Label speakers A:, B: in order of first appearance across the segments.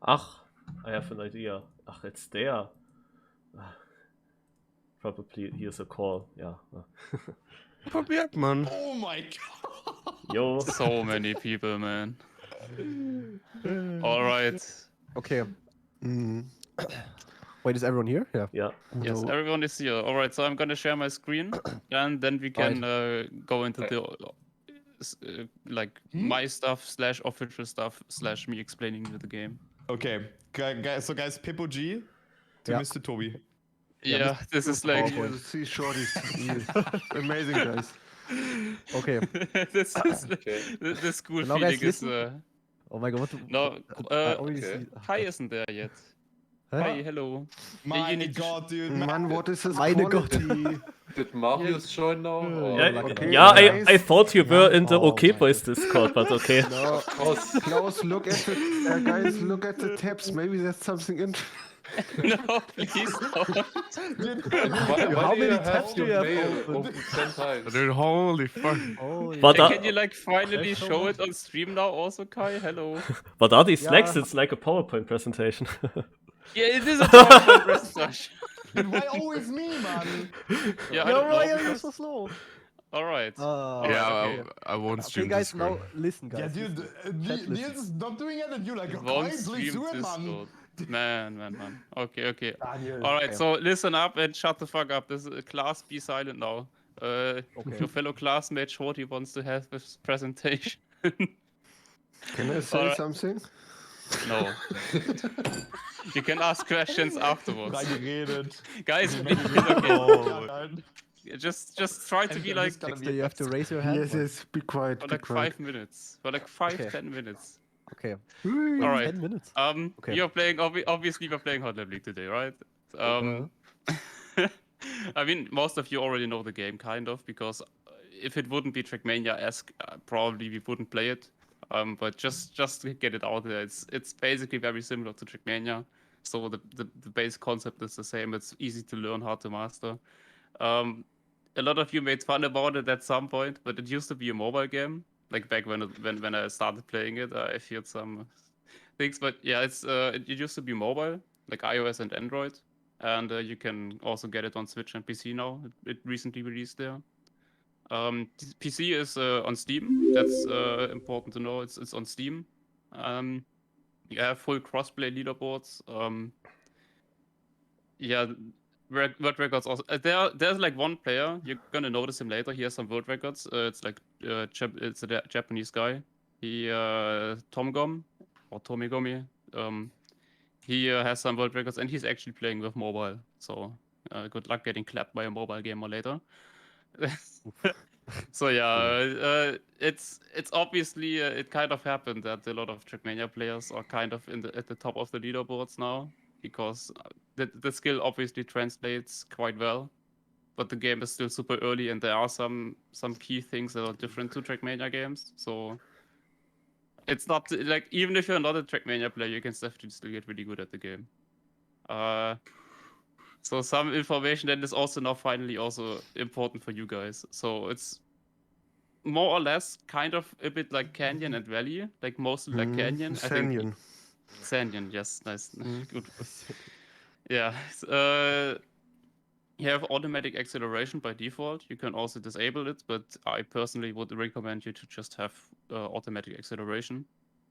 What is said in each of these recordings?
A: Ach, I have an idea. Ach, it's there. Probably here's a call. Yeah.
B: Probiert man.
C: Oh my god.
A: Yo.
D: So many people, man. All right.
E: Okay.
B: Mm.
E: Wait, is everyone here? Yeah.
A: Yeah.
D: Yes,
B: No.
D: everyone is here. All right, so I'm gonna share my screen, and then we can go into the like my stuff / official stuff / me explaining the game.
C: Okay, guys, so guys, Pippo G to
E: Yeah.
C: Mr. Toby.
D: Yeah, this is like
B: See shorties. Amazing, guys.
E: Okay.
D: this is the school
E: So now guys
D: feeling is
E: listen. Oh my god, what
D: no.
E: I only see...
D: Hi isn't there yet.
E: Huh?
D: Hi, hello.
C: Meine God, dude.
B: Man, what is this
E: Meine
B: quality?
F: Did Marius join now? Or
A: Yeah,
B: Okay,
A: yeah,
B: guys.
A: I thought you were in the
E: Oh
A: OK-Bois Discord, but okay.
B: No,
F: Klaus.
B: Klaus, look at the guys. Look at the tabs. Maybe there's something in.
D: No, please don't.
E: How
F: do you
E: many tabs do you have
F: mail
E: open?
F: 10 times?
B: Dude, holy fuck.
E: Holy
A: But
D: Can you like finally
E: so
D: show
E: much.
D: it on stream now also, Kai? Hello.
A: What are these
E: Yeah.
A: snacks? It's like a PowerPoint presentation.
D: Yeah, it is a PowerPoint presentation.
C: Dude, why always me, man?
D: Yeah, I
E: No,
D: don't know,
E: Ryan, you're
D: because-
E: so slow.
D: All right.
B: Yeah,
D: okay.
B: I won't
E: Okay,
B: stream
E: guys,
B: this.
E: now listen, guys.
C: Yeah, dude,
E: Chat
C: Niels
E: listen.
C: is not doing it, and you like,
D: Won't
C: please
D: stream
C: do it, man.
D: Discord. Man. Okay.
C: Daniel.
D: All right,
E: Okay.
D: so listen up and shut the fuck up. This is class. Be silent now. Your fellow classmate Shorty wants to have this presentation.
B: Can I say
D: Alright.
B: something?
D: No. You can ask questions afterwards.
C: Reingeredet.
D: Guys,
C: Oh,
D: just try to be like
E: Dexter, you have to raise your hand.
B: Yes. Be quiet.
D: for
B: Be
D: like
B: quiet.
D: 5 minutes. For like 5,
E: Okay.
D: 10 minutes.
E: Okay.
D: All right.
E: 10 minutes. Okay.
D: You're playing. Obviously, we're playing HotLapLeague today, right? I mean, most of you already know the game, kind of, because if it wouldn't be Trackmania-esque, probably we wouldn't play it. But just to get it out there, it's basically very similar to Trackmania. So the base concept is the same. It's easy to learn, hard to master. A lot of you made fun about it at some point, but it used to be a mobile game. Like back when I started playing it, I feared some things. But yeah, it used to be mobile, like iOS and Android, and you can also get it on Switch and PC now. It recently released there. PC is on Steam. That's important to know. It's on Steam. You have full crossplay leaderboards. Yeah, world records also. There's like one player. You're gonna notice him later. He has some world records. It's like it's a Japanese guy. He Tomgom or Tomigomi. He has some world records, and he's actually playing with mobile. So good luck getting clapped by a mobile gamer later. So yeah, it's obviously it kind of happened that a lot of Trackmania players are kind of at the top of the leaderboards now, because the skill obviously translates quite well, but the game is still super early, and there are some key things that are different to Trackmania games. So it's not like, even if you're not a Trackmania player, you can definitely still get really good at the game. So some information that is also now finally also important for you guys. So it's more or less kind of a bit like Canyon and Valley, like mostly like Canyon.
B: Canyon.
D: Canyon, yes, nice, good. Yeah, you have automatic acceleration by default. You can also disable it, but I personally would recommend you to just have automatic acceleration,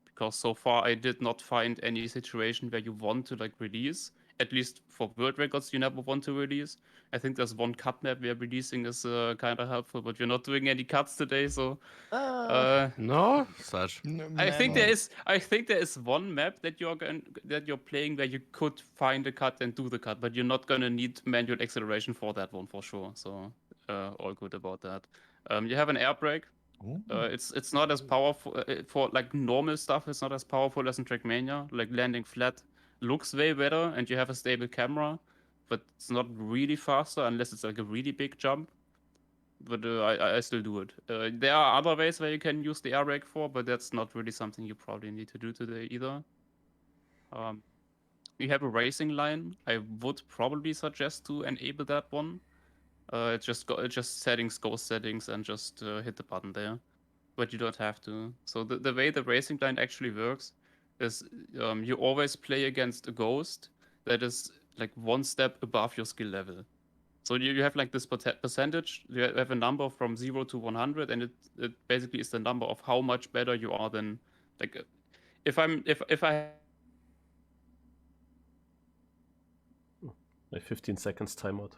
D: because so far I did not find any situation where you want to like release. At least for world records, you never want to release. I think there's one cut map where releasing is kind of helpful, but you're not doing any cuts today, so.
B: No, such.
D: I think there is one map that you're playing where you could find a cut and do the cut, but you're not gonna need manual acceleration for that one for sure. So all good about that. You have an air brake. It's not as powerful for like normal stuff. It's not as powerful as in Trackmania. Like landing flat looks way better, and you have a stable camera, but it's not really faster unless it's like a really big jump. But I still do it. There are other ways where you can use the air brake for, but that's not really something you probably need to do today either. You have a racing line. I would probably suggest to enable that one. Just settings, ghost settings, and just hit the button there. But you don't have to. So the way the racing line actually works is you always play against a ghost that is like one step above your skill level. So you have like this percentage, you have a number from 0 to 100, and it basically is the number of how much better you are than, like, if I
A: Like 15 seconds timeout.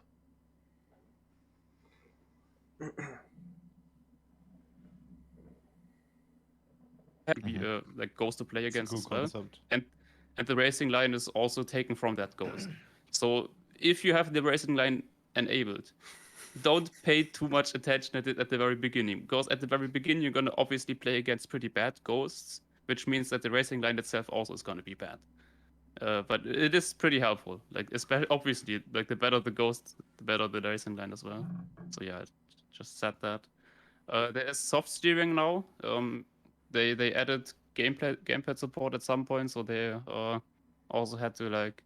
D: have be like ghost to play
C: It's a
D: against
C: cool
D: as well,
C: concept.
D: and the racing line is also taken from that ghost. So if you have the racing line enabled, don't pay too much attention at it at the very beginning, because at the very beginning you're gonna obviously play against pretty bad ghosts, which means that the racing line itself also is gonna be bad. But it is pretty helpful. Like, especially obviously, like the better the ghost, the better the racing line as well. So yeah, I just said that. There is soft steering now. They added gamepad support at some point, so they also had to like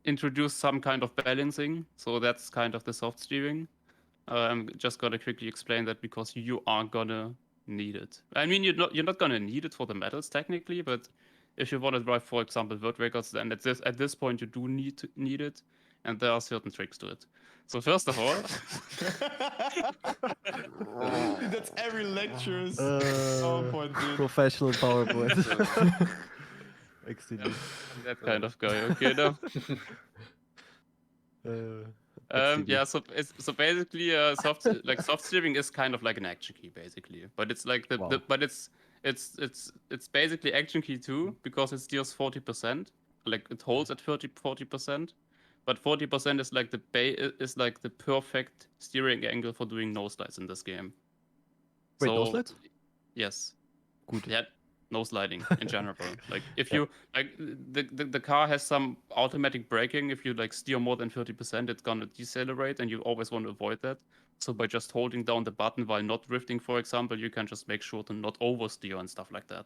D: introduce some kind of balancing. So that's kind of the soft steering. I'm just gonna quickly explain that because you are gonna need it. I mean, you're not gonna need it for the medals technically, but if you want to drive, for example, world records, then at this point you do need it, and there are certain tricks to it. So first of all,
C: That's every lecture's
E: Uh,
C: PowerPoint, dude.
E: Professional PowerPoint. Excellent.
D: that kind of guy, okay, no.
E: Excellent.
D: Yeah, so basically, soft steering is kind of like an action key, basically. But it's like
E: Wow.
D: but it's basically action key too, because it steers 40%. Like it holds at 40%, but 40% is like the perfect steering angle for doing no slides in this game.
E: Wait,
D: so,
E: no slides?
D: Yes.
E: Good.
D: Yeah, no sliding in general. Like if you like the car has some automatic braking. If you like steer more than 30%, it's gonna decelerate, and you always want to avoid that. So by just holding down the button while not drifting, for example, you can just make sure to not oversteer and stuff like that.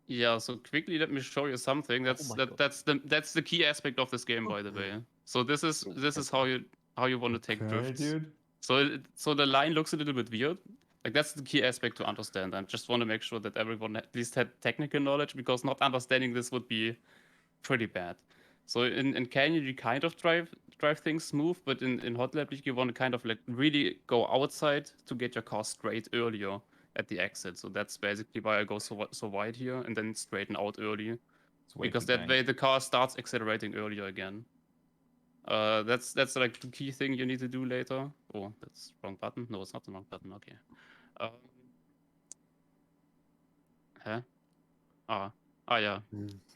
D: Yeah. So quickly, let me show you something. That's the key aspect of this game, by the way. So this is how you want to take drifts.
C: Dude.
D: So the line looks a little bit weird. Like that's the key aspect to understand. I just want to make sure that everyone at least had technical knowledge, because not understanding this would be pretty bad. So in Canyon you kind of drive things smooth, but in HotLapLeague you want to kind of like really go outside to get your car straight earlier at the exit. So that's basically why I go so wide here and then straighten out early, because that way the car starts accelerating earlier again. That's like the key thing you need to do later. Oh, that's wrong button. No, it's not the wrong button. Okay. Huh? Yeah.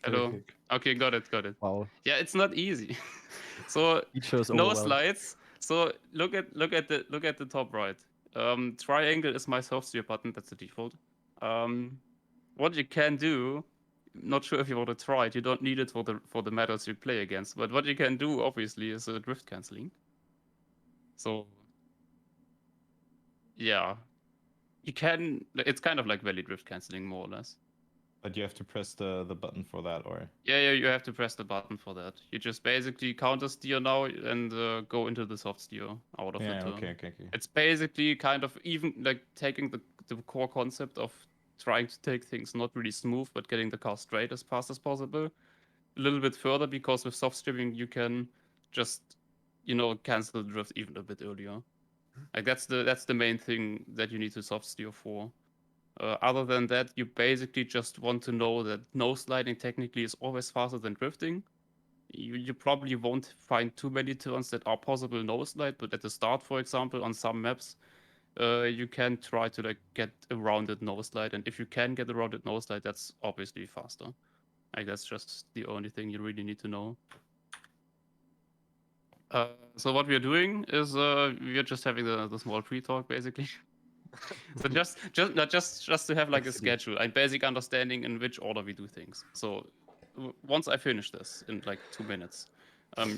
D: Hello. Okay, got it.
E: Wow.
D: Yeah, it's not easy. So
E: Features
D: no
E: overwhelmed.
D: slides. So look at the top right. Triangle is my soft steer button. That's the default. What you can do, not sure if you want to try it. You don't need it for the medals you play against. But what you can do, obviously, is drift canceling. So yeah, you can. It's kind of like valley drift canceling, more or less.
C: But you have to press the button for that, or?
D: Yeah, you have to press the button for that. You just basically counter steer now and go into the soft steer out of it.
C: Okay.
D: It's basically kind of even like taking the core concept of trying to take things not really smooth, but getting the car straight as fast as possible a little bit further, because with soft steering you can just, cancel the drift even a bit earlier. Like that's the main thing that you need to soft steer for. Other than that, you basically just want to know that no sliding technically is always faster than drifting. You probably won't find too many turns that are possible no slide, but at the start, for example, on some maps, you can try to like get a rounded no slide, and if you can get a rounded no slide, that's obviously faster. Like that's just the only thing you really need to know. So what we are doing is we are just having the small pre-talk basically. So just to have like a schedule and basic understanding in which order we do things. So once I finish this in like 2 minutes,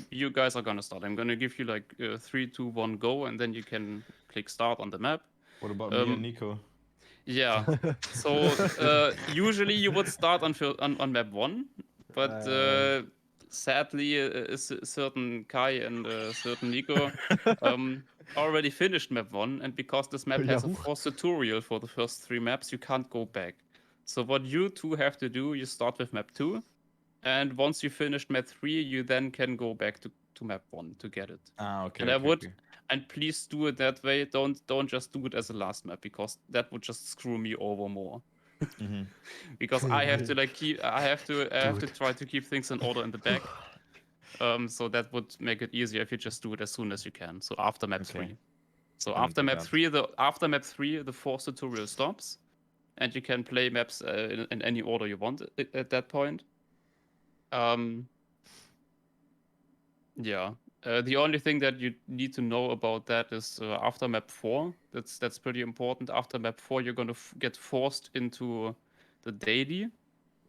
D: you guys are gonna start. I'm gonna give you like 3, 2, 1, go, and then you can click start on the map.
C: What about me and Nico?
D: Yeah. So usually you would start on map 1, but sadly, certain Kai and certain Nico already finished map 1, and because this map has a
E: Yahoo.
D: forced tutorial for the first 3 maps, you can't go back. So what you two have to do, you start with map 2, and once you finished map 3, you then can go back to map 1 to get it.
C: Ah, okay.
D: And I
C: okay,
D: would,
C: okay.
D: and please do it that way. Don't just do it as a last map, because that would just screw me over more.
C: Mhm.
D: Because I have to like I have to try to keep things in order in the back. So that would make it easier if you just do it as soon as you can. So after map
C: Okay.
D: 3. So
C: I'll
D: after
C: do
D: map
C: that.
D: 3, the force tutorial stops, and you can play maps in any order you want at that point. Yeah. The only thing that you need to know about that is after map 4. That's pretty important. After map 4, you're gonna get forced into the daily.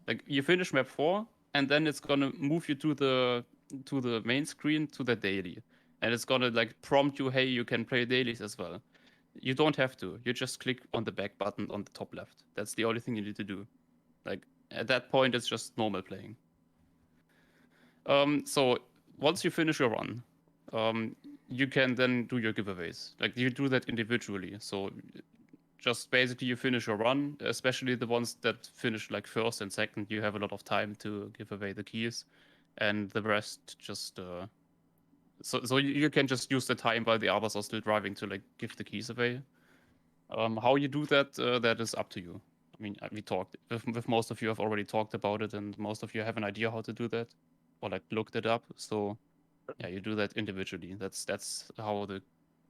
D: Like you finish map 4, and then it's gonna move you to the main screen to the daily, and it's gonna like prompt you, hey, you can play dailies as well. You don't have to. You just click on the back button on the top left. That's the only thing you need to do. Like at that point, it's just normal playing. So once you finish your run, you can then do your giveaways. Like you do that individually. So just basically you finish your run, especially the ones that finish like first and second. You have a lot of time to give away the keys, and the rest just so you can just use the time while the others are still driving to like give the keys away. How you do that, that is up to you. I mean, we talked with most of you. I've already talked about it, and most of you have an idea how to do that, or like looked it up. So yeah, you do that individually. That's how the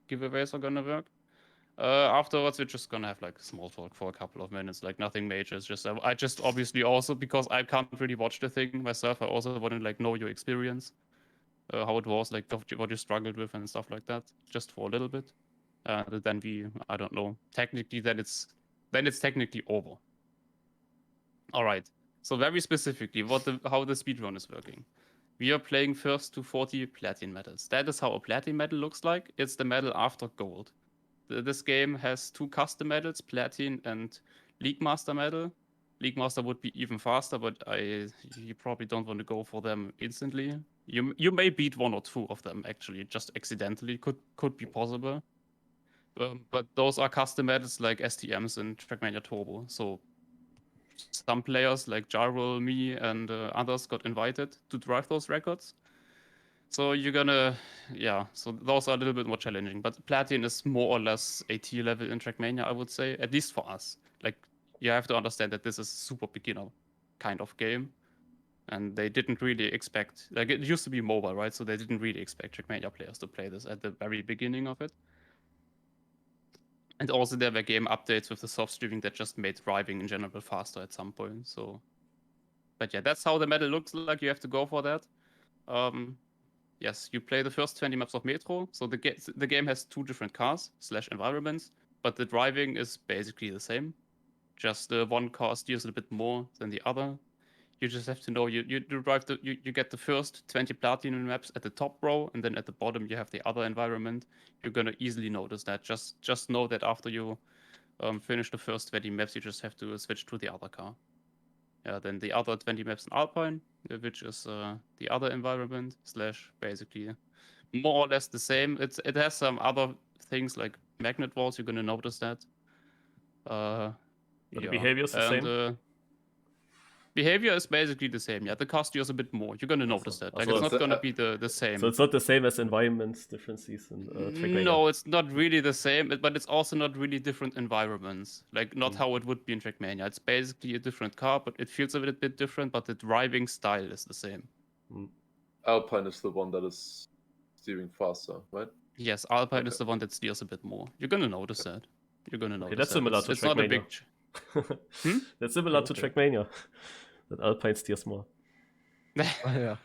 D: giveaways are gonna work. Afterwards, we're just gonna have like small talk for a couple of minutes, like nothing major. It's just I just obviously also, because I can't really watch the thing myself, I also want to like know your experience, how it was, like what you struggled with and stuff like that, just for a little bit. Then I don't know. Technically, then it's technically over. All right. So very specifically, how the speedrun is working. We are playing first to 40 platinum medals. That is how a platinum medal looks like. It's the medal after gold. This game has 2 custom medals, Platin and League Master medal. League Master would be even faster, but you probably don't want to go for them instantly. You may beat 1 or 2 of them actually, just accidentally. Could be possible. But those are custom medals like STMs and Trackmania Turbo. So some players like Gyro, me, and others got invited to drive those records. So you're gonna, yeah, so those are a little bit more challenging. But Platin is more or less AT level in Trackmania, I would say, at least for us. Like, you have to understand that this is super beginner kind of game. And they didn't really expect, like, it used to be mobile, right? So they didn't really expect Trackmania players to play this at the very beginning of it. And also there were game updates with the soft streaming that just made driving in general faster at some point. So, but yeah, that's how the medal looks like. You have to go for that. Yes, you play the first 20 maps of Metro. So the game has 2 different cars / environments, but the driving is basically the same. Just one car steers a bit more than the other. You just have to know you drive you get the first 20 platinum maps at the top row, and then at the bottom you have the other environment. You're gonna easily notice that. Just know that after you finish the first 20 maps, you just have to switch to the other car. Yeah, then the other 20 maps in Alpine, which is the other environment / basically more or less the same. It has some other things like magnet walls. You're gonna notice that.
A: But the
D: Yeah,
A: behavior is the
D: and
A: same.
D: behavior is basically the same. Yeah, the cost is a bit more. You're gonna notice that. Like,
A: Also,
D: it's not gonna be the same.
A: So it's not the same as environments differences in Trackmania.
D: No, it's not really the same, but it's also not really different environments. Like, not how it would be in Trackmania. It's basically a different car, but it feels a bit different, but the driving style is the same.
F: Alpine is the one that is steering faster, right?
D: Yes, Alpine is the one that steers a bit more. You're gonna notice that. You're gonna notice
A: that's
D: that.
A: similar to
D: It's not a
A: Trackmania.
D: big...
A: That's similar to Trackmania. That Alpine steers more.
E: Yeah.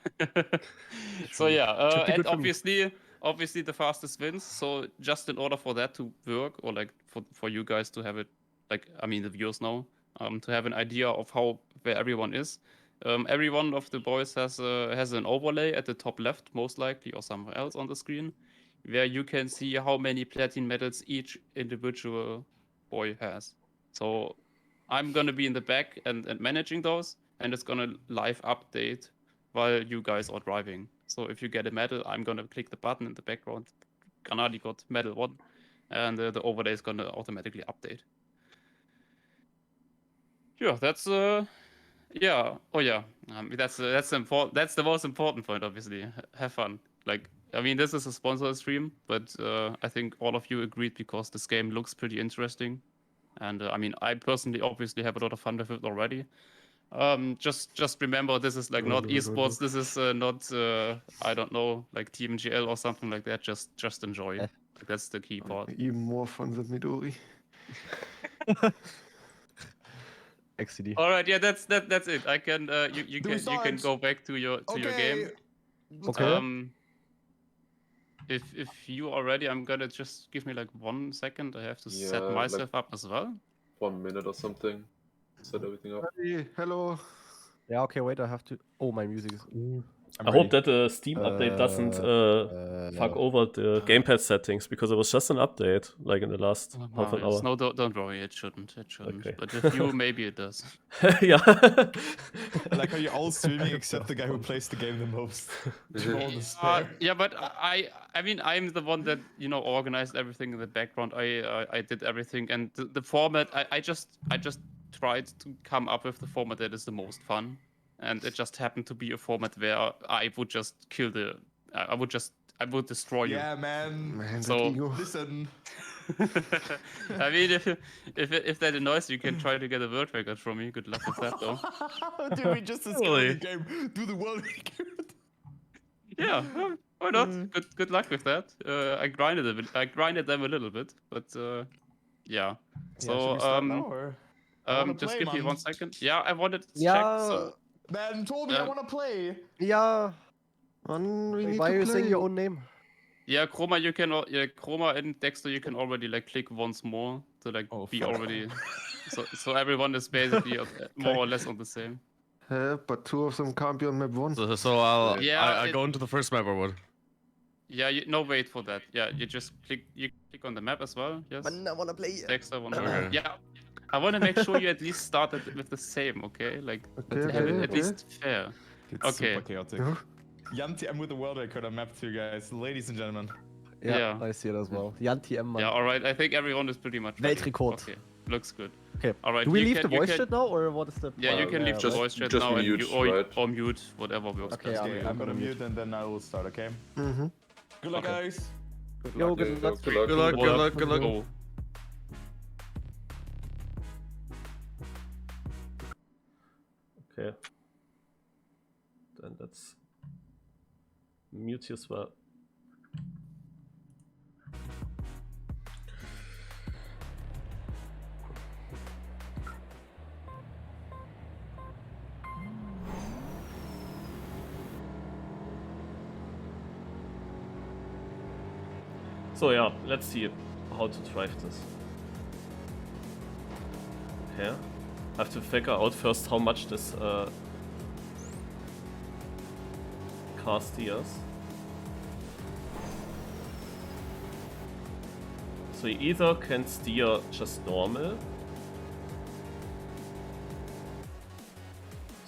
D: So yeah,
B: Should be
D: and
B: good for me.
D: obviously the fastest wins. So just in order for that to work, or like for you guys to have it, like, I mean the viewers now, to have an idea of where everyone is. Every one of the boys has an overlay at the top left, most likely, or somewhere else on the screen, where you can see how many platinum medals each individual boy has. So I'm gonna be in the back and managing those, and it's gonna live update while you guys are driving. So if you get a medal, I'm gonna click the button in the background, GranaDy got Medal 1, and the overlay is gonna automatically update. Yeah, that's yeah. Oh yeah, that's important. That's the most important point, obviously. Have fun. Like, I mean, this is a sponsored stream, but I think all of you agreed because this game looks pretty interesting, and I mean, I personally obviously have a lot of fun with it already. Just remember, this is like not esports. This is not I don't know, like TMGL or something like that. Just enjoy.
E: Eh.
D: That's the key part.
B: Even more fun than Midori.
E: XCD.
D: All right, yeah, that's it. I can you
C: Do we
D: can
C: start?
D: go back to your game.
E: Okay.
D: If you are ready, I'm gonna just give me like 1 second. I have to set
F: Yeah,
D: myself
F: like-
D: up as well.
F: 1 minute or something. Set everything up.
B: Hey, hello.
E: Yeah, okay, wait, I have to... Oh, my music is... I'm
A: I
E: ready.
A: hope that the Steam update doesn't fuck over the gamepad settings, because it was just an update, like in the last half an hour.
D: No, don't worry, it shouldn't. It shouldn't.
A: Okay.
D: But with you, maybe it does.
A: Yeah.
C: I like how you're all streaming except the guy who plays the game the most. Troll despair.
D: Yeah, but I mean, I'm the one that organized everything in the background. I did everything, and the format. I just tried to come up with the format that is the most fun, and it just happened to be a format where I would just kill the. I would destroy you.
C: Yeah, man.
B: Man,
D: So-
B: that ego.
C: Listen.
D: I mean, if that annoys you, can try to get a world record from me. Good luck with that, though.
C: Dude, we just discovered the game. Do the world record.
D: Yeah, well, why not? Good luck with that. I grinded them a little bit, but yeah. So
C: should we start now, or? I wanna
D: just
C: play,
D: give me
C: man.
D: 1 second. Yeah, I wanted to
E: Yeah.
D: check. So,
C: Man, Toby, I wanna play.
E: Yeah.
B: Man, we need
E: Why
B: to
E: are you saying
B: play.
E: your own name?
D: yeah, Chroma, Chroma and Dexter, you can already like click once more to like
C: Oh,
D: be
C: fuck.
D: already. So everyone is basically more or less on the same.
B: But 2 of them can't be on map 1.
G: So I'll
D: Yeah,
G: I go into the first map or what?
D: Yeah, no wait for that. Yeah, you just click on the map as well. Yes.
E: I wanna play.
D: Dexter,
G: Okay.
D: Yeah. I want to make sure you at least started with the same, okay? Like,
B: Okay,
D: have it
B: okay,
D: at least fair.
C: It's
D: Okay.
C: super chaotic.
B: Yeah.
C: Yanti, I'm with the world record on map 2, guys. Ladies and gentlemen.
E: Yeah,
D: Yeah.
E: I see it as well. Yanti M, man.
D: Yeah, alright. I think everyone is pretty much ready.
E: Weltrekord.
D: Okay, looks good.
E: Okay.
D: Alright.
E: Do we
D: you
E: leave
D: can-
E: the
D: you
E: voice
D: can-
E: chat now, or what is the...
D: Yeah, you can leave the
F: just-
D: voice chat
F: just
D: now
F: mute, right?
D: or mute, whatever works
E: Okay,
D: best.
E: I'm-
C: Okay, I'm gonna mute and then I will start, okay?
B: Mm-hmm.
C: Good luck,
D: Okay.
C: guys.
E: Yo, good
F: Yeah,
E: luck.
F: good luck.
G: Good luck, good luck, good luck.
D: Go.
A: Okay. Then let's mute you as well. So yeah, let's see how to drive this. Okay. I have to figure out first how much this car steers. So you either can steer just normal.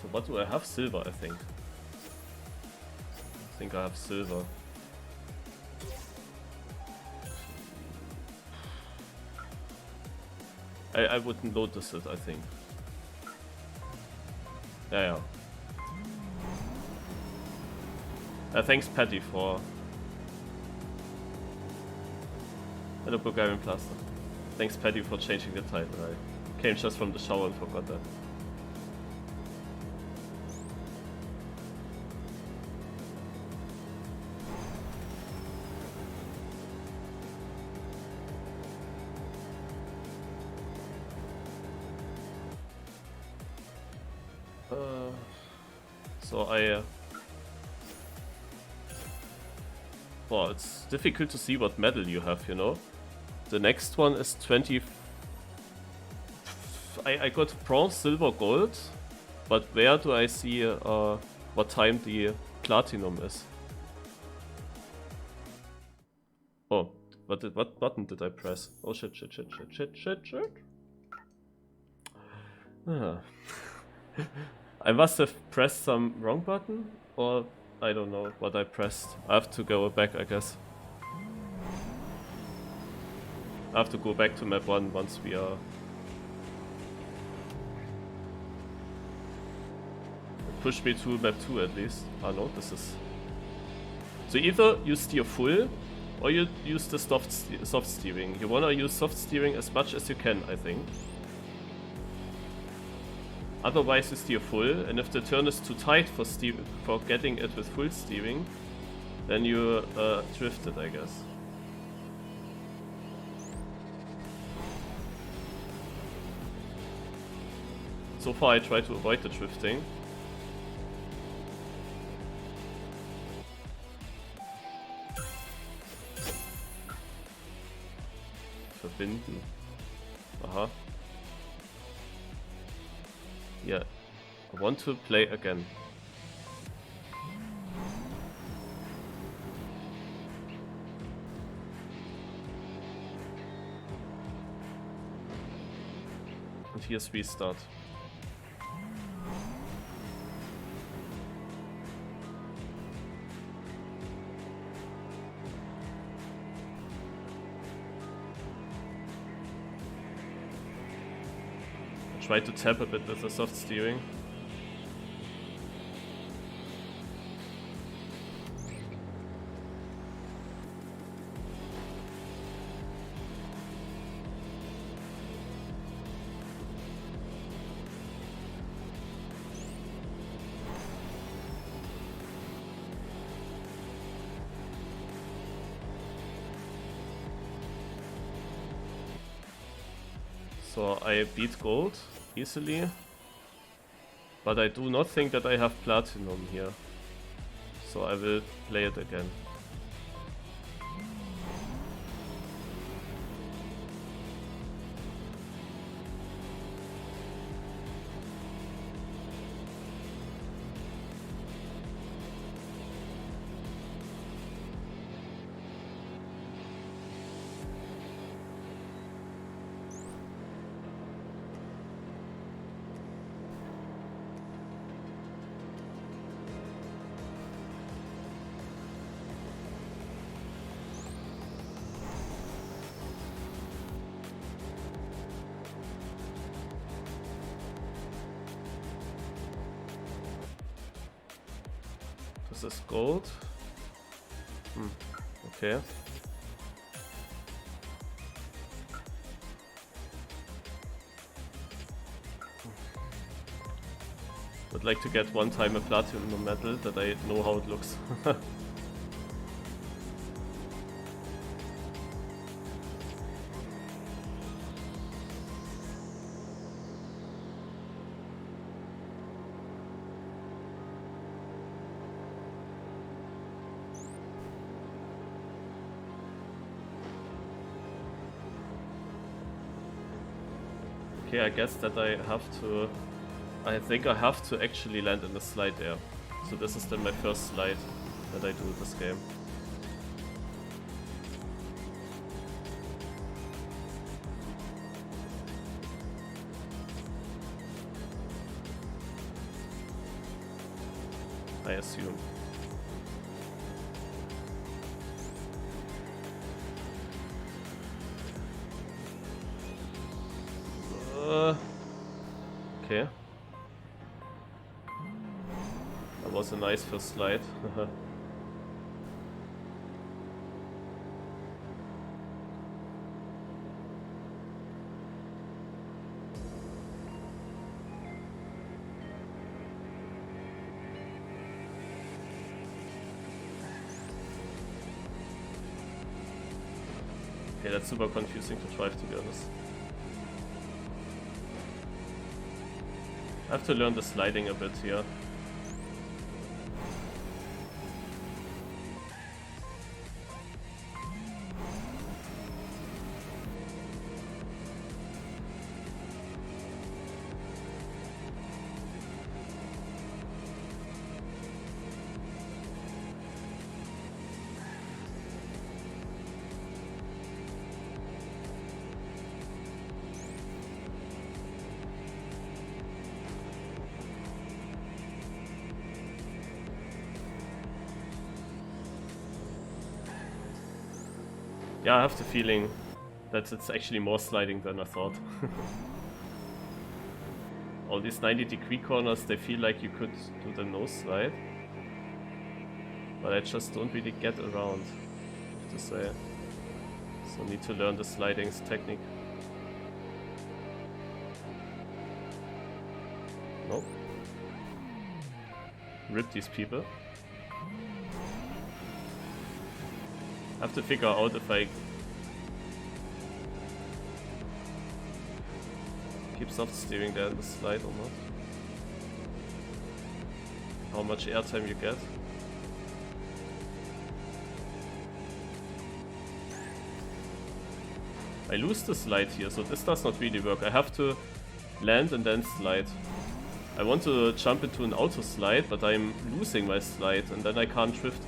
A: So what do I have? Silver, I think. I think I have silver. I wouldn't notice it, I think. Yeah. Thanks, Patty, for... Hello, Bulgarian Plaster. Thanks, Patty, for changing the title. I came just from the shower and forgot that. So well, it's difficult to see what medal you have, you know. The next one is 20. I got bronze, silver, gold, but where do I see what time the platinum is? Oh, what button did I press? Oh shit. Ah. I must have pressed some wrong button, or I don't know what I pressed. I have to go back, I guess. I have to go back to map 1 once we are... Push me to map 2 at least. Ah no, this is... So either you steer full, or you use the soft steering. You wanna use soft steering as much as you can, I think. Otherwise you steer full, and if the turn is too tight for getting it with full steering, then you drift it, I guess. So far I try to avoid the drifting. Verbinden. Aha. Yeah. I want to play again. And here's restart. Try to tap a bit with the soft steering. So I beat gold easily, but I do not think that I have platinum here, so I will play it again. This is gold. Okay. Would like to get one time a platinum medal that I know how it looks. Okay, I guess that I think I have to actually land in the slide there. So this is then my first slide that I do this game. I assume. Okay. That was a nice first slide. Okay, that's super confusing to drive, to be honest. I have to learn the sliding a bit here. Yeah, I have the feeling that it's actually more sliding than I thought. All these 90-degree corners, they feel like you could do the no slide. But I just don't really get around, I have to say. So need to learn the slidings technique. Nope. Rip these people. Have to figure out if I keep soft steering there in the slide or not. How much airtime you get. I lose the slide here, so this does not really work. I have to land and then slide. I want to jump into an auto slide, but I'm losing my slide and then I can't drift.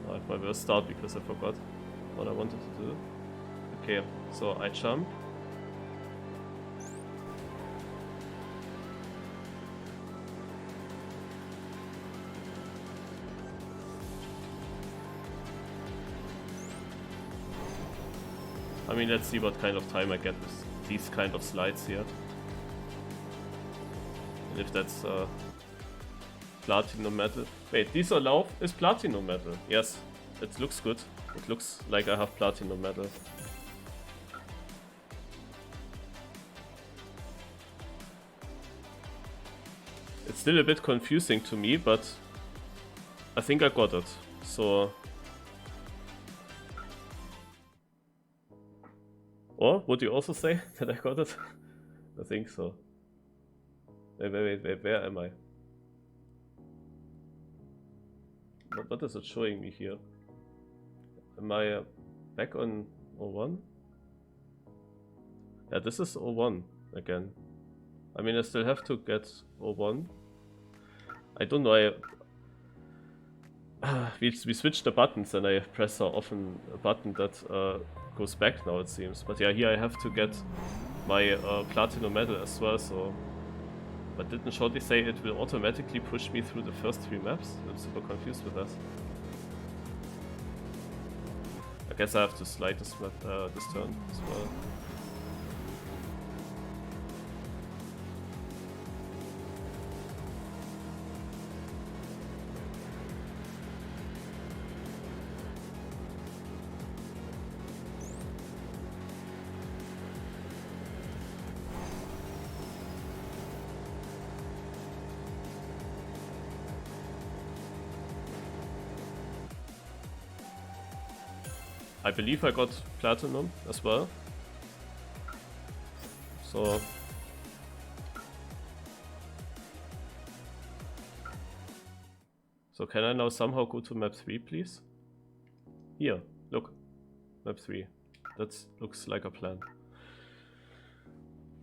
A: I have my worst start because I forgot what I wanted to do. Okay, so I jump. I mean, let's see what kind of time I get with these kind of slides here. And if that's platinum metal. Wait, Diesel is platinum metal. Yes, it looks good. It looks like I have platinum metal. It's still a bit confusing to me, but I think I got it. So... Or would you also say that I got it? I think so. Wait, where am I? What is it showing me here? Am I back on 01? Yeah, this is 01 again. I mean, I still have to get 01. I don't know, we switched the buttons and I press so often a button that goes back now, it seems. But yeah, here I have to get my platinum medal as well, so... But didn't Shorty say it will automatically push me through the first 3 maps? I'm super confused with that. I guess I have to slide this map, this turn as well. I believe I got platinum as well. So can I now somehow go to map 3, please? Here, look, map 3. That looks like a plan.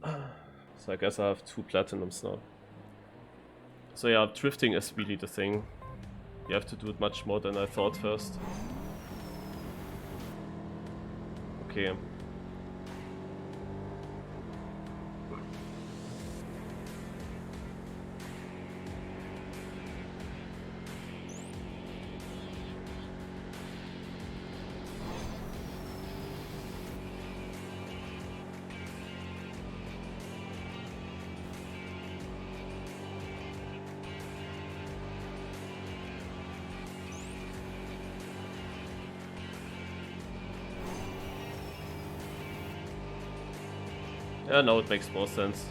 A: So I guess I have 2 platinums now. So yeah, drifting is really the thing. You have to do it much more than I thought first. Okay. Yeah, now it makes more sense.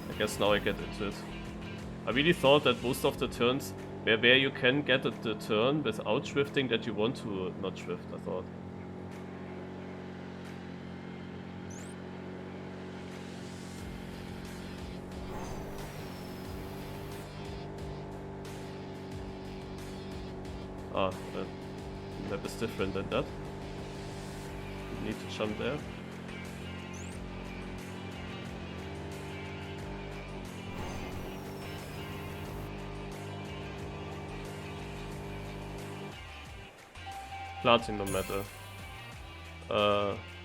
A: I guess now I get into it. I really thought that most of the turns where you can get the turn without drifting, that you want to not drift, I thought. Ah, the map is different than that. You need to jump there. Platinum metal.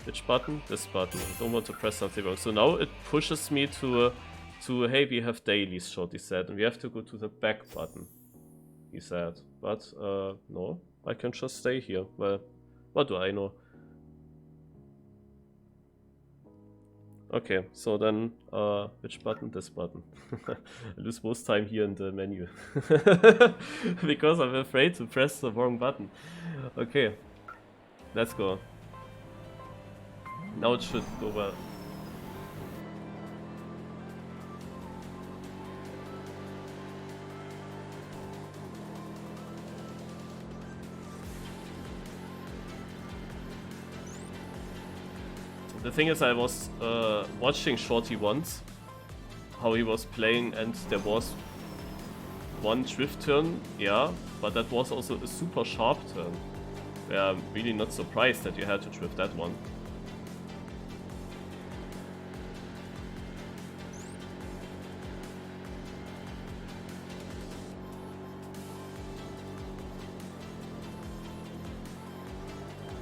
A: Which button? This button. I don't want to press something wrong. So now it pushes me to hey, we have dailies, Shorty said, and we have to go to the back button, he said. But, no, I can just stay here. Well, what do I know? Okay, so then, which button? This button. I lose most time here in the menu. Because I'm afraid to press the wrong button. Okay, let's go. Now it should go well. The thing is, I was watching Shorty once, how he was playing, and there was one drift turn, yeah, but that was also a super sharp turn. Where I'm really not surprised that you had to drift that one.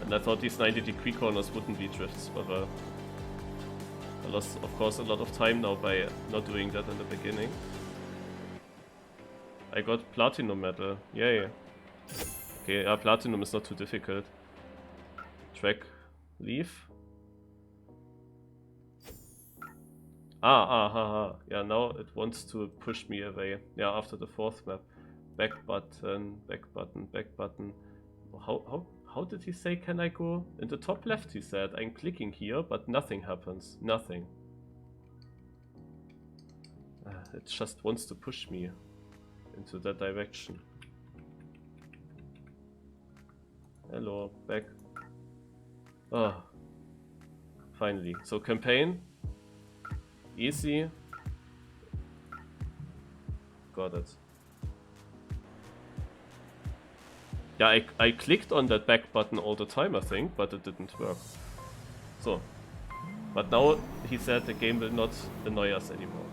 A: And I thought these 90-degree corners wouldn't be drifts, but I lost, of course, a lot of time now by not doing that in the beginning. I got Platinum Medal, yay. Okay, Platinum is not too difficult. Track, leave. Yeah, now it wants to push me away. Yeah, after the fourth map. Back button, back button, back button. How did he say can I go? In the top left he said, I'm clicking here, but nothing happens. Nothing. It just wants to push me into that direction. Hello, back. Oh. Finally. So campaign. Easy. Got it. Yeah, I clicked on that back button all the time, I think, but it didn't work. So. But now he said the game will not annoy us anymore.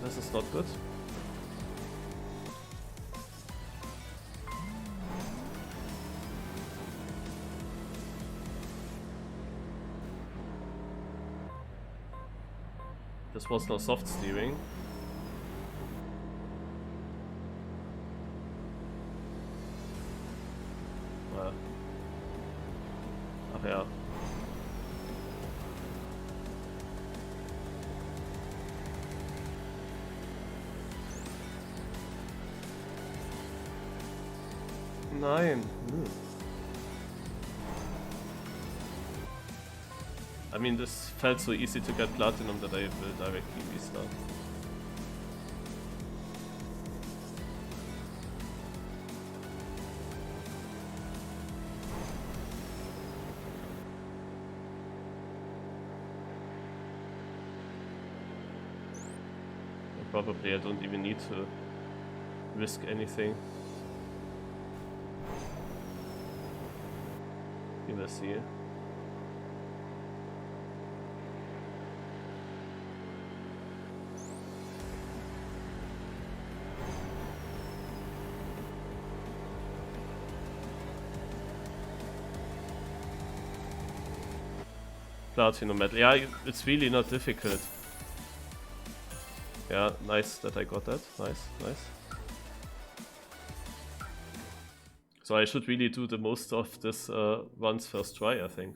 A: This is not good. This was no soft steering. Well. Ach ja. Nein. I mean, this felt so easy to get Platinum that I will directly restart. And probably I don't even need to risk anything. You will see. Platinum medal. Yeah, it's really not difficult. Yeah, nice that I got that. Nice, nice. So I should really do the most of this once first try, I think.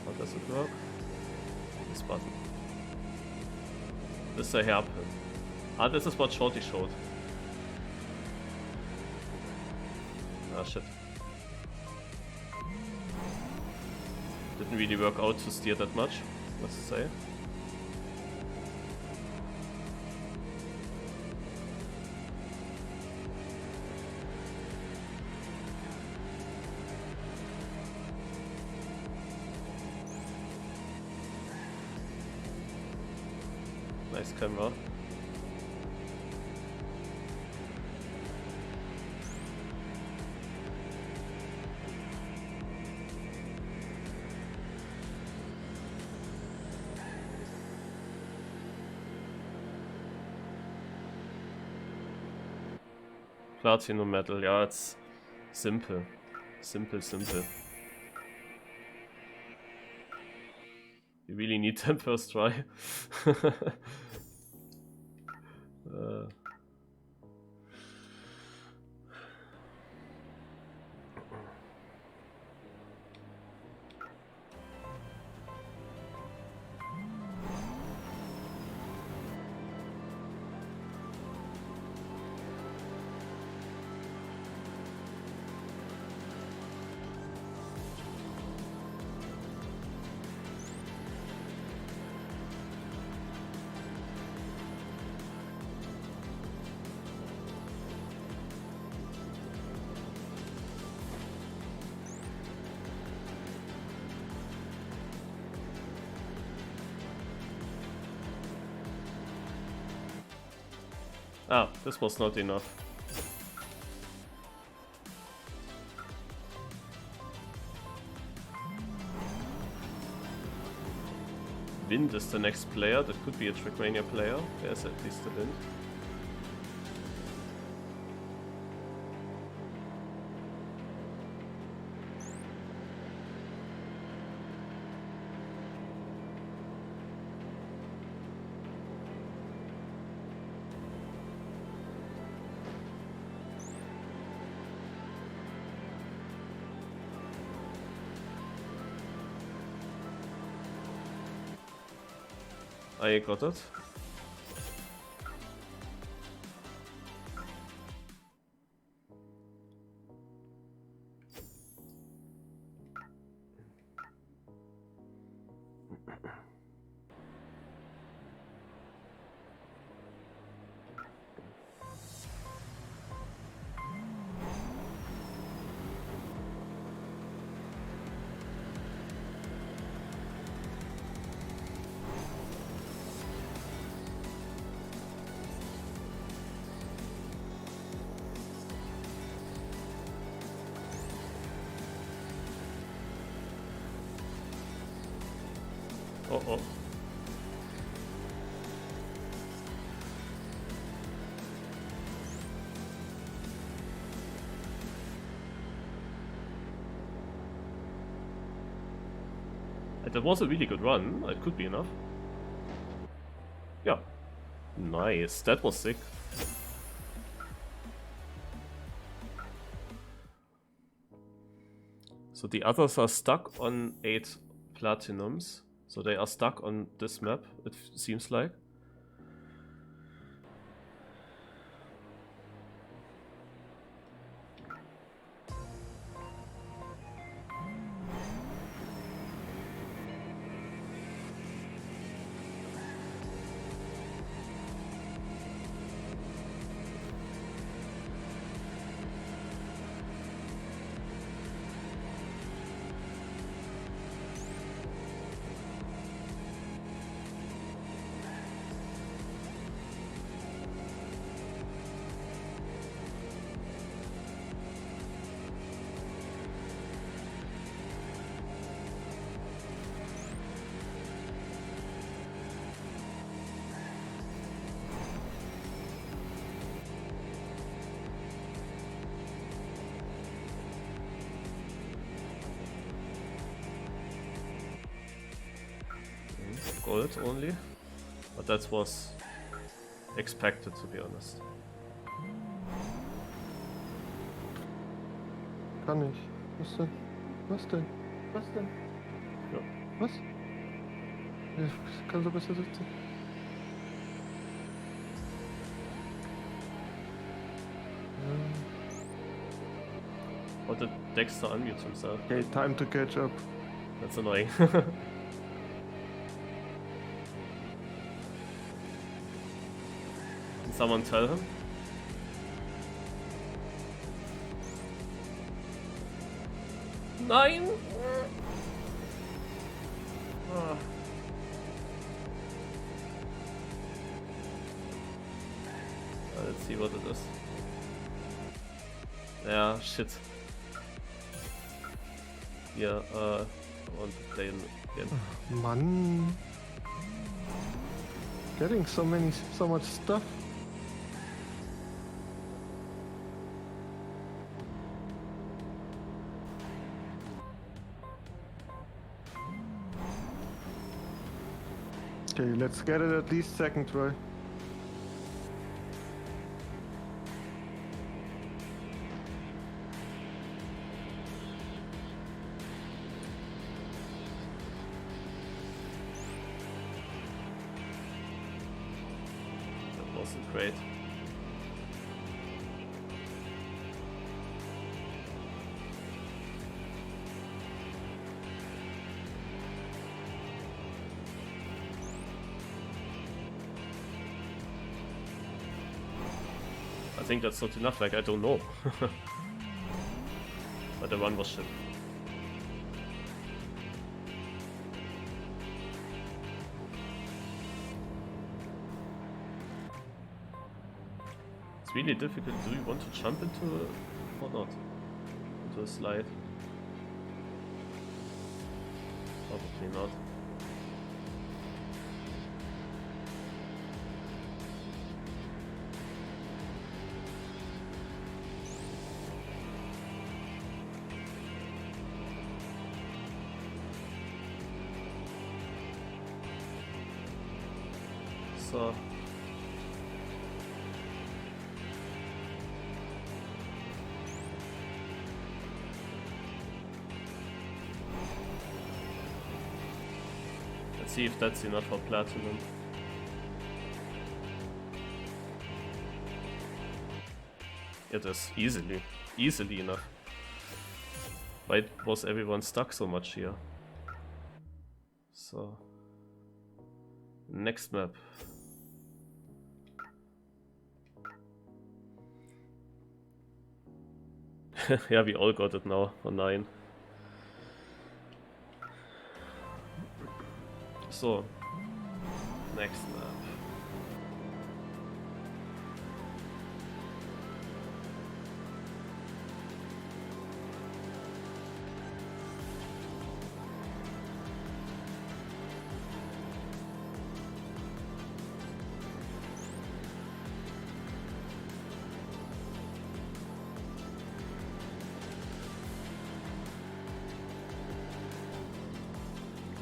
A: How does it work? This button. This is a hairpin. Ah, this is what Shorty showed. Ah, shit. Didn't really work out to steer that much, let's say. Nice camera. Platinum metal, yeah, it's simple. Simple. You really need them first try. Ah, this was not enough. Wind is the next player, that could be a Trackmania player. There's at least the Wind. I got it. Uh-oh. That was a really good run. It could be enough. Yeah. Nice. That was sick. So the others are stuck on 8 platinums. So they are stuck on this map, it seems like. Gold only, but that was expected, to be honest.
B: Kann ich. Was denn? Was denn? Was denn?
A: Ja.
B: Was? Ich kann so besser sitzen.
A: How did Dexter unmute himself?
B: Okay, time to catch up.
A: That's annoying. Can someone tell him? Nein! Let's see what it is. Yeah, shit. Yeah, I want to play again.
B: Man. Getting so much stuff. Okay, let's get it at least second try.
A: That wasn't great. I think that's not enough, like I don't know. But the run was shit. It's really difficult. Do you want to jump into it or not? Into a slide? Probably not. So let's see if that's enough for platinum. It is easily enough. Why was everyone stuck so much here? So next map. Yeah, we all got it now on 9. So, next map.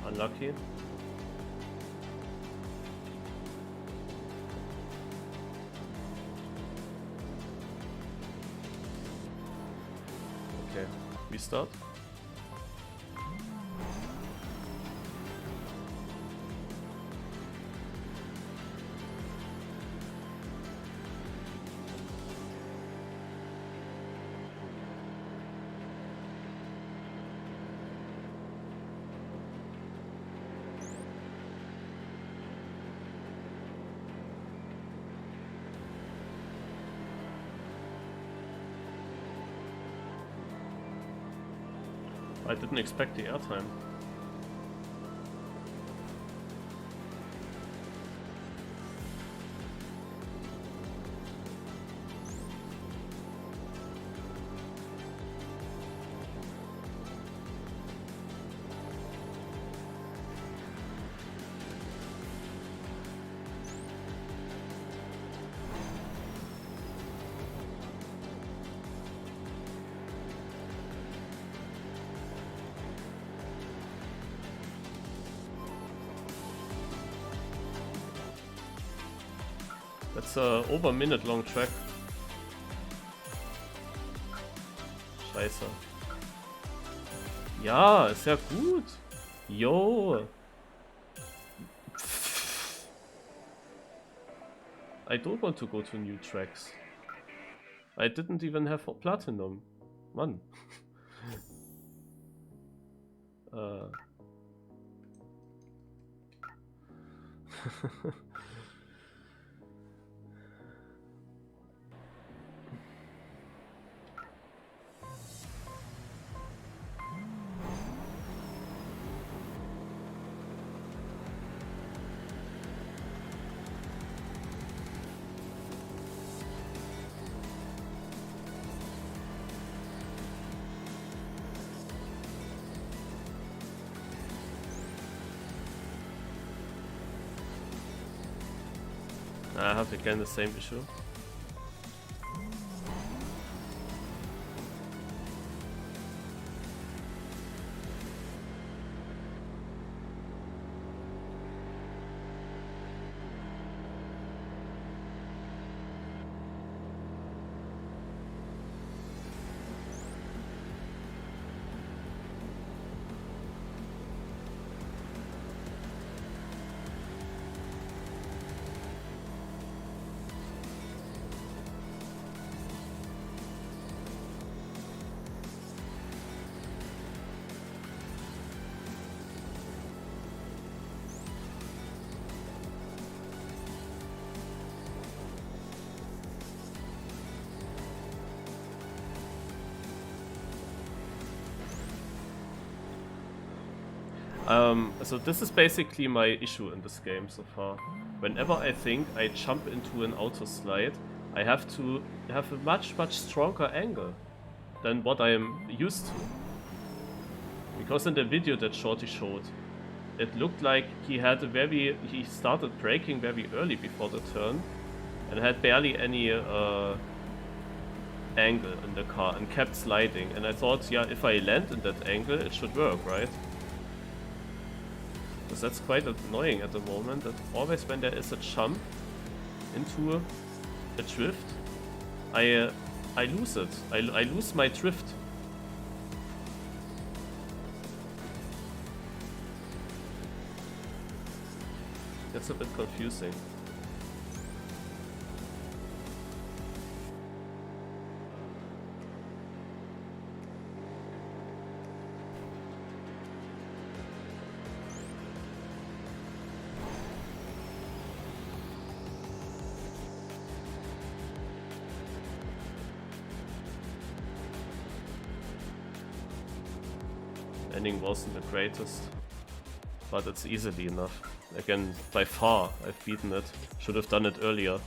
A: Unlucky. Okay, restart. I didn't expect the airtime. That's a over minute long track. Scheiße. Ja, ist ja gut. Yo. I don't want to go to new tracks. I didn't even have platinum. Mann. I have again the same issue. So this is basically my issue in this game so far. Whenever I think I jump into an auto slide, I have to have a much stronger angle than what I am used to. Because in the video that Shorty showed, it looked like he started braking very early before the turn and had barely any angle in the car and kept sliding. And I thought, yeah, if I land in that angle, it should work, right? Because that's quite annoying at the moment, that always when there is a jump into a drift, I lose it. I lose my drift. That's a bit confusing. Ending wasn't the greatest, but it's easily enough. Again, by far, I've beaten it. Should have done it earlier.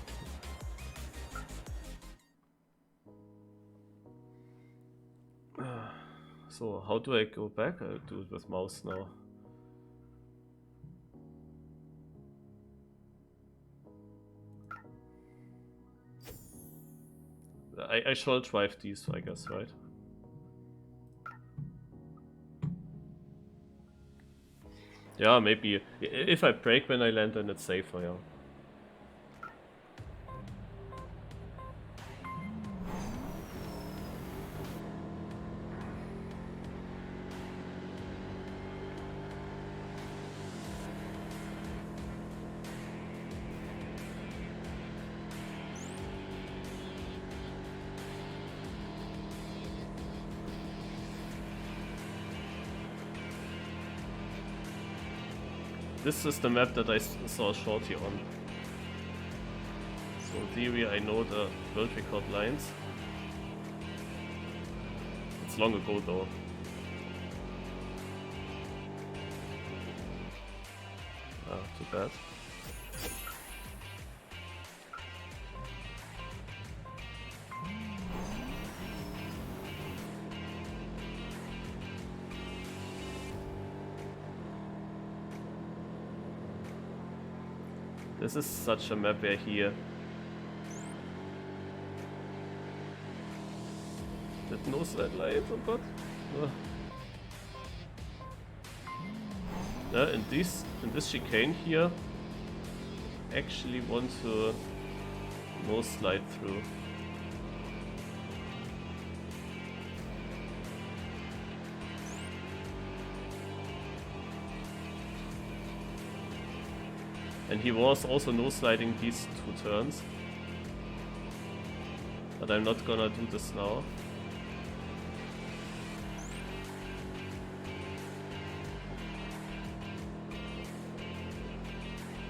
A: So, how do I go back? I'll do it with mouse now. I shall drive these, I guess, right? Yeah, maybe. If I brake when I land, then it's safer, yeah. This is the map that I saw Shorty on. So in theory I know the world record lines. It's long ago though. Ah, too bad. This is such a map where here that no slide light, oh god. In this chicane here, actually want to no slide through. And he was also no sliding these two turns. But I'm not gonna do this now.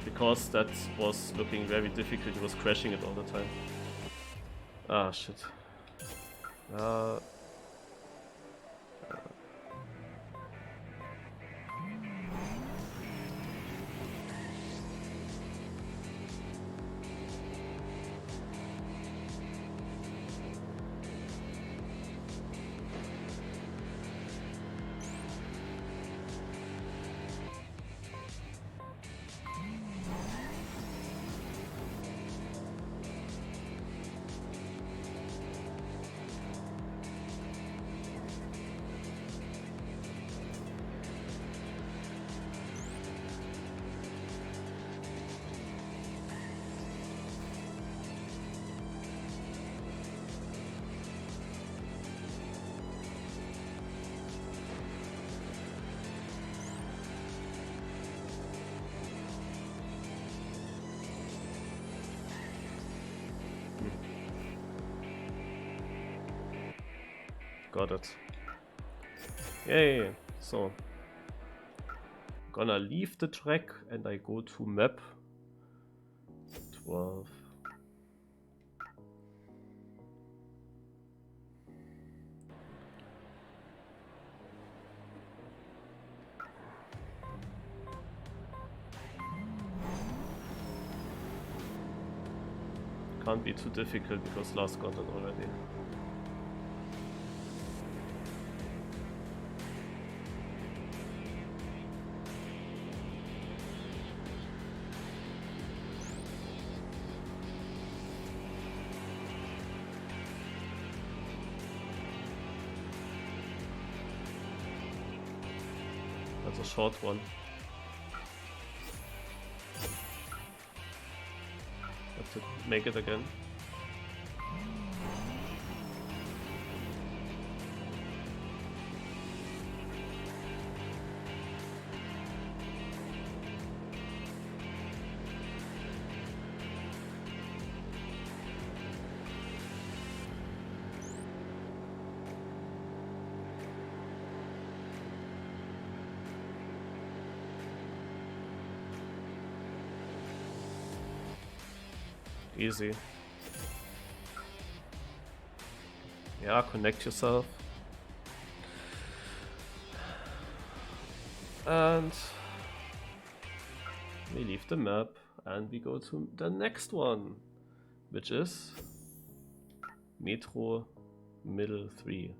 A: Because that was looking very difficult, he was crashing it all the time. Ah, shit. Got it. Yay! So. Gonna leave the track and I go to map 12. Can't be too difficult because Lars got it already. That's a short one. Have to make it again. Easy. Yeah, connect yourself. And we leave the map and we go to the next one, which is Metro Middle 3.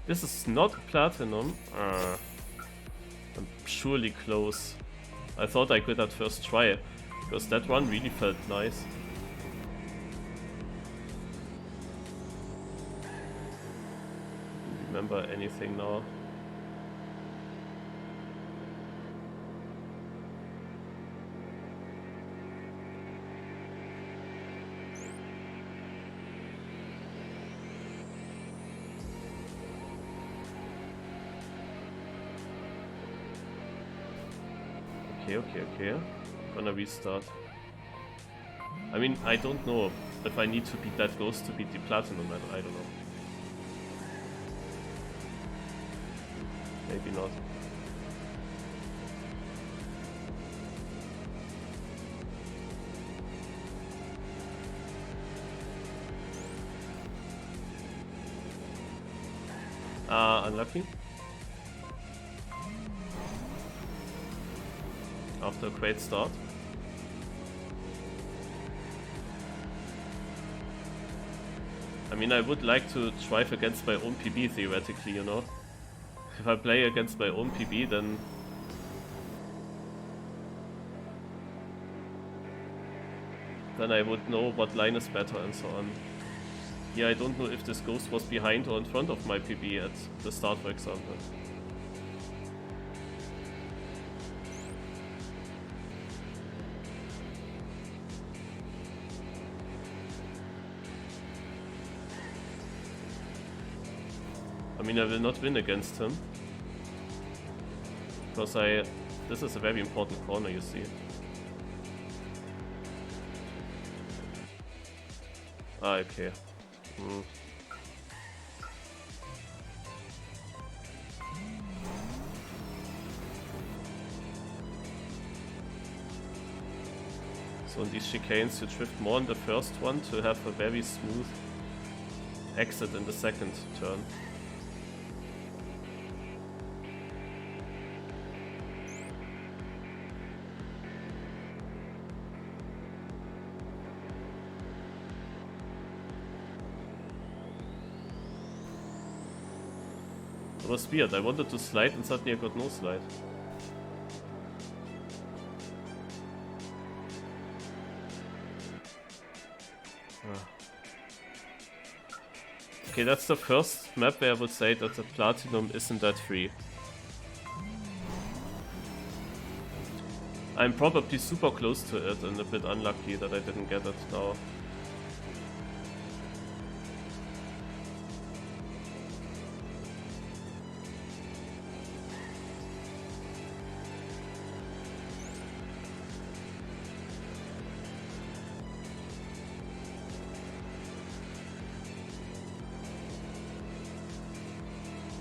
A: This is not platinum. I'm surely close. I thought I could at first try, because that run really felt nice. Don't remember anything now. Okay. Gonna restart. I mean, I don't know if I need to beat that ghost to beat the platinum. I don't know. Maybe not. Unlucky. After a great start. I mean, I would like to drive against my own PB theoretically, you know. If I play against my own PB, then I would know what line is better and so on. Here I don't know if this ghost was behind or in front of my PB at the start, for example. I mean, I will not win against him. Because this is a very important corner, you see. Ah, okay. So in these chicanes you drift more in the first one to have a very smooth exit in the second turn. It was weird. I wanted to slide and suddenly I got no slide. Okay, that's the first map where I would say that the platinum isn't that free. I'm probably super close to it and a bit unlucky that I didn't get it now.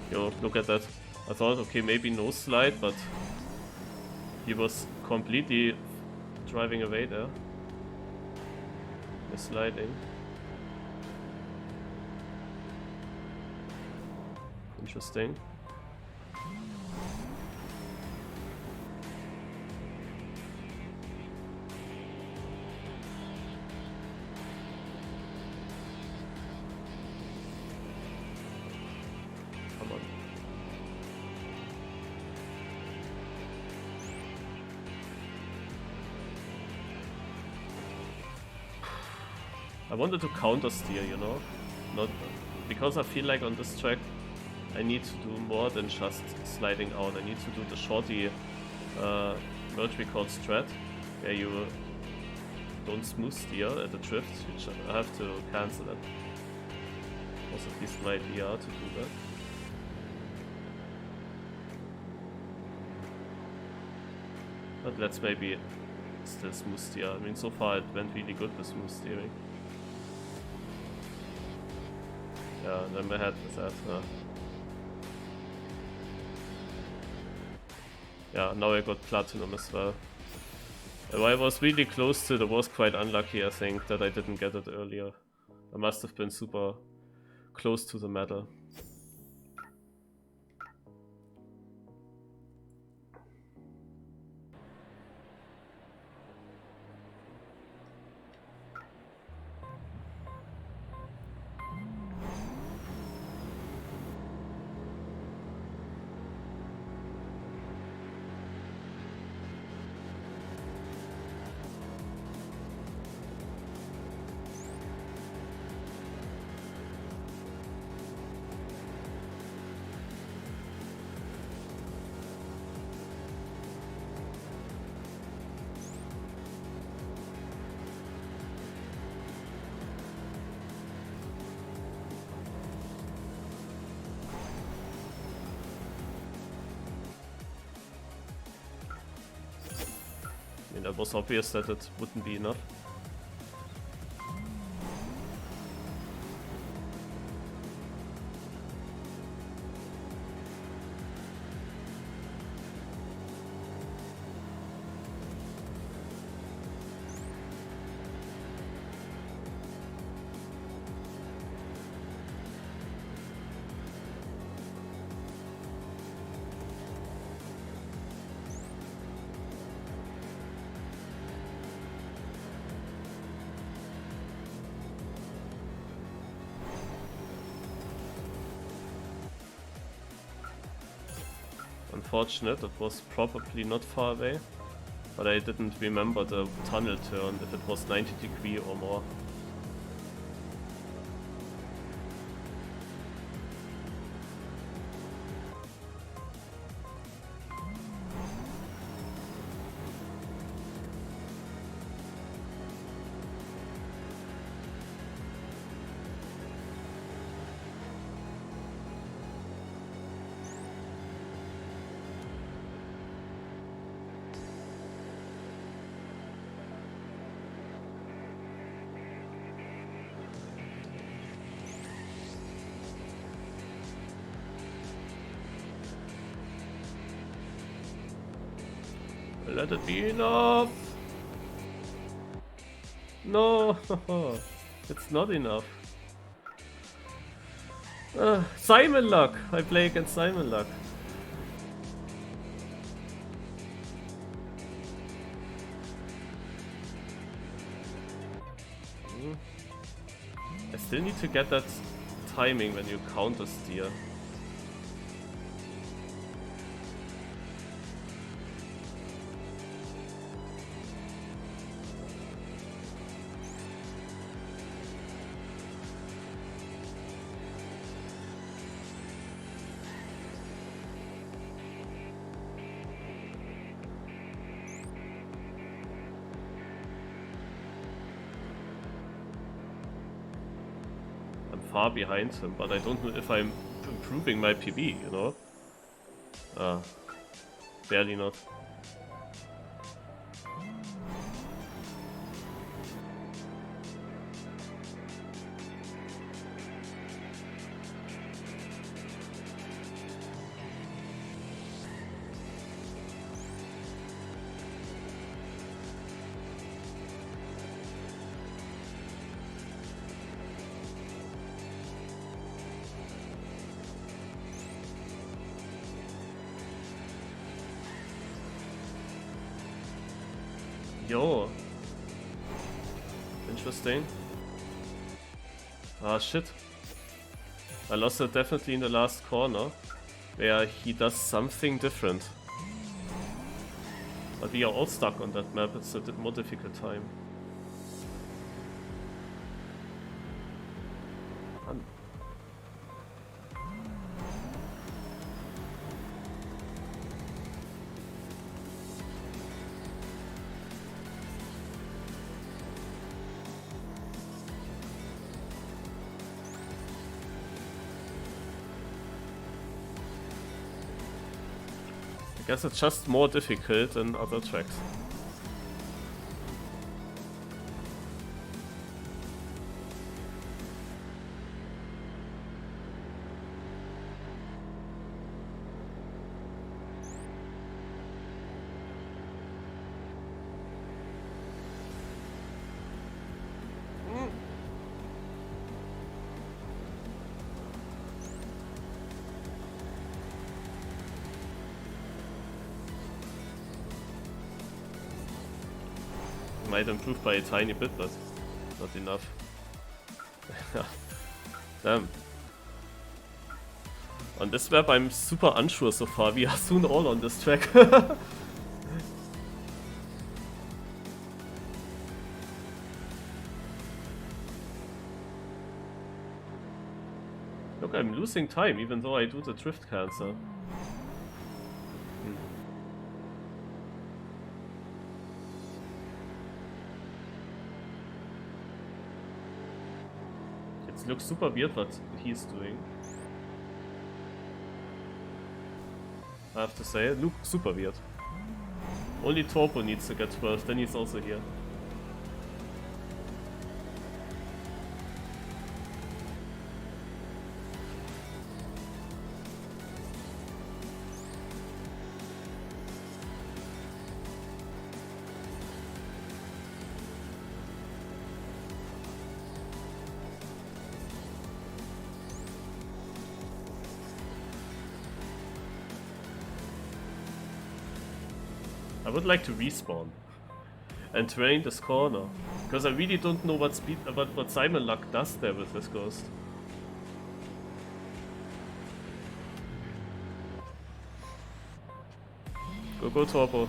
A: Yo, look at that. I thought, okay, maybe no slide, but he was completely driving away there. The sliding. Interesting. Come on. I wanted to counter steer, you know? Not because I feel like on this track I need to do more than just sliding out. I need to do the shorty merge record strat, where you don't smooth steer at the drift. I have to cancel it. Was at least my idea to do that. But let's maybe still smooth steer. I mean, so far it went really good with smooth steering. Yeah, and I'm ahead with that. Yeah, now I got platinum as well. I was really close to it. I was quite unlucky, I think, that I didn't get it earlier. I must have been super close to the medal. I mean, it was obvious that it wouldn't be enough. Unfortunate, it was probably not far away, but I didn't remember the tunnel turn, if it was 90 degree or more. Let it be enough! No! It's not enough. Simon luck! I play against Simon luck. I still need to get that timing when you counter steer. far behind him, but I don't know if I'm improving my PB, you know? Barely not. Yo. Interesting. Ah, shit. I lost it definitely in the last corner, where he does something different. But we are all stuck on that map, it's a more difficult time. I guess it's just more difficult than other tracks. Might improve by a tiny bit, but not enough. Damn. On this map I'm super unsure so far, we are soon all on this track. Look, I'm losing time even though I do the drift cancel. Looks super weird what he's doing. I have to say, it looks super weird. Only Torpo needs to get 12, then he's also here. I would like to respawn and train this corner, because I really don't know what Simon Luck does there with this ghost. Go Torpo.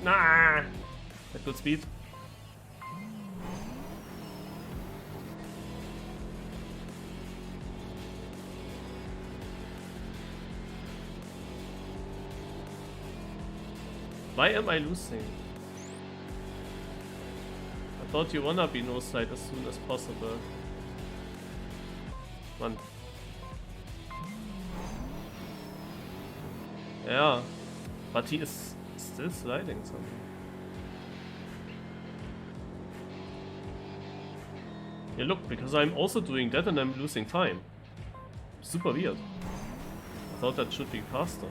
A: Nah! At good speed. Why am I losing? I thought you wanna be no side as soon as possible. Man. Yeah, but he is still sliding something. Yeah, look, because I'm also doing that and I'm losing time. Super weird. I thought that should be faster.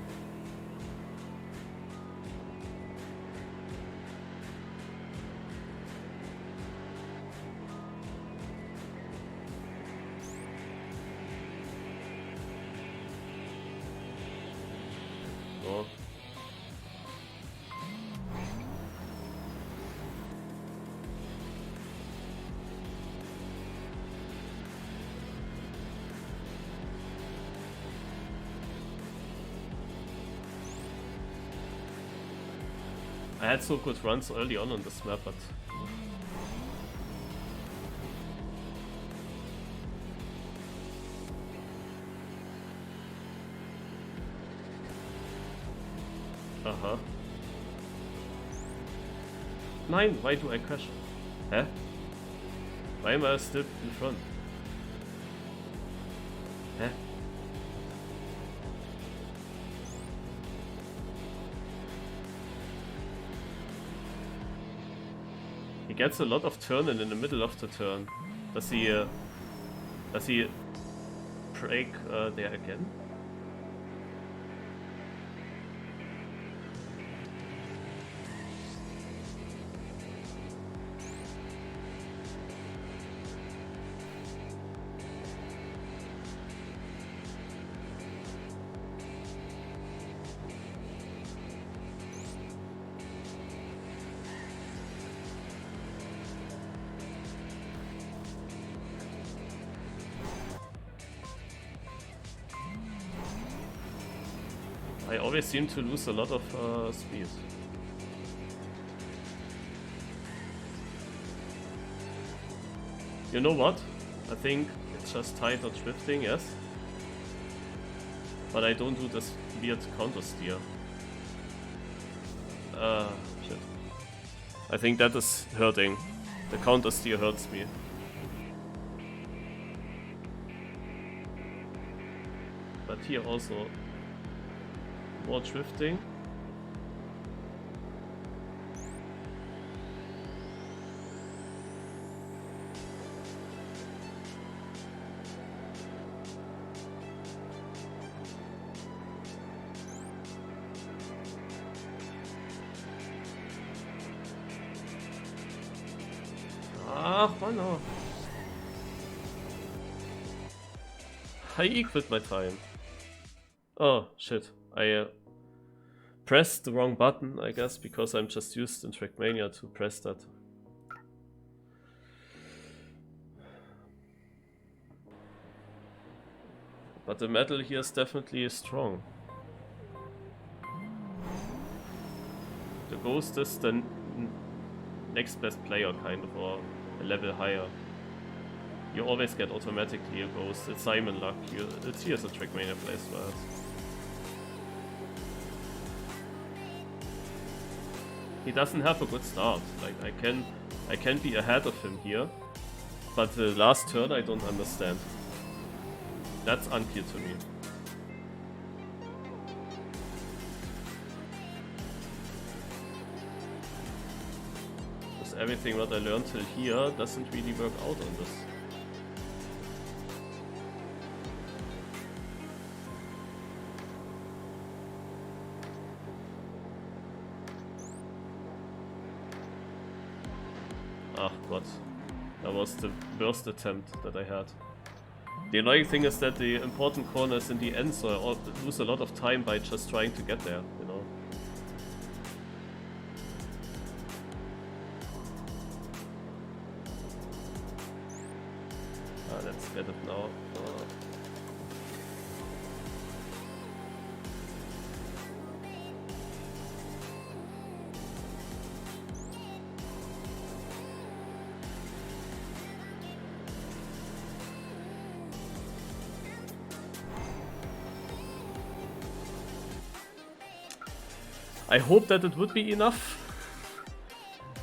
A: Oh. I had so good runs early on this map, but Aha. Nein, why do I crash? Hä? Why am I still in front? Hä? He gets a lot of turning in the middle of the turn. Does he break there again? I always seem to lose a lot of speed. You know what? I think it's just tight or drifting, yes. But I don't do this weird counter steer. Shit. I think that is hurting. The counter steer hurts me. But here also more drifting. Ah, no. I equaled my time. Oh, shit. I pressed the wrong button, I guess, because I'm just used in Trackmania to press that. But the metal here is definitely strong. The Ghost is the next best player, kind of, or a level higher. You always get automatically a Ghost. It's Simon luck. It's here's a Trackmania place for it. He doesn't have a good start. Like I can be ahead of him here, but the last turn I don't understand. That's unclear to me. Because everything what I learned till here doesn't really work out on this. Ah, God. That was the worst attempt that I had. The annoying thing is that the important corner is in the end, so I lose a lot of time by just trying to get there, you know. Let's get it now. I hope that it would be enough.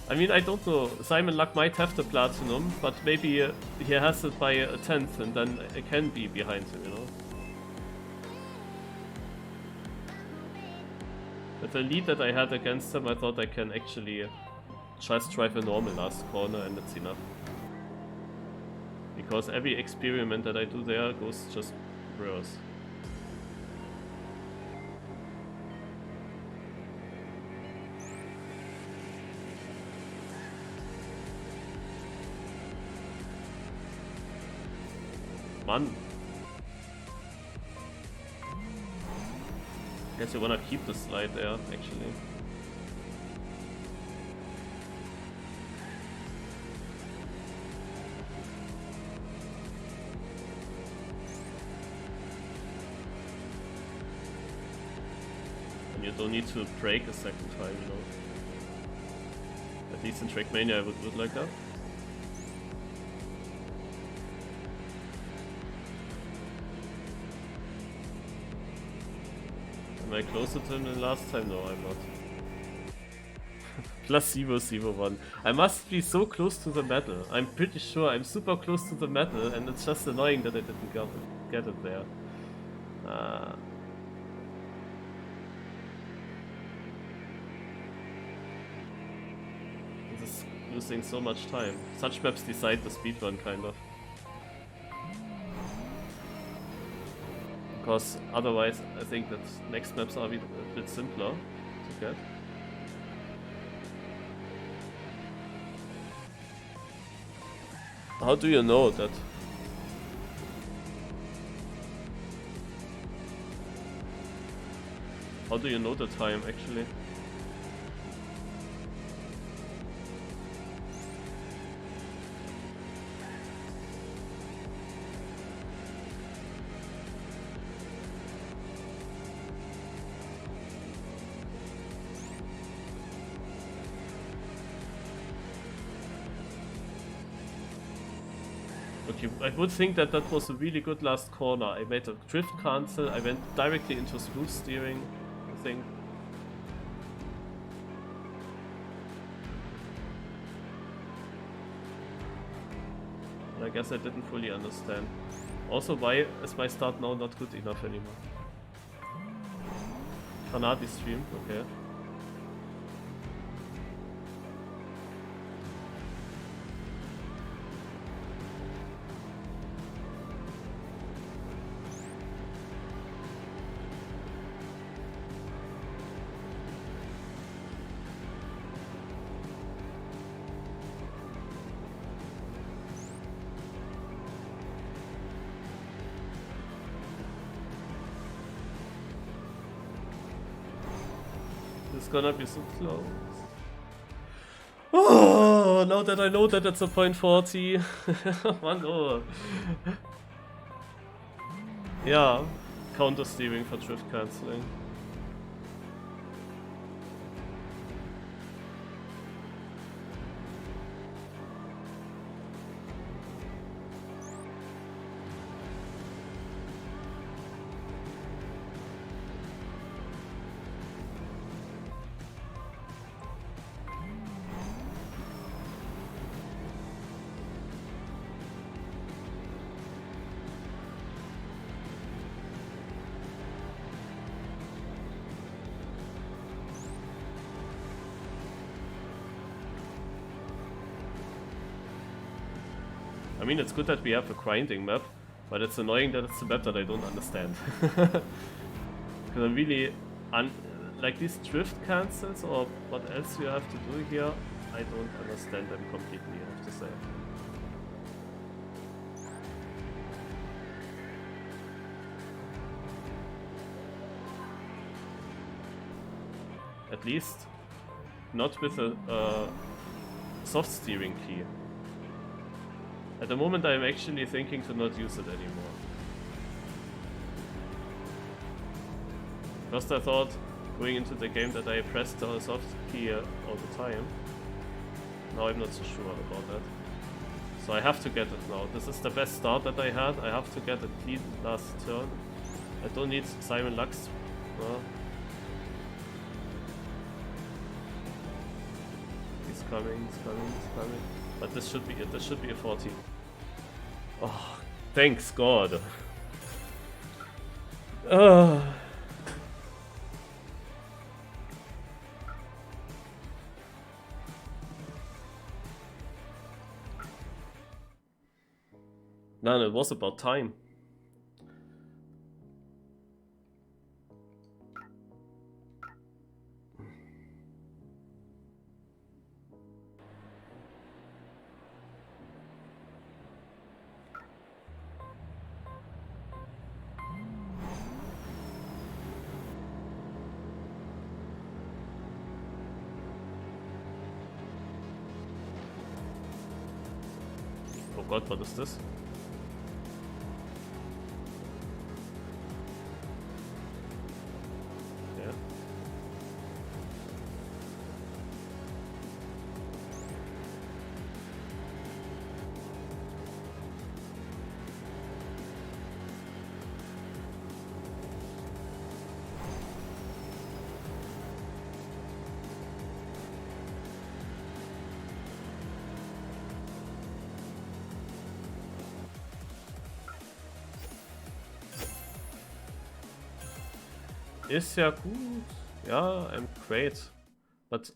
A: I mean, I don't know. Simon Luck might have the platinum, but maybe he has it by a 10th and then I can be behind him, you know. With the lead that I had against him, I thought I can actually just drive a normal last corner and it's enough. Because every experiment that I do there goes just worse. Man. Guess you wanna keep the slide there, actually. And you don't need to brake a second time, you know. At least in Trackmania I would do it like that. I closer to him than last time? No, I'm not. Plus 001. I must be so close to the medal. I'm pretty sure I'm super close to the medal, and it's just annoying that I didn't get it there. This is losing so much time. Such maps decide the speedrun, kind of. Because otherwise, I think that next maps are a bit simpler to get. How do you know that? How do you know the time, actually? Okay, I would think that that was a really good last corner. I made a drift cancel, I went directly into smooth steering, I think. And I guess I didn't fully understand. Also, why is my start now not good enough anymore? GranaDy stream, okay. It's gonna be so close. Oh, now that I know that it's a .40. 1-0. Yeah, counter steering for drift cancelling. I mean, it's good that we have a grinding map, but it's annoying that it's a map that I don't understand. Because I'm really... like these drift cancels or what else you have to do here, I don't understand them completely, I have to say. At least not with a soft steering key. At the moment I'm actually thinking to not use it anymore. First I thought going into the game that I pressed the soft key all the time. Now I'm not so sure about that. So I have to get it now. This is the best start that I had. I have to get a clean last turn. I don't need Simon Lux. No. He's coming, he's coming, he's coming. But this should be it. This should be a 40. Oh, thanks God. No, it was about time. Oh God, what is this? Yeah. Ist ja gut. Ja, I'm great. But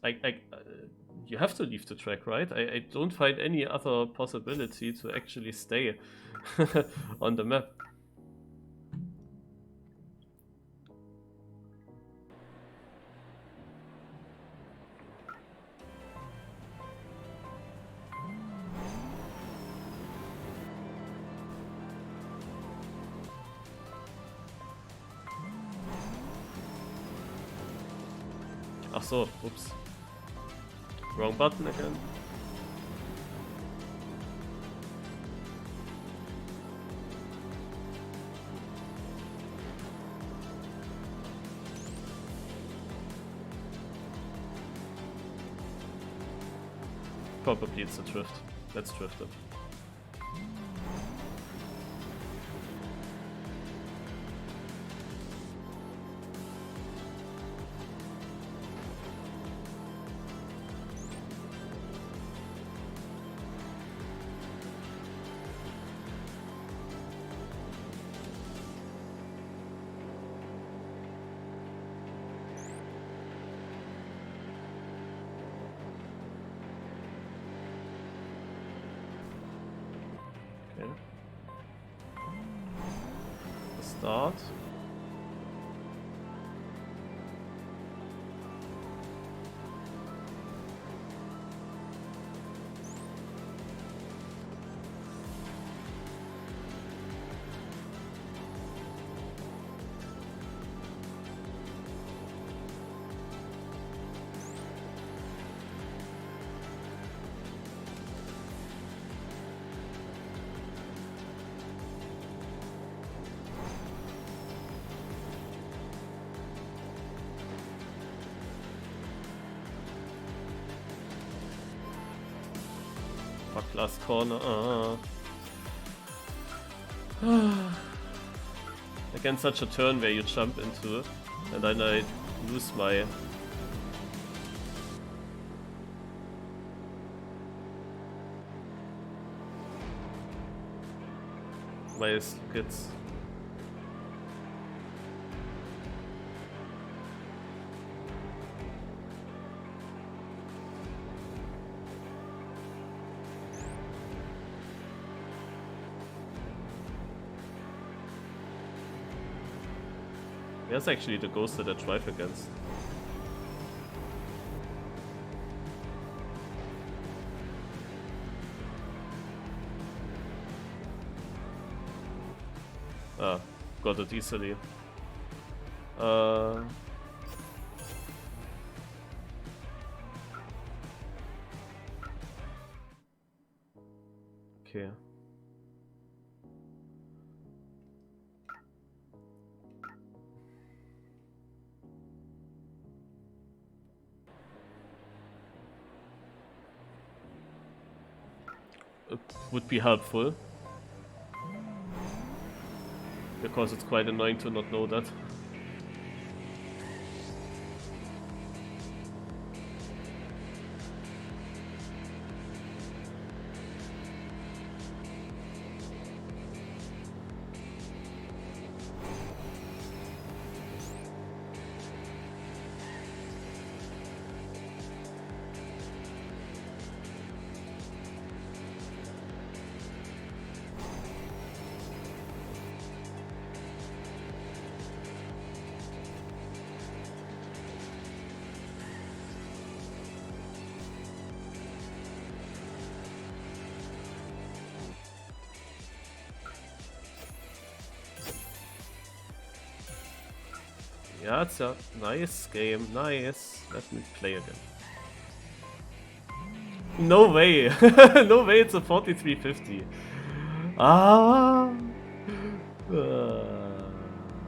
A: you have to leave the track, right? I don't find any other possibility to actually stay on the map. Ach so, oops. Wrong button again. Probably it's a drift. Let's drift it. Okay. Start. Fuck, last corner. Again, such a turn where you jump into, and then I lose my skids. That's actually the ghost that I drive against. Ah, got it easily. Okay. It would be helpful, because it's quite annoying to not know that. Yeah, it's a nice game, nice. Let me play again. No way! No way, it's a 4350. Ah!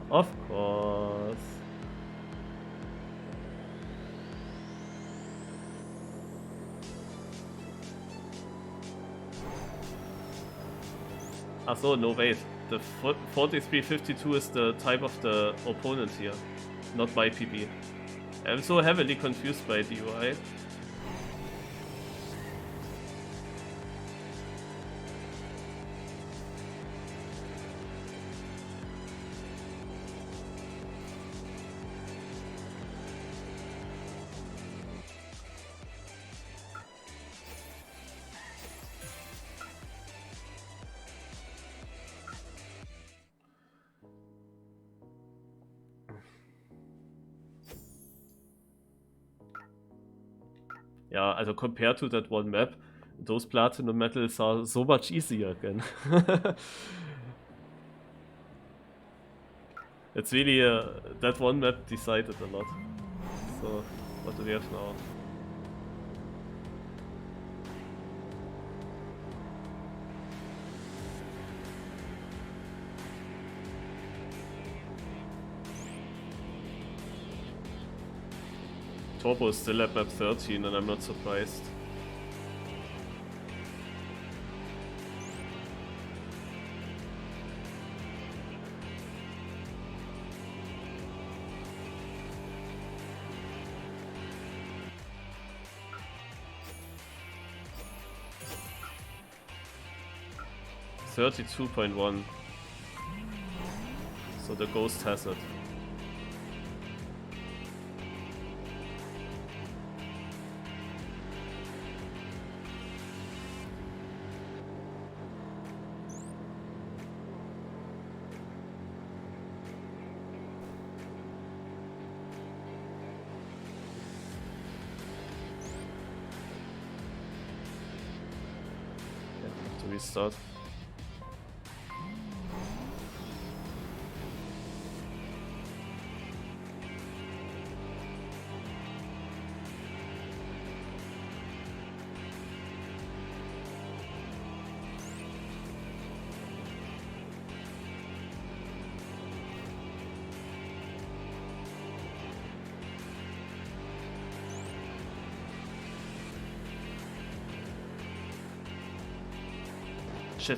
A: Of course. Ah, so, no, wait. The 4352 is the type of the opponent here, not my PB. I'm so heavily confused by the UI. Yeah, also compared to that one map, those platinum metals are so much easier again. It's really that one map decided a lot. So what do we have now? Turbo is still at map 13 and I'm not surprised. $32.1. So the ghost has it. To restart. Shit.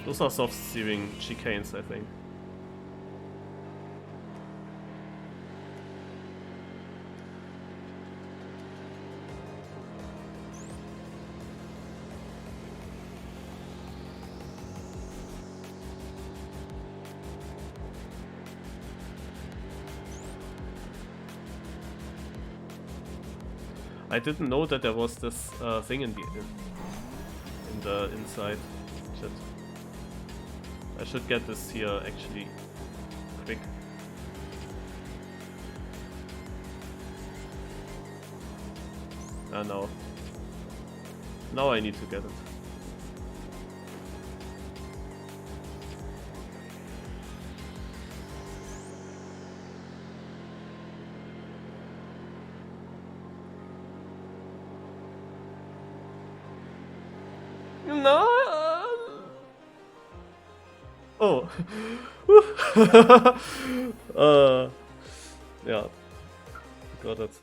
A: Those are soft steering chicanes, I think. I didn't know that there was this thing in the inside. Shit. I should get this here actually quick. Ah, no. Now I need to get it. No. Oh. Yeah. Got it.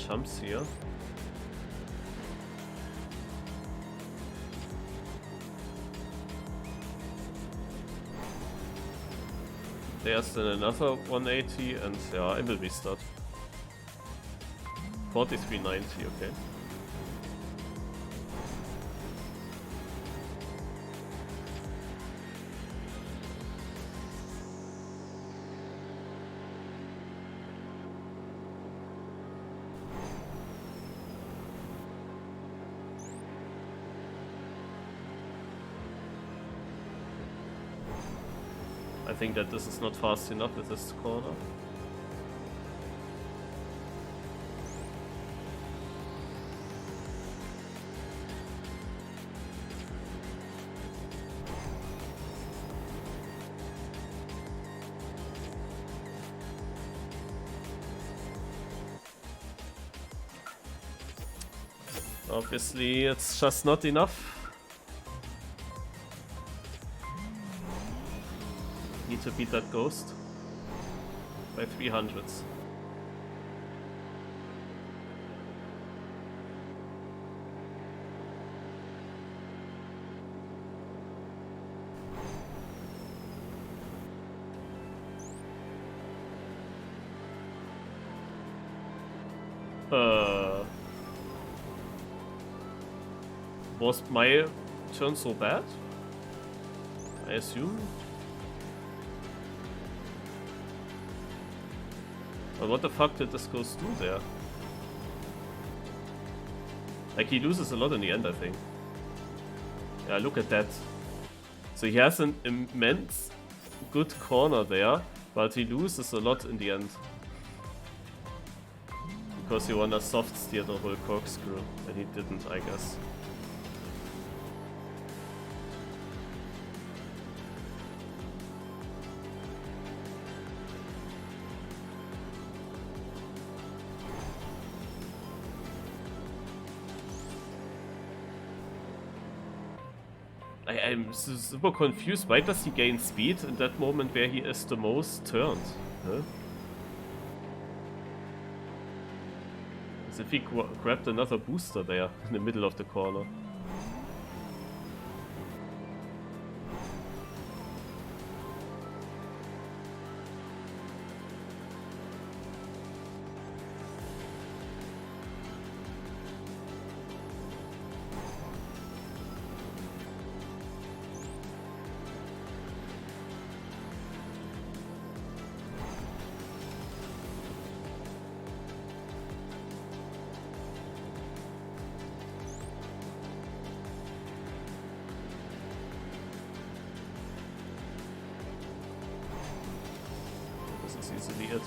A: Jumps here. There's then another 180 and yeah, I will restart. 43.90, okay. I think that this is not fast enough with this corner. Obviously, it's just not enough. Need to beat that ghost by 300s. Was my turn so bad? I assume. But what the fuck did this ghost do there? Like, he loses a lot in the end, I think. Yeah, look at that. So he has an immense good corner there, but he loses a lot in the end. Because he wanna soft steer the whole corkscrew, and he didn't, I guess. I'm super confused. Why does he gain speed in that moment where he is the most turned? Huh? As if he grabbed another booster there in the middle of the corner. Easily it.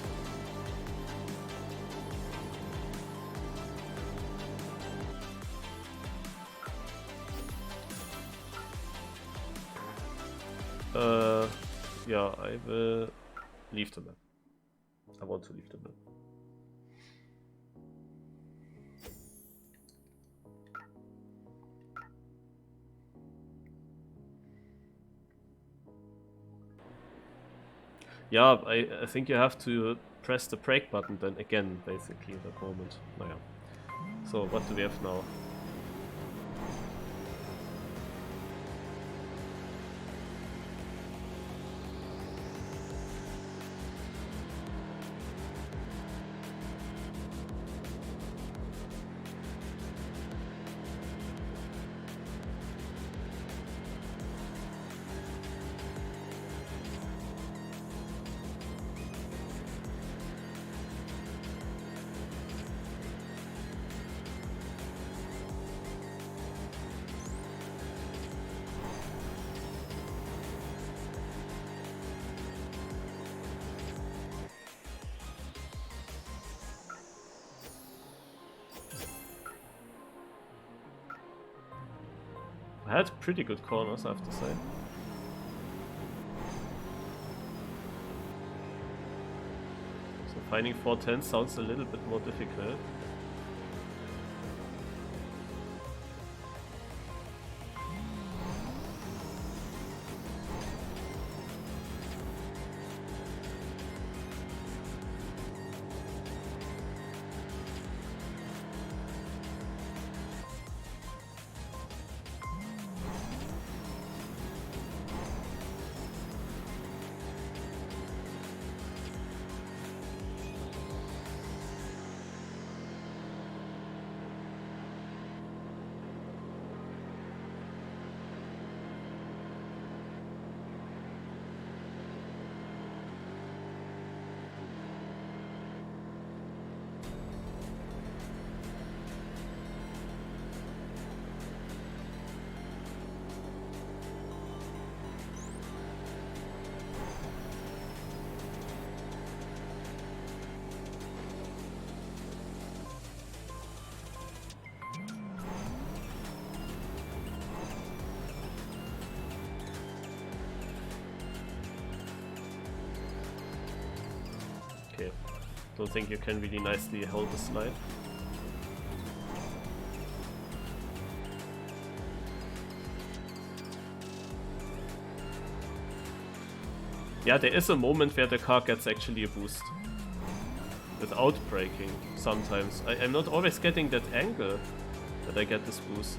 A: Yeah, I will leave the map. I want to leave the map. Yeah, I think you have to press the brake button then again, basically, at that moment. Oh, yeah. So, what do we have now? I had pretty good corners, I have to say. So finding 410 sounds a little bit more difficult. Okay, don't think you can really nicely hold the slide. Yeah, there is a moment where the car gets actually a boost. Without braking, sometimes. I'm not always getting that angle that I get this boost.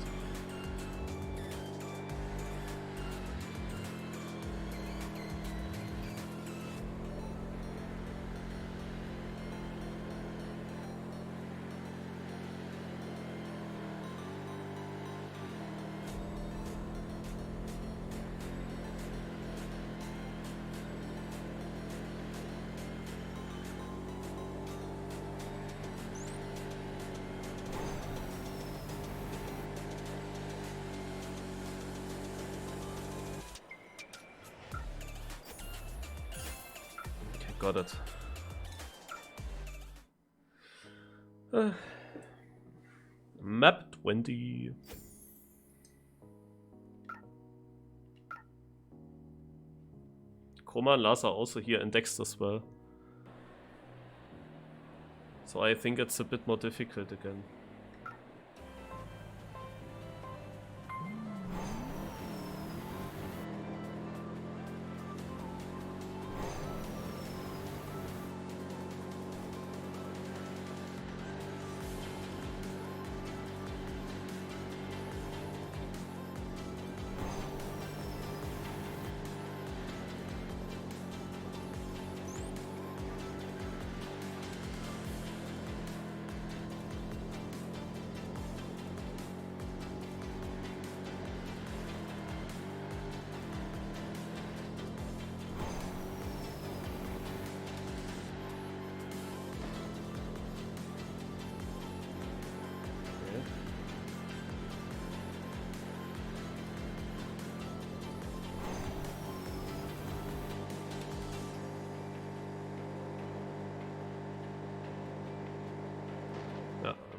A: got it. Map 20. Chroma and Lars are also here and Dexter as well. So I think it's a bit more difficult again.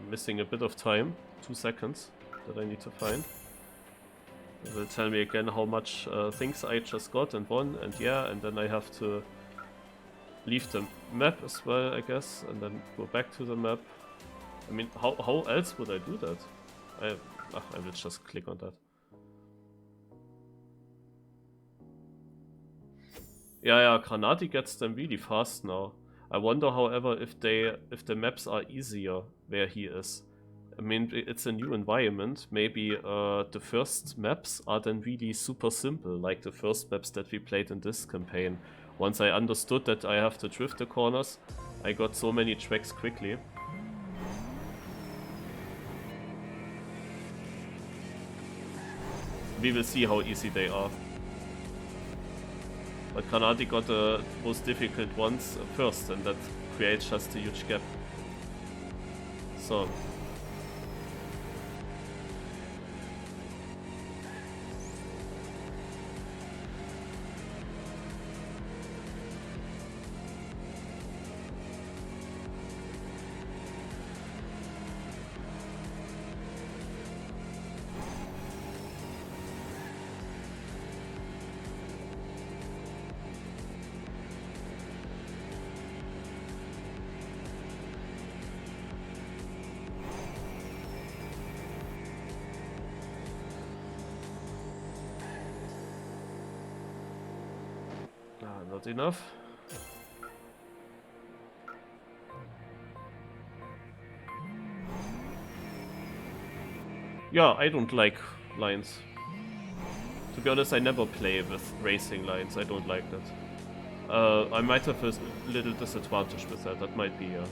A: Missing a bit of time, 2 seconds that I need to find. It will tell me again how much things I just got and won, and yeah, and then I have to leave the map as well, I guess, and then go back to the map. I mean, how else would I do that? I will just click on that. Yeah, GranaDy gets them really fast now. I wonder, however, if the maps are easier where he is. I mean, it's a new environment. Maybe the first maps are then really super simple, like the first maps that we played in this campaign. Once I understood that I have to drift the corners, I got so many tracks quickly. We will see how easy they are. But GranaDy got the most difficult ones first, and that creates just a huge gap. So. Not enough. Yeah, I don't like lines. To be honest, I never play with racing lines. I don't like that. I might have a little disadvantage with that. That might be, yeah.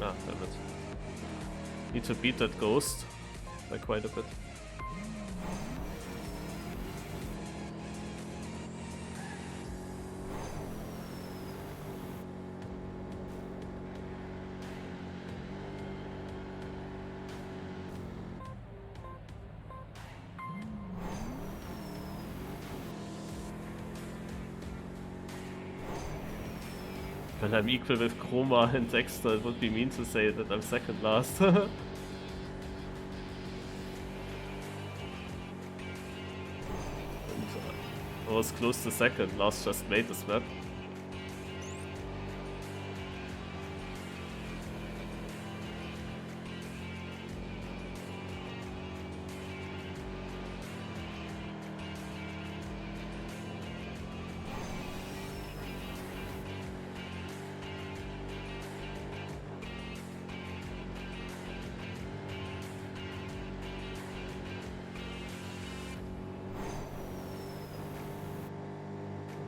A: Ah, damn it. Need to beat that ghost by quite a bit. When I'm equal with Chroma and Dexter, it would be mean to say that I'm second last. I was close to second. Lars just made this map.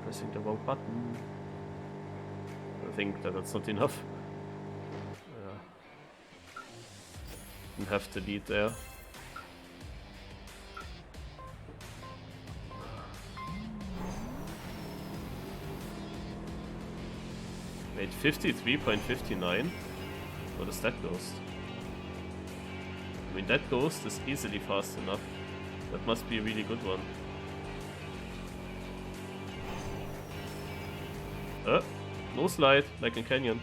A: Pressing the wrong button. think that that's not enough. Didn't have the lead there. Wait, 53.59? What is that ghost? I mean, that ghost is easily fast enough. That must be a really good one. No slide, like in Canyon.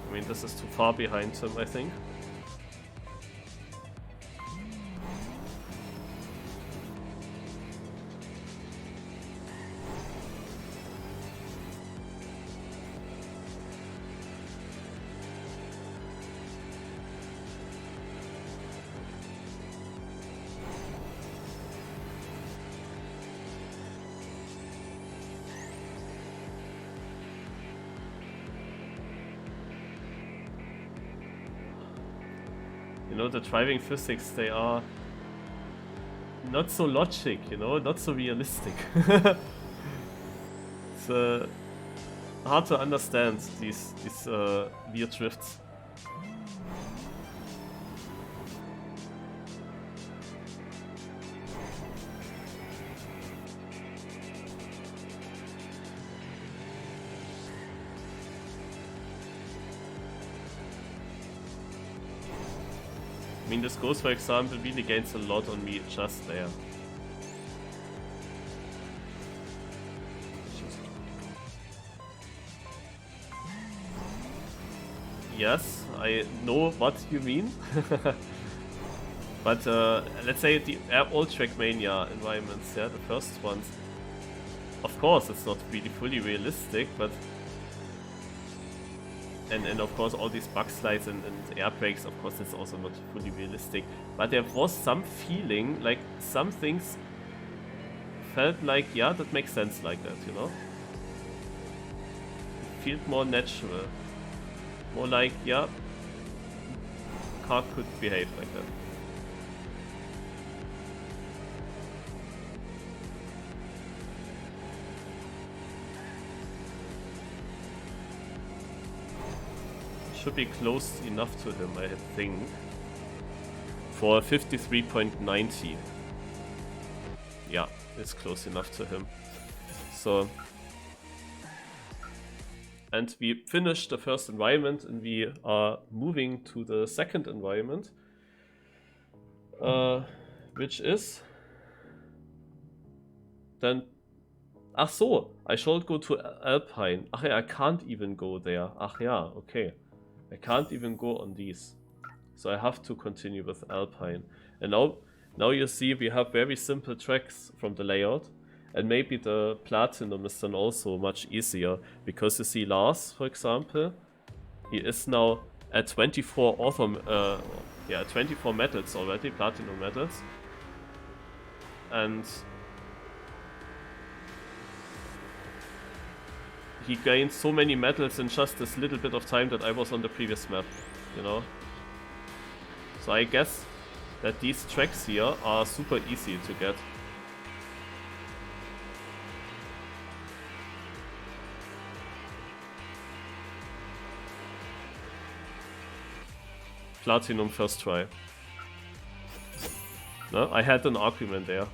A: I mean, this is too far behind him, I think. You know, the driving physics, they are not so logic, you know, not so realistic. It's hard to understand these weird drifts. I mean, this ghost, for example, really gains a lot on me just there. Yes, I know what you mean. But let's say the all Trackmania environments, yeah, the first ones. Of course, it's not really fully realistic, but and of course all these bug slides and air brakes, of course, it's also not fully realistic. But there was some feeling, like some things felt like, yeah, that makes sense like that, you know? It felt more natural. More like, yeah, car could behave like that. Should be close enough to him, I think, for 53.90. Yeah, it's close enough to him. So, and we finished the first environment, and we are moving to the second environment, which is then. Ach so, I should go to Alpine. Ach yeah, I can't even go there. Ach yeah, okay. I can't even go on these. So I have to continue with Alpine. And now you see we have very simple tracks from the layout. And maybe the Platinum is then also much easier. Because you see Lars, for example, he is now at 24 auto, 24 medals already, Platinum medals. And he gained so many medals in just this little bit of time that I was on the previous map, you know? So I guess that these tracks here are super easy to get. Platinum first try. No, I had an argument there.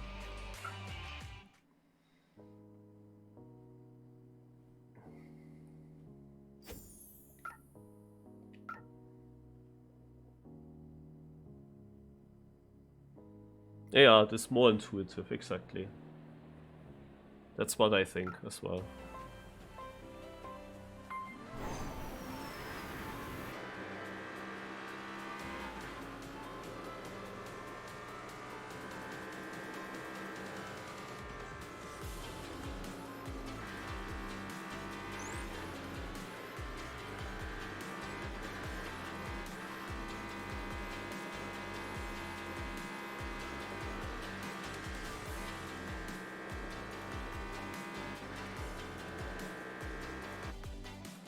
A: Yeah, this more intuitive, exactly. That's what I think as well.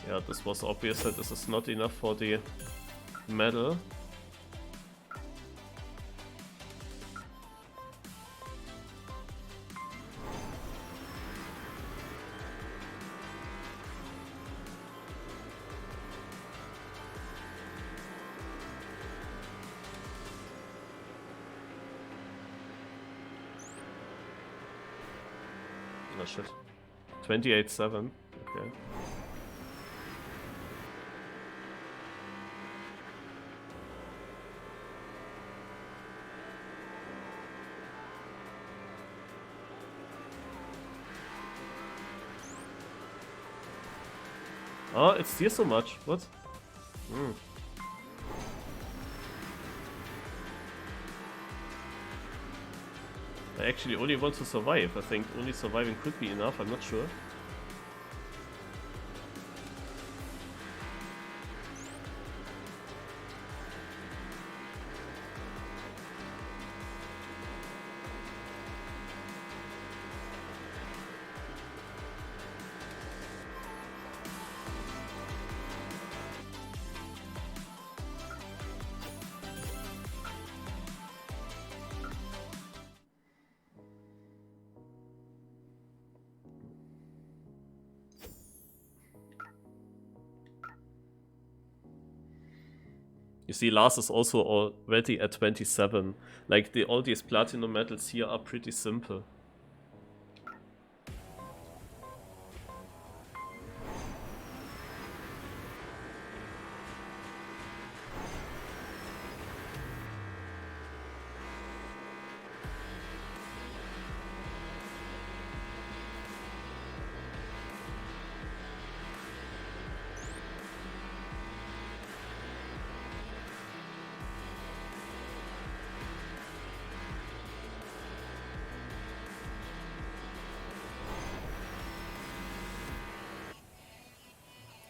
A: Yeah, this was obvious that this is not enough for the medal. Oh shit. 28-7. Okay. Oh, it steers so much. What? Hmm. I actually only want to survive. I think only surviving could be enough. I'm not sure. You see, Lars is also already at 27. Like, all these platinum medals here are pretty simple.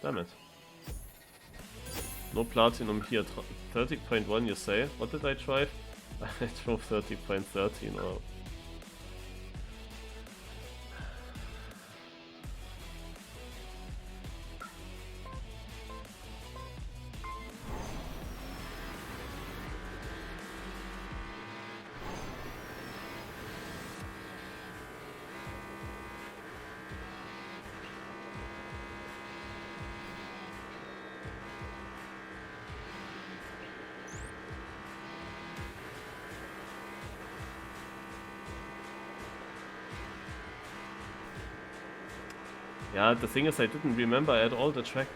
A: Damn it. No platinum here. 30.1 you say? What did I drive? I drove 30.13 or... Yeah, the thing is I didn't remember at all the track.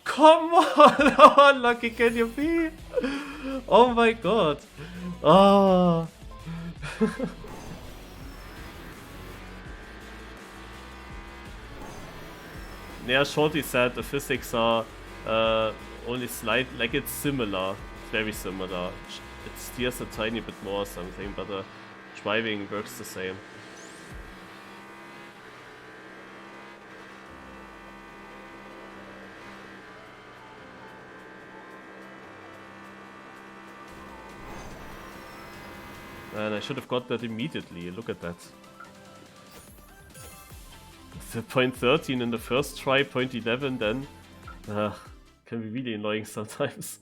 A: Come on! How unlucky can you be? Oh my god. Oh. Yeah, Shorty said the physics are only slight, like it's similar. It's very similar. It steers a tiny bit more or something, but the driving works the same. And I should have got that immediately, look at that. The point 13 in the first try, point 11 then. Can be really annoying sometimes.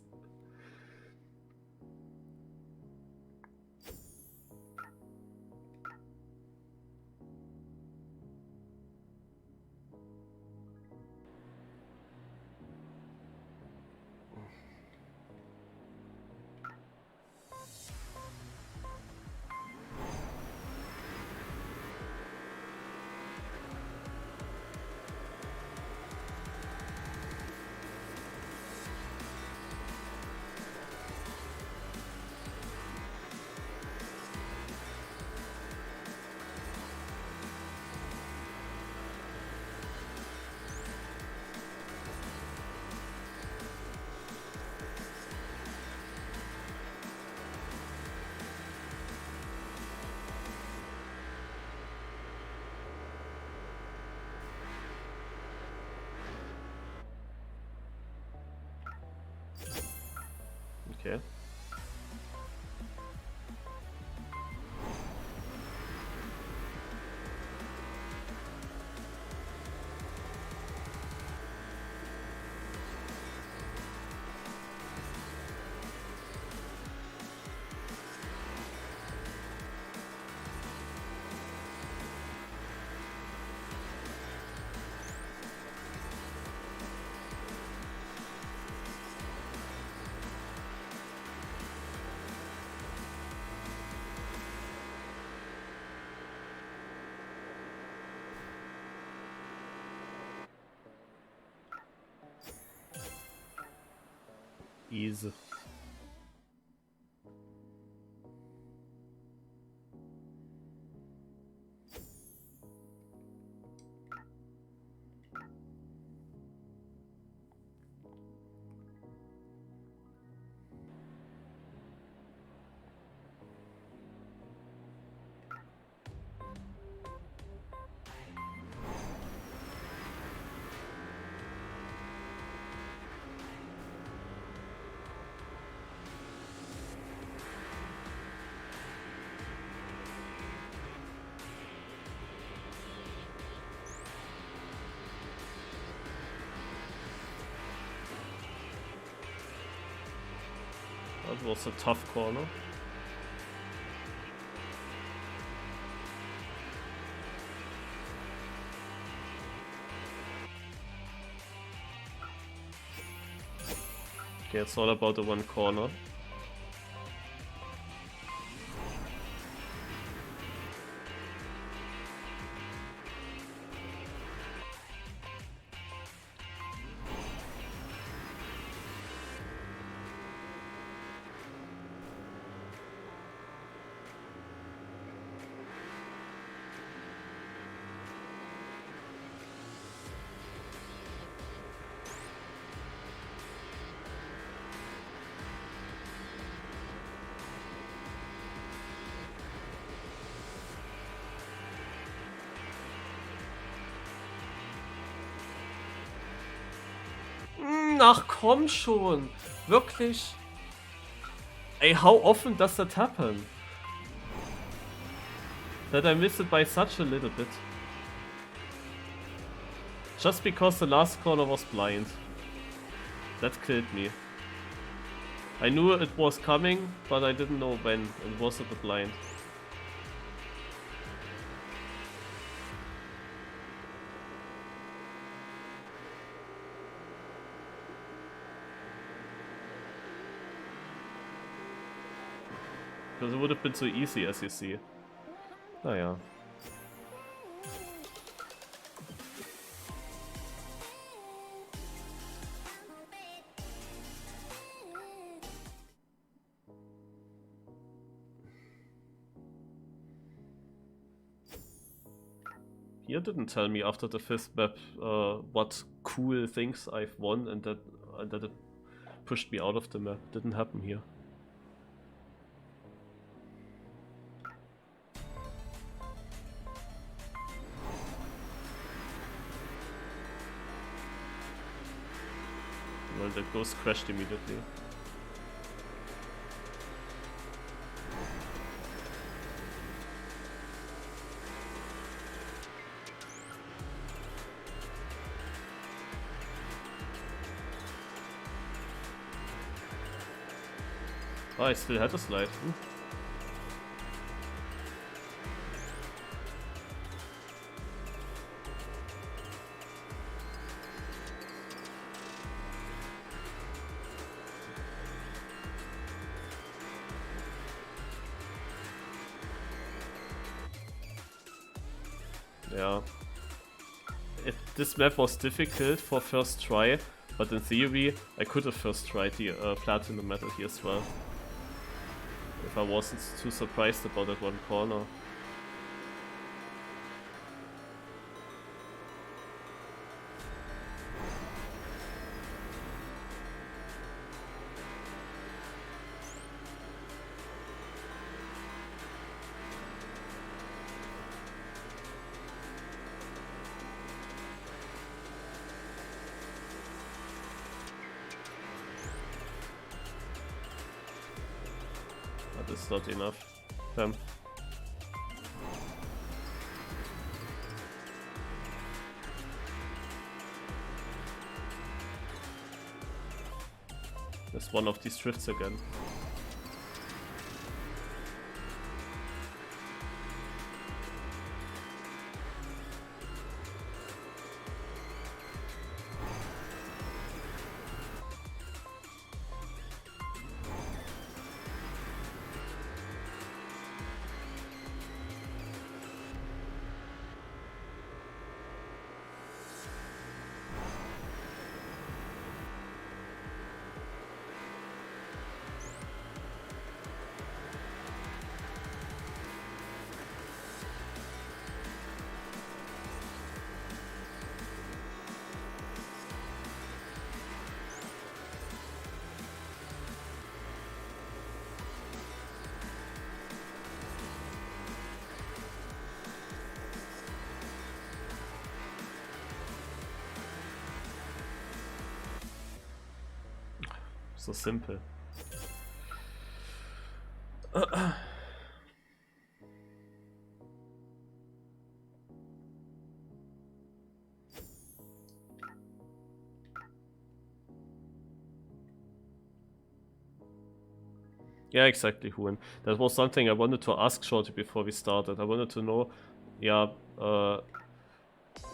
A: Okay. Easy. That was a tough corner. Okay, it's all about the one corner. Ach komm schon! Wirklich? Ey, how often does that happen? That I missed it by such a little bit. Just because the last corner was blind. That killed me. I knew it was coming, but I didn't know when. It was a bit blind. Because it would have been so easy, as you see. Naja. Here didn't tell me after the 5th map what cool things I've won and that it pushed me out of the map. Didn't happen here. Well, the ghost crashed immediately. Oh, I still had a slide. Yeah. This map was difficult for first try, but in theory I could have first tried the platinum medal here as well. If I wasn't too surprised about that one corner. is not enough. Damn. There's one of these drifts again. So simple. Yeah, exactly, Huan. That was something I wanted to ask Shorty before we started. I wanted to know, yeah,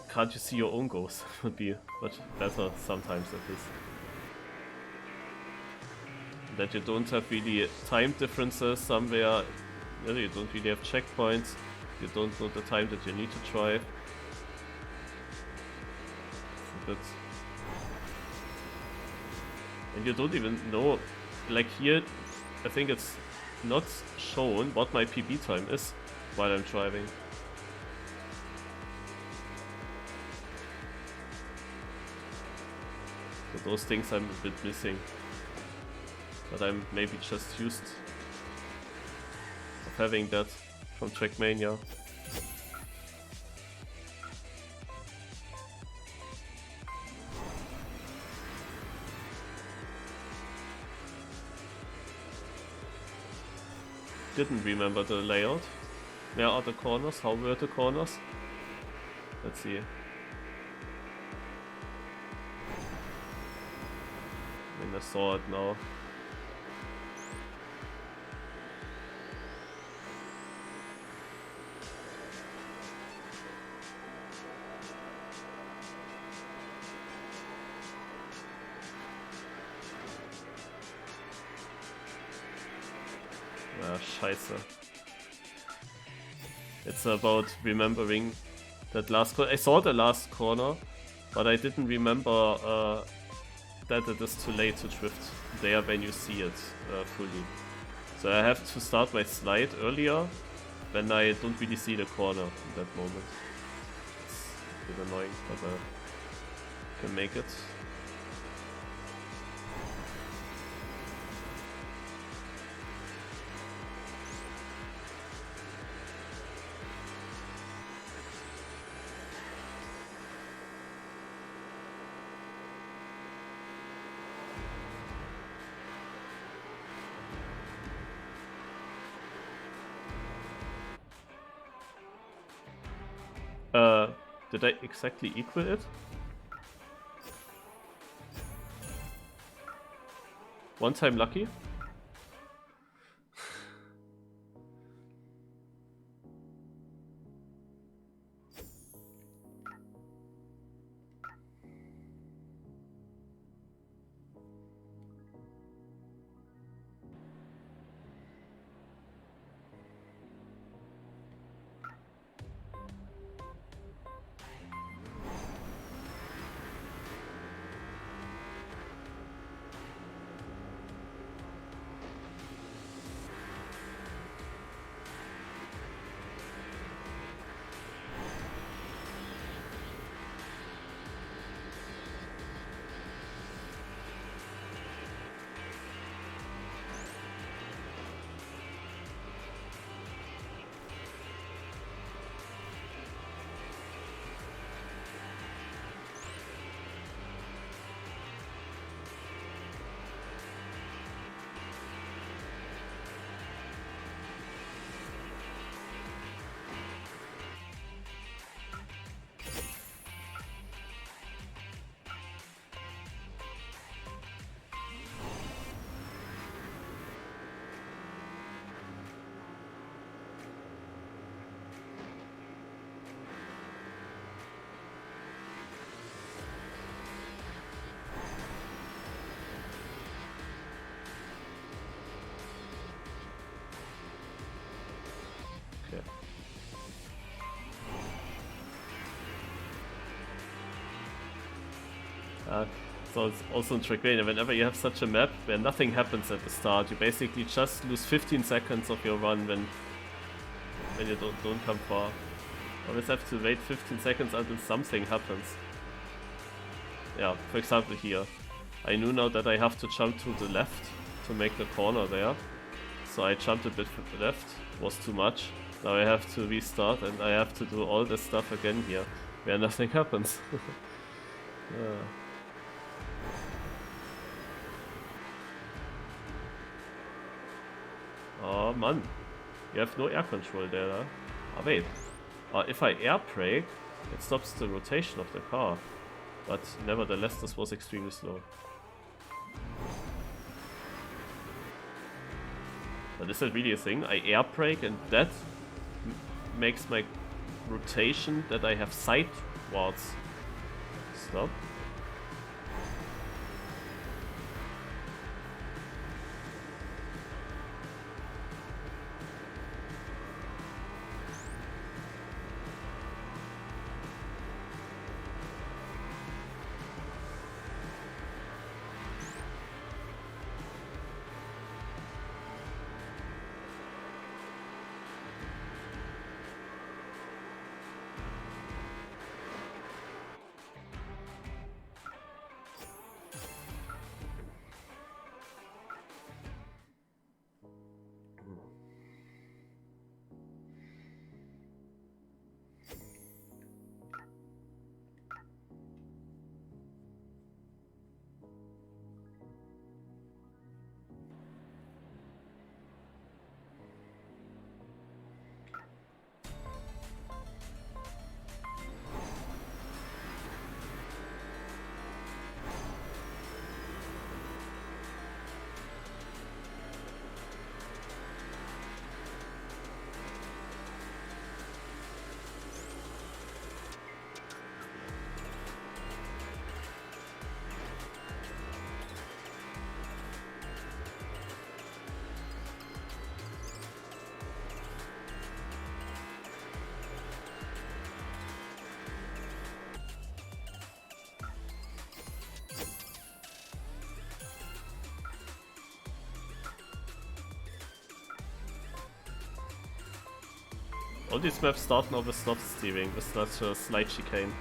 A: can't you see your own goals? Would be much better sometimes at least. That you don't have really time differences somewhere, you don't really have checkpoints, you don't know the time that you need to drive. But and you don't even know, like here, I think it's not shown what my PB time is while I'm driving. So those things I'm a bit missing. But I'm maybe just used of having that from Trackmania. Didn't remember the layout. Where are the corners? How were the corners? Let's see. I mean, I saw it now. Ah, scheiße. It's about remembering that last corner. I saw the last corner, but I didn't remember that it is too late to drift there when you see it fully. So I have to start my slide earlier when I don't really see the corner in that moment. It's a bit annoying, but I can make it. Did I exactly equal it? One time lucky? So it's also in Trackmania, whenever you have such a map where nothing happens at the start, you basically just lose 15 seconds of your run when you don't come far. Always have to wait 15 seconds until something happens. Yeah, for example here. I knew now that I have to jump to the left to make the corner there. So I jumped a bit to the left, was too much. Now I have to restart and I have to do all this stuff again here, where nothing happens. Yeah. Oh man, you have no air control there, huh? Oh wait, if I air brake, it stops the rotation of the car. But nevertheless, this was extremely slow. But is that really a thing? I air brake and that makes my rotation that I have sidewards stop? All these maps start now with soft steering, with such a slight chicane.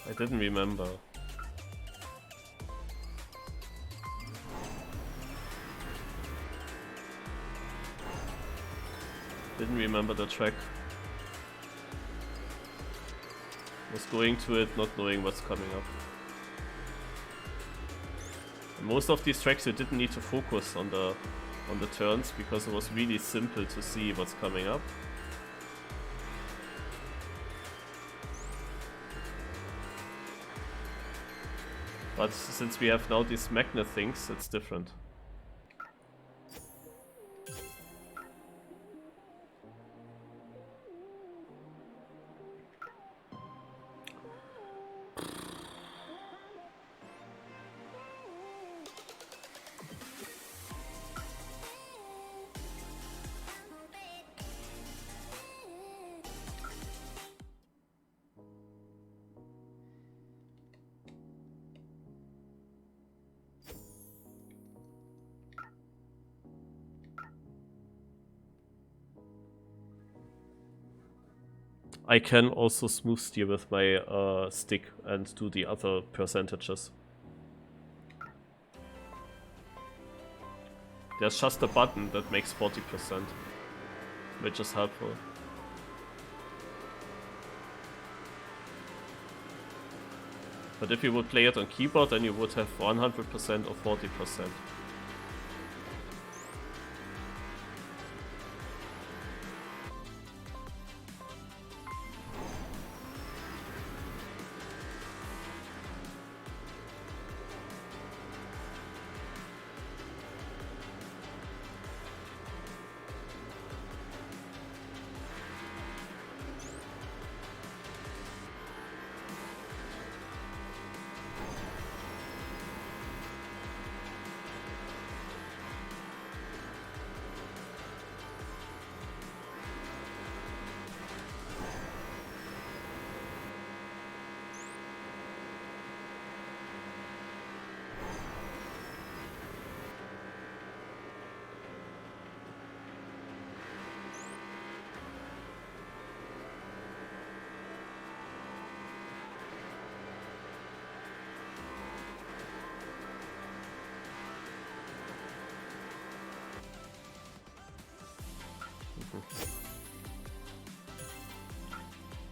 A: I didn't remember. Didn't remember the track. Was going to it, not knowing what's coming up. And most of these tracks you didn't need to focus on the turns because it was really simple to see what's coming up. But since we have now these magnet things, it's different. I can also smooth steer with my stick and do the other percentages. There's just a button that makes 40%, which is helpful. But if you would play it on keyboard, then you would have 100% or 40%.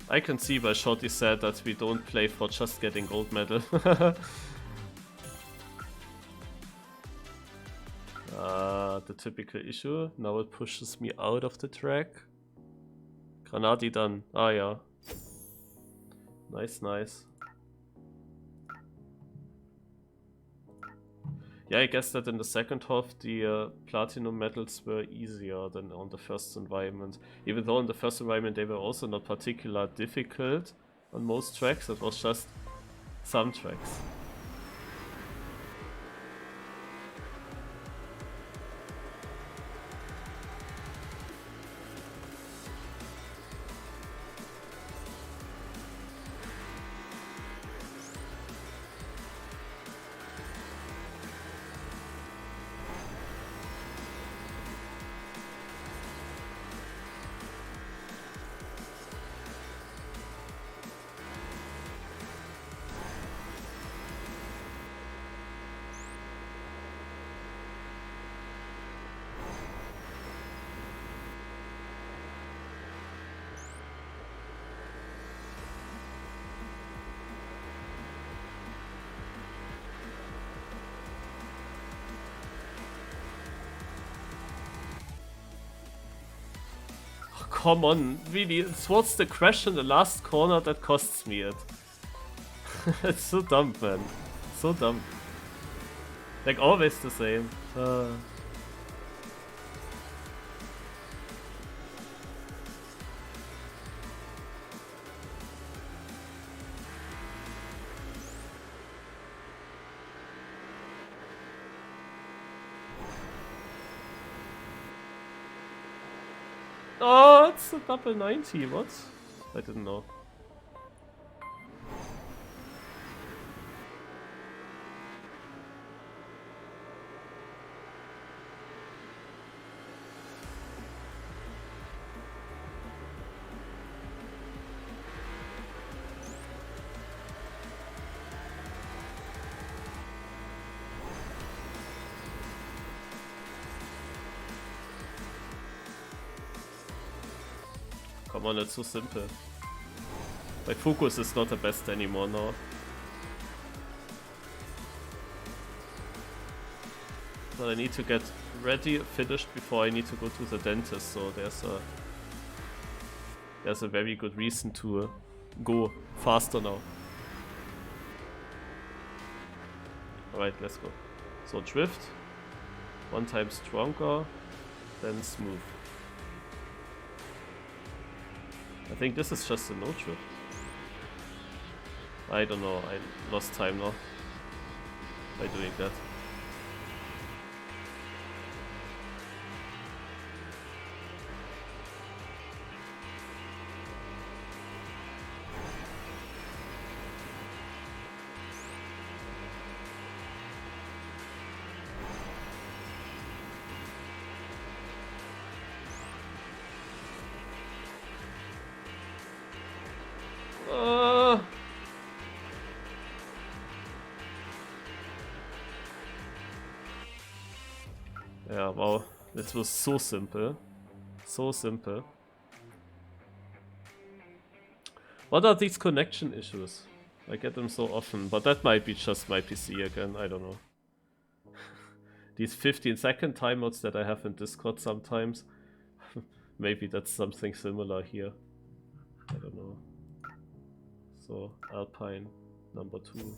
A: I can see why Shorty said that we don't play for just getting gold medal. The typical issue. Now it pushes me out of the track. GranaDy done. Ah, yeah. Nice, nice. Yeah, I guess that in the second half the platinum medals were easier than on the first environment. Even though in the first environment they were also not particularly difficult on most tracks, it was just some tracks. Come on, really, it's what's the crash in the last corner that costs me it. It's so dumb, man. So dumb. Like, always the same. Oh, it's a double 90, what? I didn't know. Come on, it's so simple. My focus is not the best anymore now. But I need to get ready, finished before I need to go to the dentist, so there's a very good reason to go faster now. Alright, let's go. So drift, 1 time stronger, then smooth. I think this is just a no drift. I don't know, I lost time now by doing that. Yeah, wow, it was so simple. So simple. What are these connection issues? I get them so often, but that might be just my PC again, I don't know. These 15-second timeouts that I have in Discord sometimes. Maybe that's something similar here. I don't know. So, Alpine, number 2.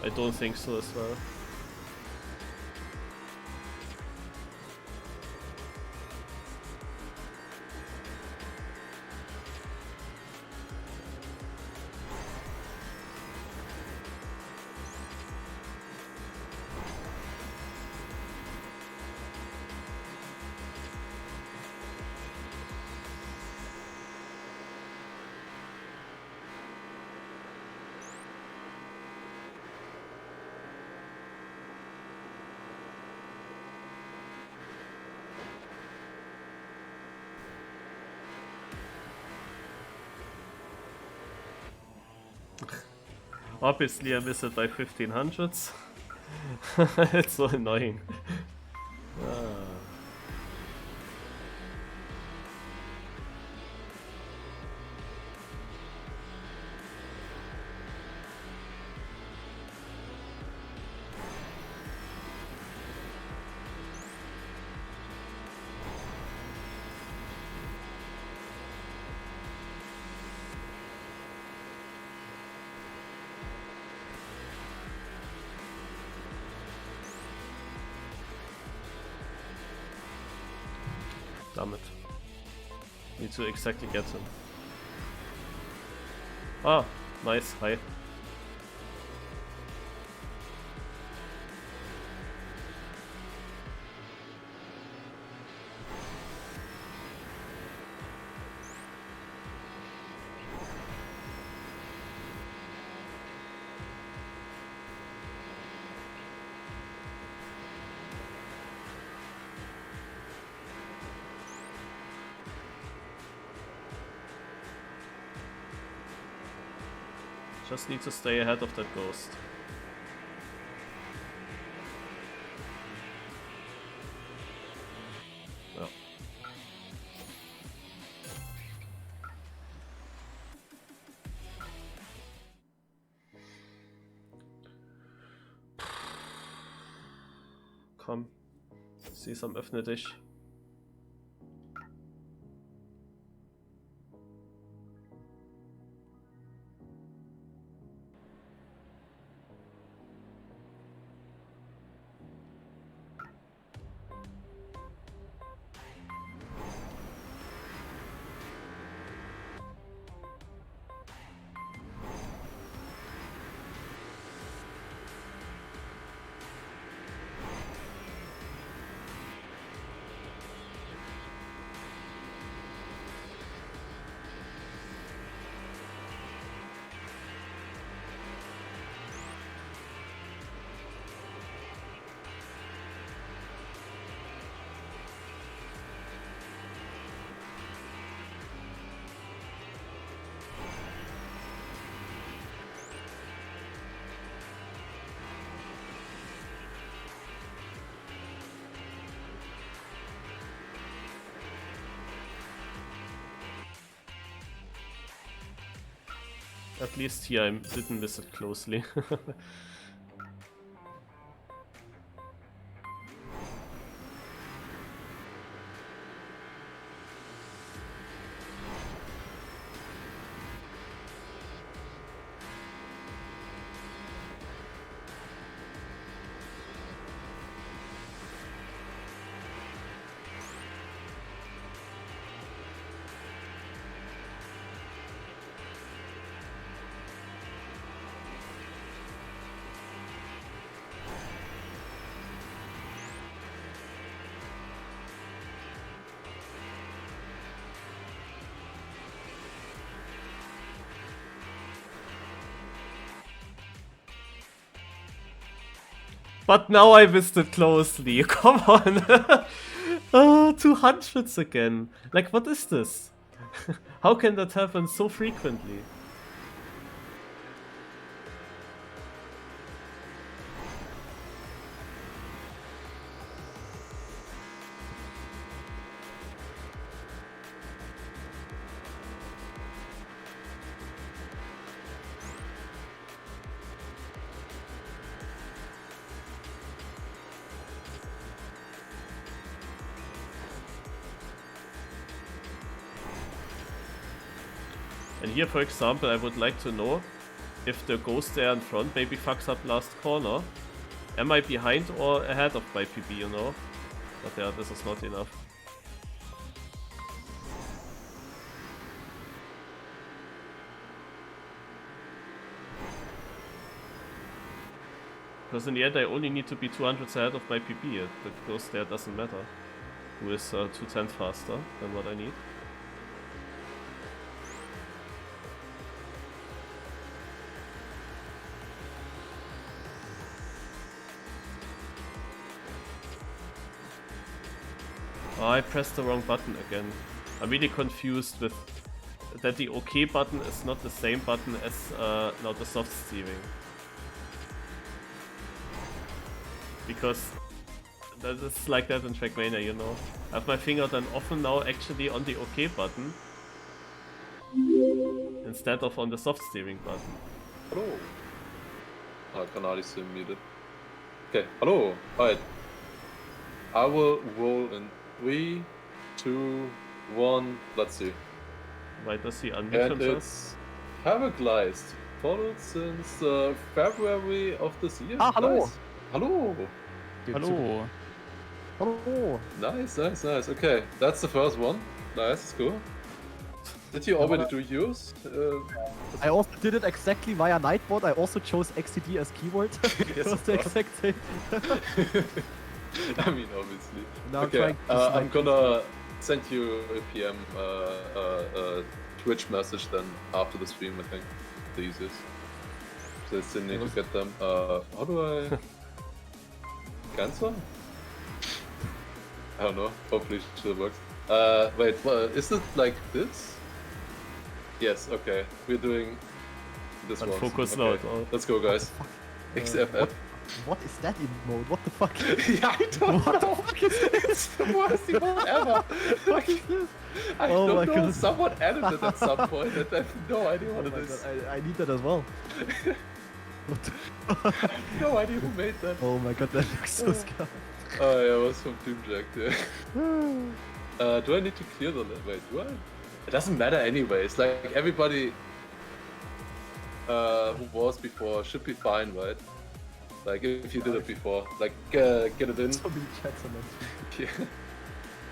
A: I don't think so as well. Obviously I miss it by 1500s. It's so annoying. Damn it. Need to exactly get him. Ah, nice, hi. Just need to stay ahead of that ghost. Yeah. Komm. Sesam, öffne dich. At least here I didn't miss it closely. But now I missed it closely. Come on. Oh, 200s again. Like, what is this? How can that happen so frequently? And here, for example, I would like to know if the ghost there in front maybe fucks up last corner. Am I behind or ahead of my PB, you know? But yeah, this is not enough. Because in the end I only need to be 200 ahead of my PB. The ghost there doesn't matter. Who is 2/10 faster than what I need. Oh, I pressed the wrong button again. I'm really confused with that the OK button is not the same button as now the soft steering. Because that is like that in Trackmania, you know. I have my finger then often now actually on the OK button instead of on the soft steering button.
F: Hello. GranaDy still muted. Okay, hello. Alright. I will roll in 3, 2, 1. Let's see.
A: Why does he unmute
F: And
A: himself?
F: it's Paraglized. Followed since February of this year.
E: Ah, hello.
F: Nice. Hello.
D: Hello.
E: Oh,
F: Nice. Okay, that's the first one. Nice, cool. Did you already do yours?
E: I also did it exactly via Nightbot. I also chose XCD as keyword. It was the exact same.
F: I mean, obviously.
E: Now I'm
F: Okay,
E: trying to
F: I'm gonna send you a PM Twitch message then after the stream, I think. The easiest. So I still need to get them. How do I cancel? I don't know. Hopefully it still works. Wait, is it like this? Yes, okay. We're doing this one.
A: Focus
F: okay.
A: now at all.
F: Let's go, guys. XFF.
E: What is that emote? What the fuck?
F: Yeah, I don't know.
E: Fuck is this?
F: It's the worst emote ever.
E: What is this?
F: I
E: Oh
F: don't
E: my
F: know.
E: God.
F: Someone added it at some point. And I have no idea what
E: Oh
F: it
E: my
F: is.
E: God, I need that as well. What the
F: I have no idea who made that.
E: Oh my god, that looks so scary.
F: Oh yeah, it was from Doomjack. Yeah. Do I need to clear the list? Wait, do I? It doesn't matter anyways. Like everybody who was before should be fine, right? Like if you did it before, like get it in.
E: So many chats on that.
F: Yeah.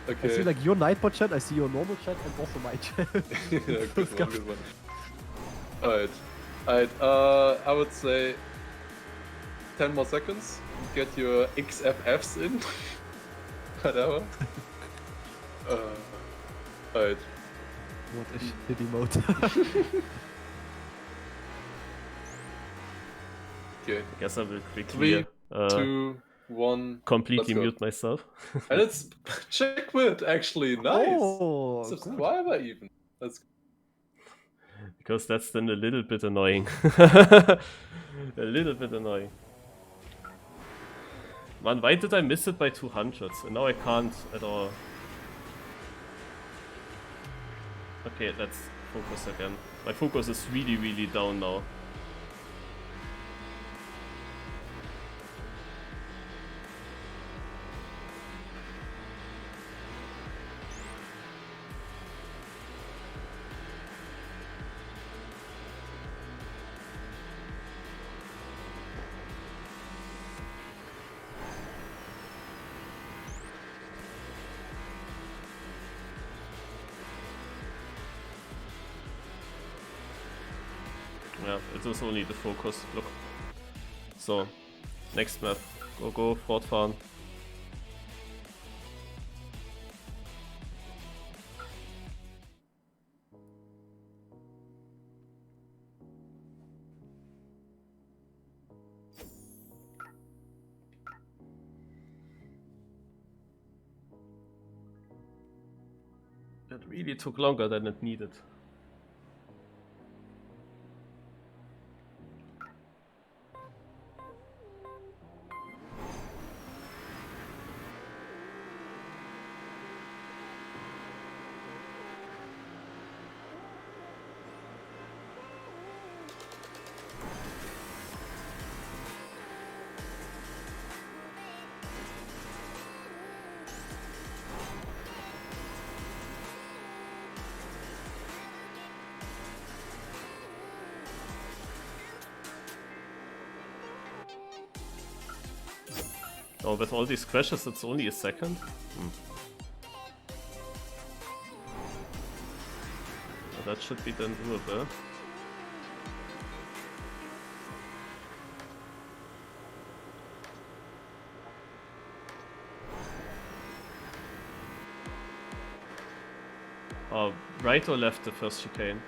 E: I
F: Okay.
E: see like your Nightbot chat, I see your normal chat, and also my chat.
F: Yeah,
E: So
F: good one. Alright. I would say 10 more seconds. Get your XFFs in. Whatever. Alright.
E: What a shitty mode.
F: Okay.
A: I guess I will quickly
F: 3, 2, 1.
A: completely
F: let's go.
A: mute myself.
F: And it's Checkwit actually. Nice.
E: Oh, good.
F: Subscriber even. That's
A: Because that's then a little bit annoying. A little bit annoying. Man, why did I miss it by 200? And now I can't at all. Okay, let's focus again. My focus is really, really down now. Yeah, it was only the focus. Look. So, next map. Go, fortfahren. It really took longer than it needed. Oh, with all these crashes, it's only a second? Well, that should be then doable. Oh, right or left the first chicane?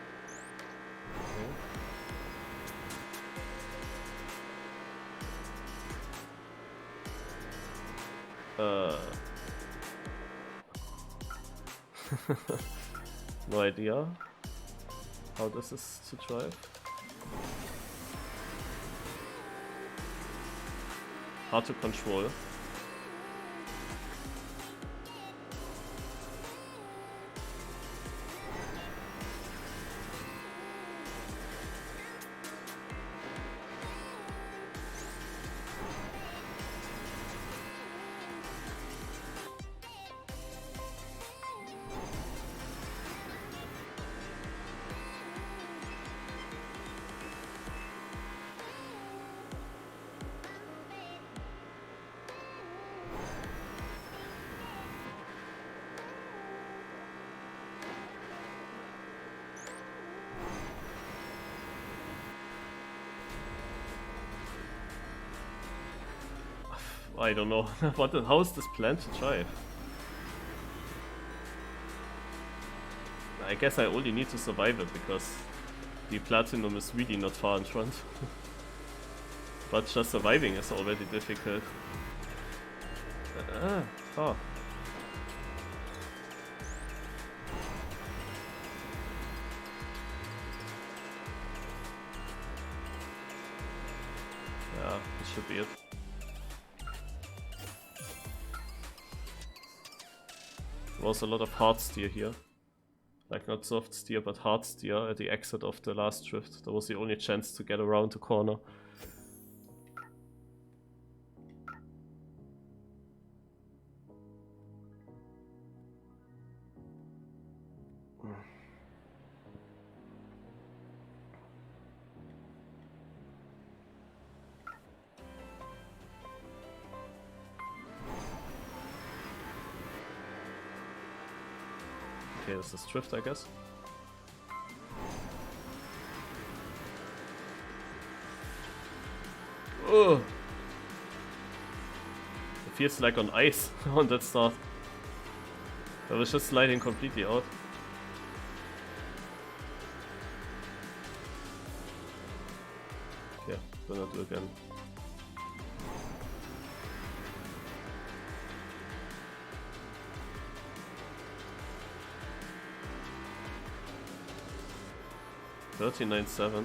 A: No idea how this is to drive. Hard to control. I don't know. How is this planned to drive? I guess I only need to survive it because the platinum is really not far in front. But just surviving is already difficult. Oh. Yeah, this should be it. There was a lot of hard steer here. Like not soft steer, but hard steer at the exit of the last drift. That was the only chance to get around the corner. Okay, this is drift, I guess. Oh! It feels like on ice on that start. I was just sliding completely out. Yeah, gonna do again. $39.7.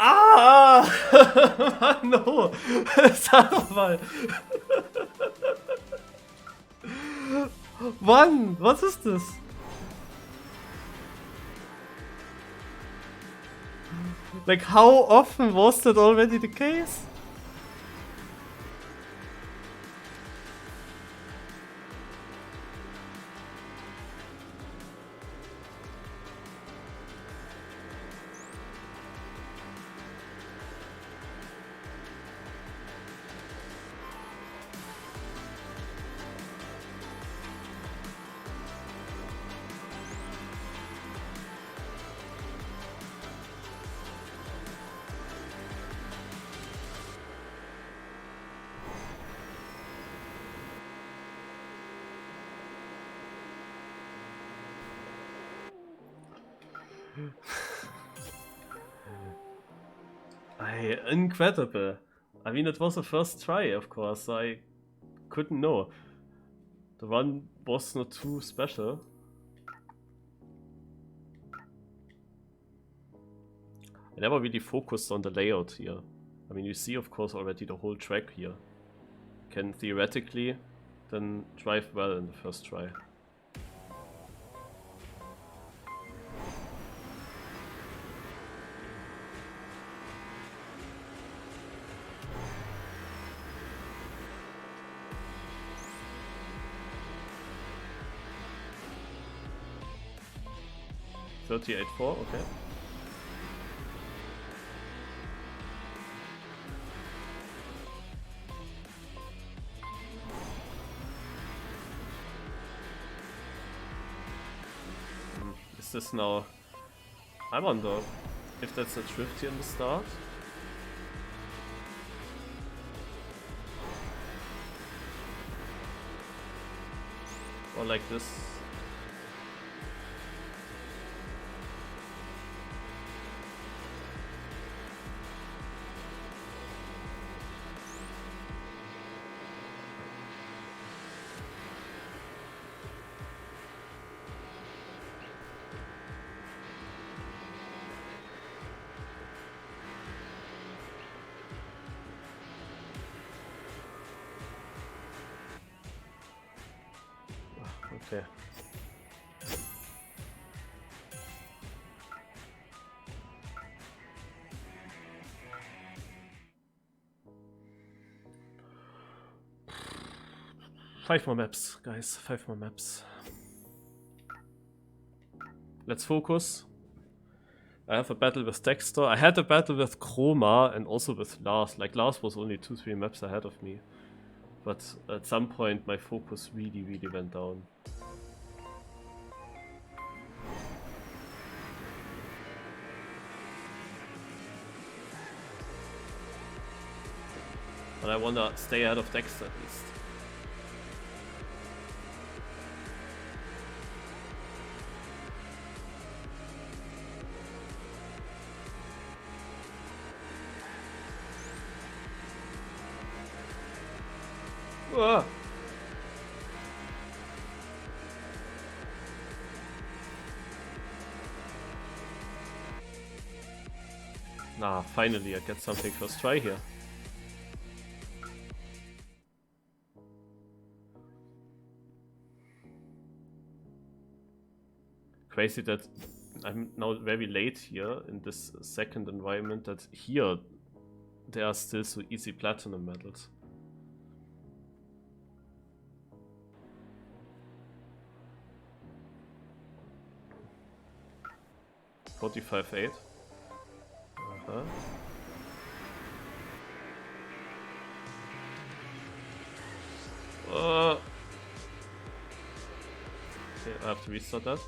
A: Ah! No! Sag mal! Mann, was ist das? Like, how often was that already the case? Incredible. I mean, it was a first try, of course. I couldn't know. The run was not too special. I never really focused on the layout here. I mean, you see, of course, already the whole track here. can theoretically then drive well in the first try. .38.4, okay. Is this now... I wonder if that's a drift here in the start. Or like this. Okay. Five more maps, guys. 5 more maps. Let's focus. I have a battle with Dexter. I had a battle with Chroma and also with Lars. Like, Lars was only 2-3 maps ahead of me. But at some point my focus really went down. But I wanna stay ahead of Dexter at least. Ah. Nah, finally I get something first try here. Crazy that I'm now very late here in this second environment, that here there are still so easy platinum medals. $45.8. Okay, I have to restart that.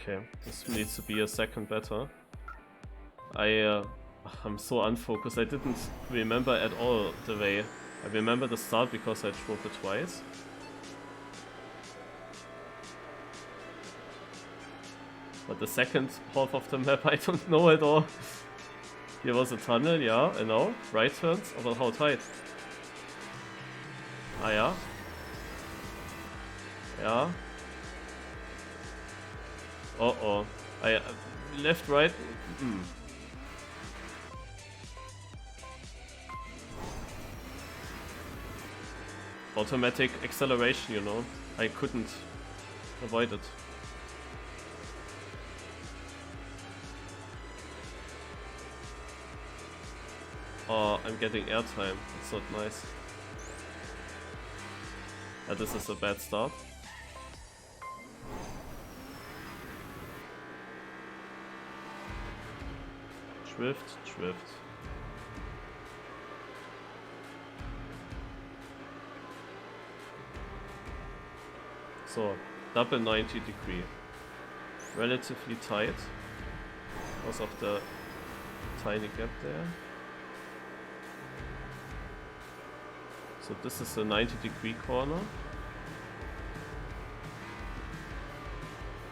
A: Okay, this needs to be a second better. I'm so unfocused. I didn't remember at all the way. I remember the start because I drove it twice. But the second half of the map I don't know at all. Here was a tunnel, yeah, I know. Right turns, but how tight? Ah ja. Ja. Oh. I left, right. Automatic acceleration, you know. I couldn't avoid it. Oh, I'm getting airtime. It's not nice. This is a bad start. Drift. So, double 90 degree. Relatively tight because of the tiny gap there. So this is a 90-degree corner.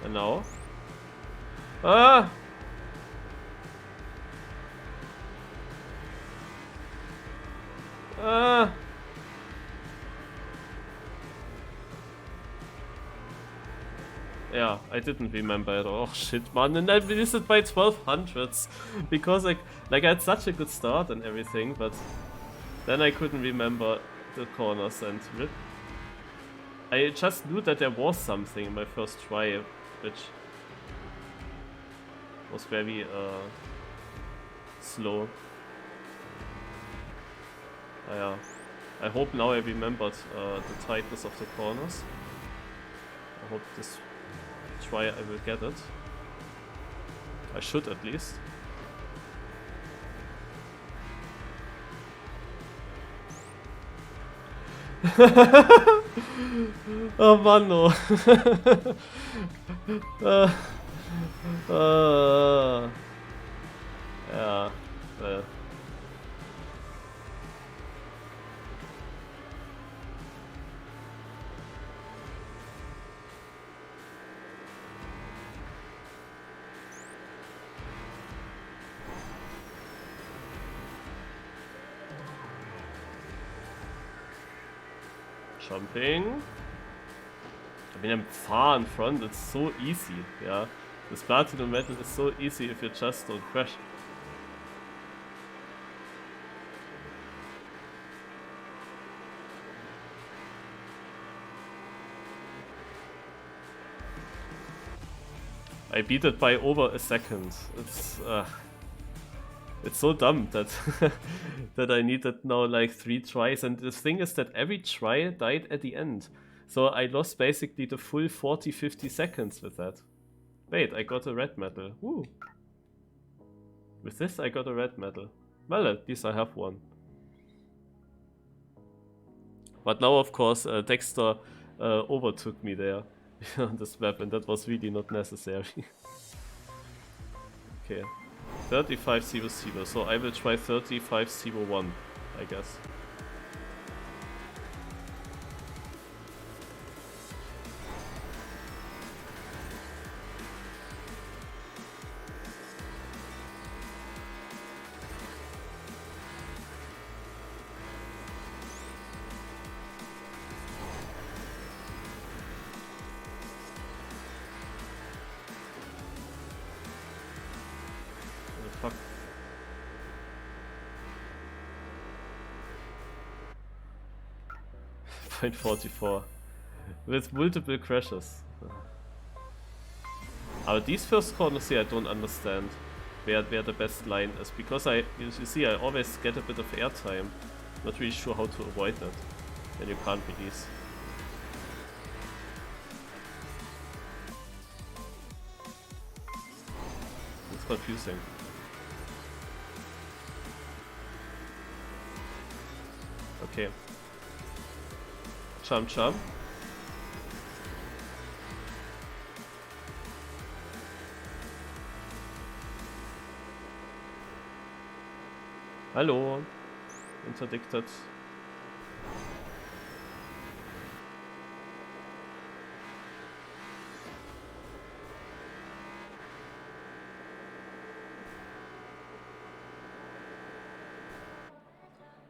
A: And now? Ah! Ah! Yeah, I didn't remember it. Oh shit, man, and I missed it by 1200s because I had such a good start and everything, but then I couldn't remember the corners and rip. I just knew that there was something in my first try, which was very slow. Yeah, I hope now I remembered the tightness of the corners. I hope this try I will get it. I should at least. Oh Mann, oh. Ja, Jumping. I mean, I'm far in front, it's so easy, yeah. This platinum metal is so easy if you just don't crash. I beat it by over a second. It's so dumb that that I needed now like 3 tries, and the thing is that every try died at the end. So I lost basically the full 40-50 seconds with that. Wait, I got a red medal. Woo! With this I got a red medal. Well, at least I have one. But now of course Dexter overtook me there on this map, and that was really not necessary. Okay. 35-0-0, so I will try 35-0-1, I guess. Fuck. .44 with multiple crashes. But these first corners here I don't understand where the best line is, because you see I always get a bit of airtime. Not really sure how to avoid that when you can't release. It's confusing. Okay. Jump, jump. Hallo. Interdicted.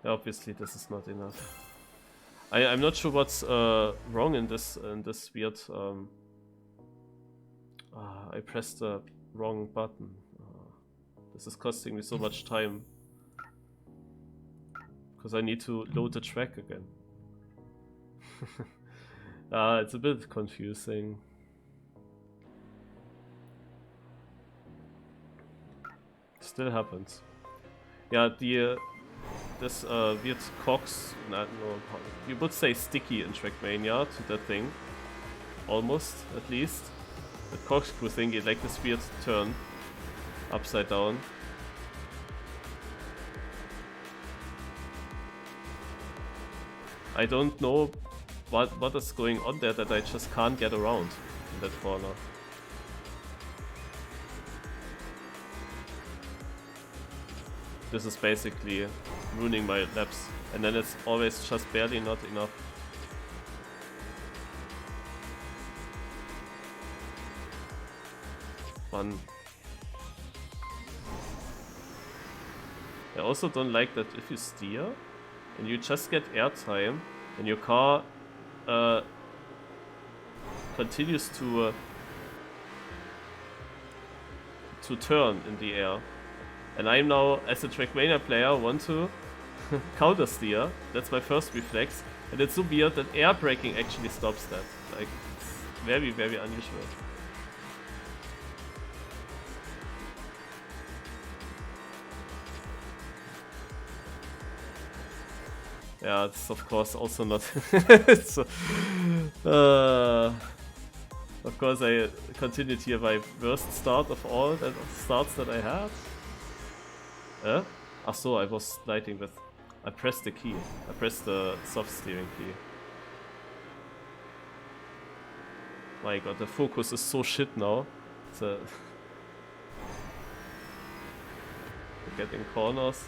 A: Obviously this is not enough. I'm not sure what's wrong in this weird. I pressed the wrong button. This is costing me so much time because I need to load the track again. It's a bit confusing. Still happens. Yeah, this weird cogs, no, you would say sticky in Trackmania to that thing. Almost, at least. The corkscrew thingy, like this weird turn. Upside down. I don't know what is going on there that I just can't get around in that corner. This is basically ruining my laps, and then it's always just barely not enough. Fun. I also don't like that if you steer and you just get airtime and your car continues to turn in the air. And I'm now, as a Trackmania player, want to counter steer. That's my first reflex. And it's so weird that air braking actually stops that. Like, it's very, very unusual. Yeah, it's of course also not. It's, of course, I continued here my worst start of all the starts that I had. Ach so, I was sliding with. I pressed the key. I pressed the soft steering key. My god, the focus is so shit now. Getting corners,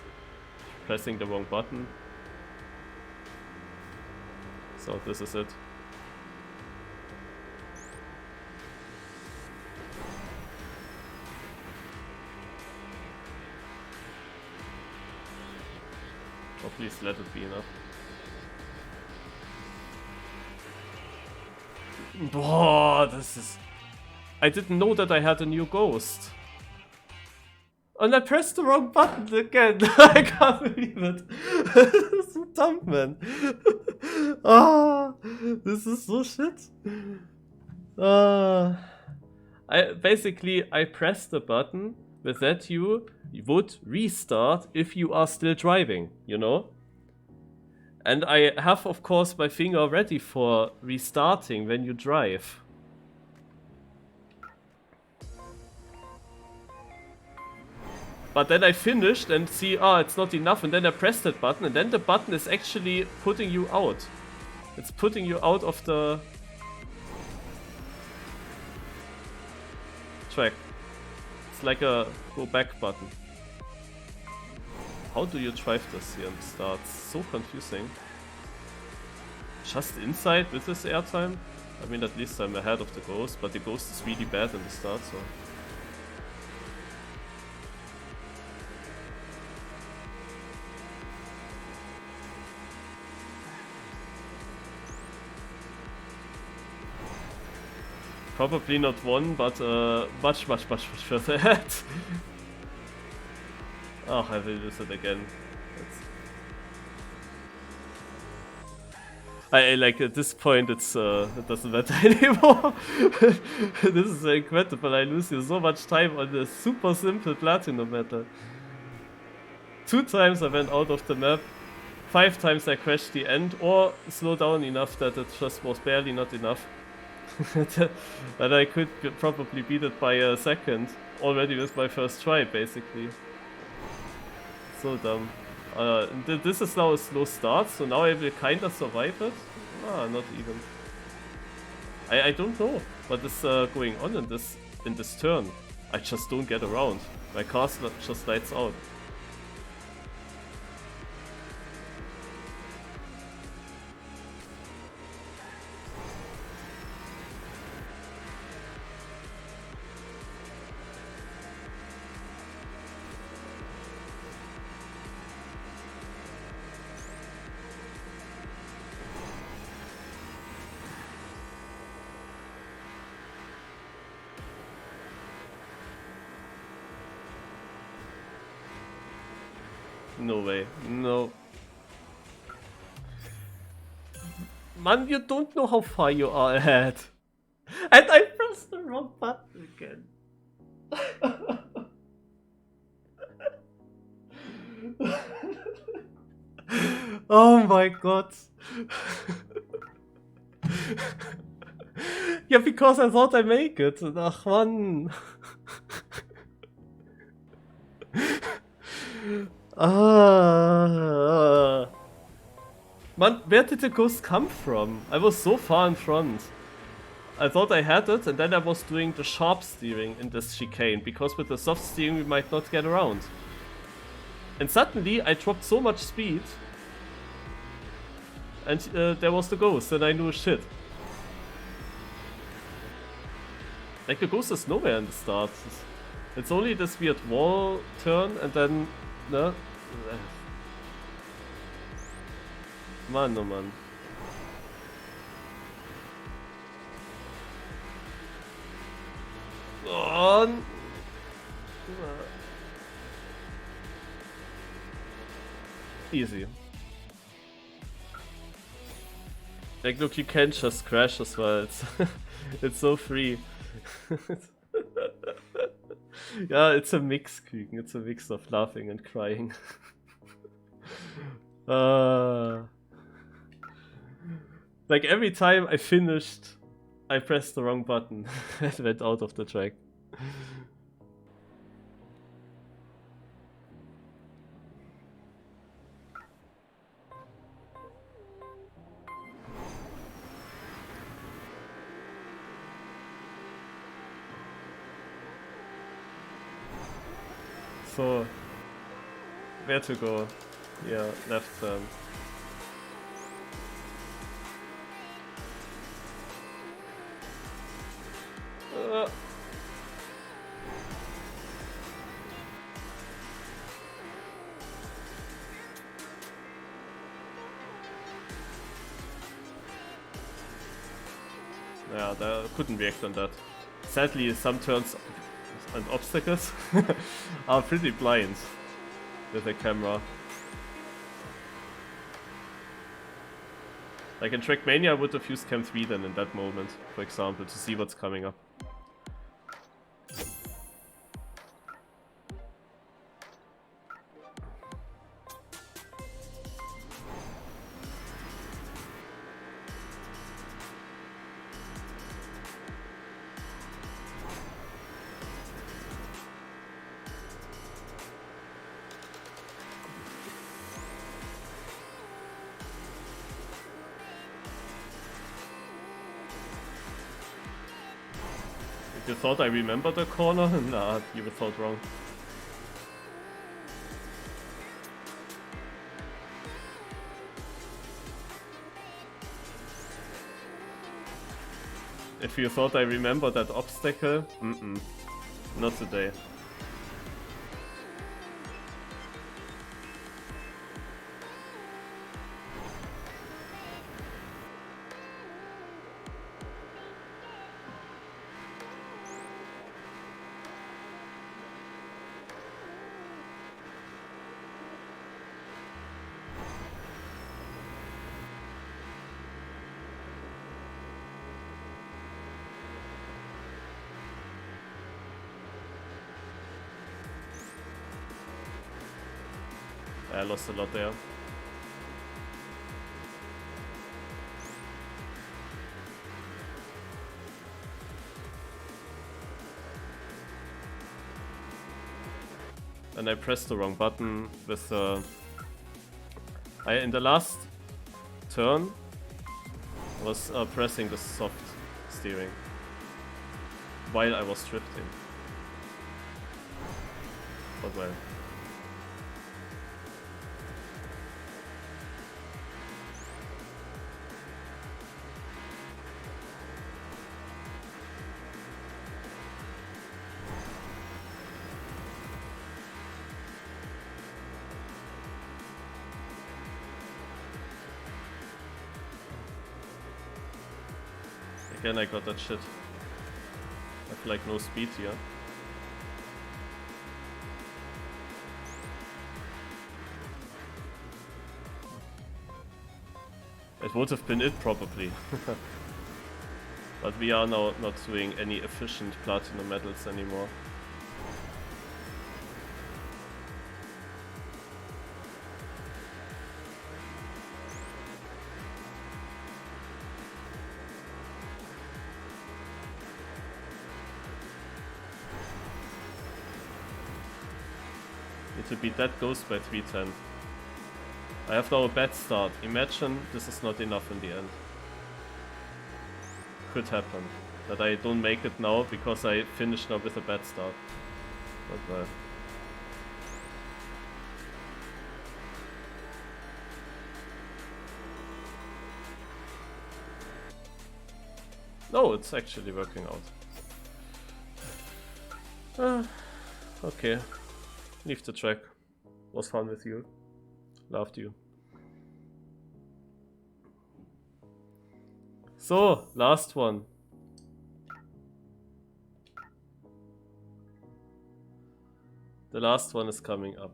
A: pressing the wrong button. So this is it. Oh, please let it be enough. Boah, this is... I didn't know that I had a new ghost. And I pressed the wrong button again. I can't believe it. This is so dumb, man. This is so shit. I pressed the button with that you would restart if you are still driving, you know? And I have, of course, my finger ready for restarting when you drive. But then I finished and see, it's not enough, and then I pressed that button, and then the button is actually putting you out. It's putting you out of the track. It's like a go back button. How do you drive this here in the start? It's so confusing. Just inside with this airtime? I mean, at least I'm ahead of the ghost, but the ghost is really bad in the start, so... Probably not one, but much further ahead. Oh, I will lose it again. I like at this point it doesn't matter anymore. This is incredible. I lose here so much time on this super simple platinum method. 2 times I went out of the map. 5 times I crashed the end or slowed down enough that it just was barely not enough. That I could probably beat it by a second already with my first try, basically. So dumb. This is now a slow start, so now I will kinda survive it. Not even. I don't know what is going on in this turn. I just don't get around. My car just lights out. No way. No. Man, you don't know how far you are ahead. And I pressed the wrong button again. Oh my god. Yeah, because I thought I make it. Ach man. Man, where did the ghost come from? I was so far in front. I thought I had it, and then I was doing the sharp steering in this chicane, because with the soft steering we might not get around. And suddenly I dropped so much speed, and there was the ghost, and I knew shit. Like, the ghost is nowhere in the start. It's only this weird wall turn, and then... no? Man, oh man. Oh. Easy. Like, look, you can just crash as well. It's so free. Yeah, it's a mix, Küken. It's a mix of laughing and crying. Like, every time I finished, I pressed the wrong button and went out of the track. So, where to go? Yeah, left turn. Yeah, I couldn't react on that. Sadly, some turns and obstacles are pretty blind with the camera. Like in Trackmania, I would have used Cam 3 then in that moment, for example, to see what's coming up. You thought I remembered the corner? Nah, you were thought wrong. If you thought I remembered that obstacle, not today. I lost a lot there. And I pressed the wrong button with in the last turn was pressing the soft steering while I was drifting. But well. Again, I got that shit. I have like no speed here. It would have been it probably. But we are now not doing any efficient platinum medals anymore. To beat that ghost by 310. I have now a bad start. Imagine this is not enough in the end. Could happen. That I don't make it now because I finish now with a bad start. Not bad. No, it's actually working out. Okay. Leave the track. Was fun with you. Loved you. So, last one. The last one is coming up.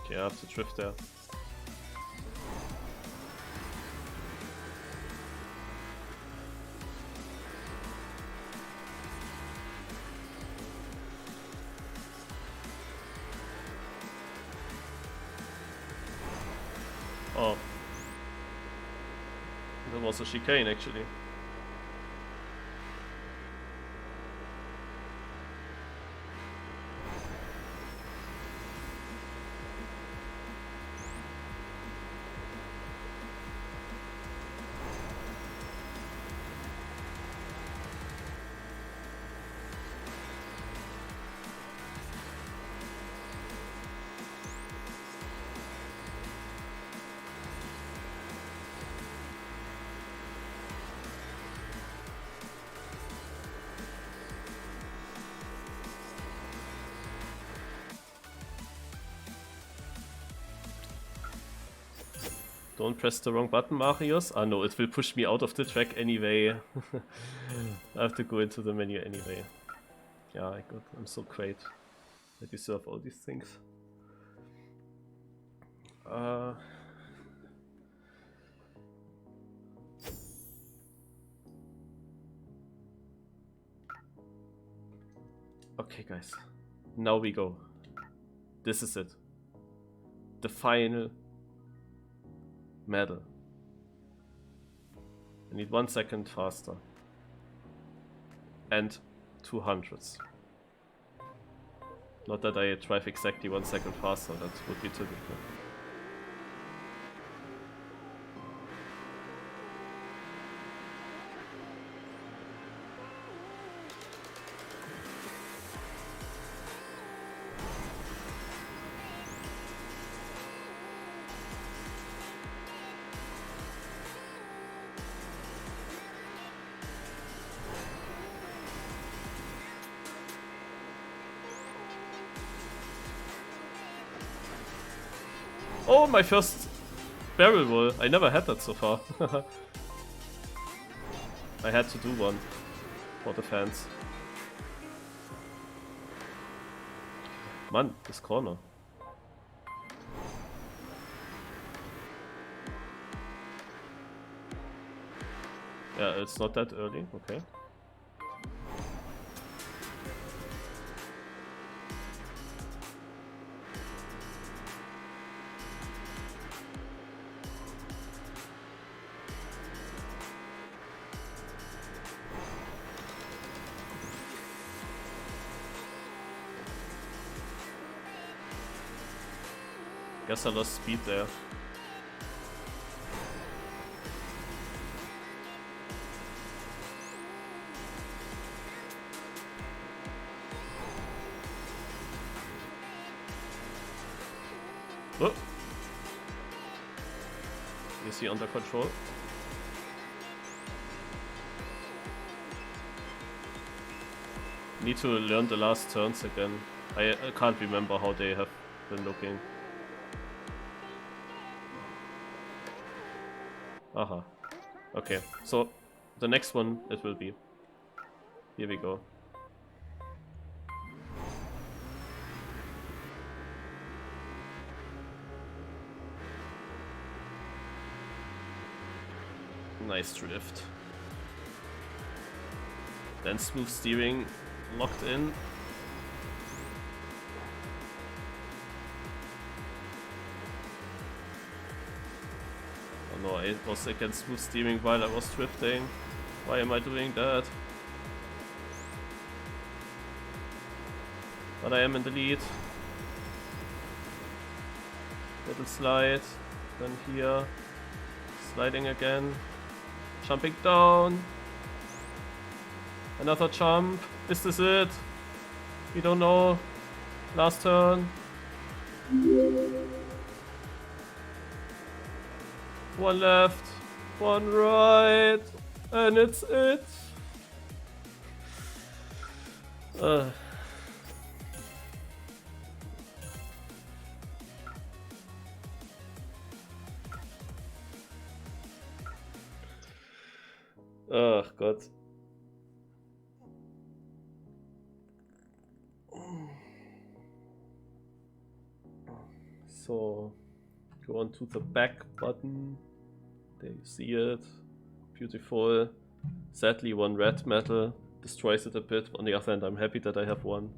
A: Okay, I have to drift there. Oh. That was a chicane actually. Don't press the wrong button, Marius. Ah no, it will push me out of the track anyway. I have to go into the menu anyway. Yeah, I'm so great. I deserve all these things. Okay guys, now we go. This is it. The final medal. I need 1 second faster. And 200s. Not that I drive exactly 1 second faster, that would be typical. Oh, my first barrel roll. I never had that so far. I had to do one for the fans. Man, this corner. Yeah, it's not that early, okay. Guess I lost speed there. Oh. Is he under control? Need to learn the last turns again. I can't remember how they have been looking. Aha. Okay, so the next one it will be. Here we go. Nice drift. Then smooth steering locked in. Oh no, I was against smooth steering while I was drifting. Why am I doing that? But I am in the lead. Little slide. Then here. Sliding again. Jumping down. Another jump. Is this it? We don't know. Last turn. One left. One right. And it's it. Oh Gott. So, go on to the back button. There you see it. Beautiful. Sadly, one red metal destroys it a bit. On the other hand, I'm happy that I have one.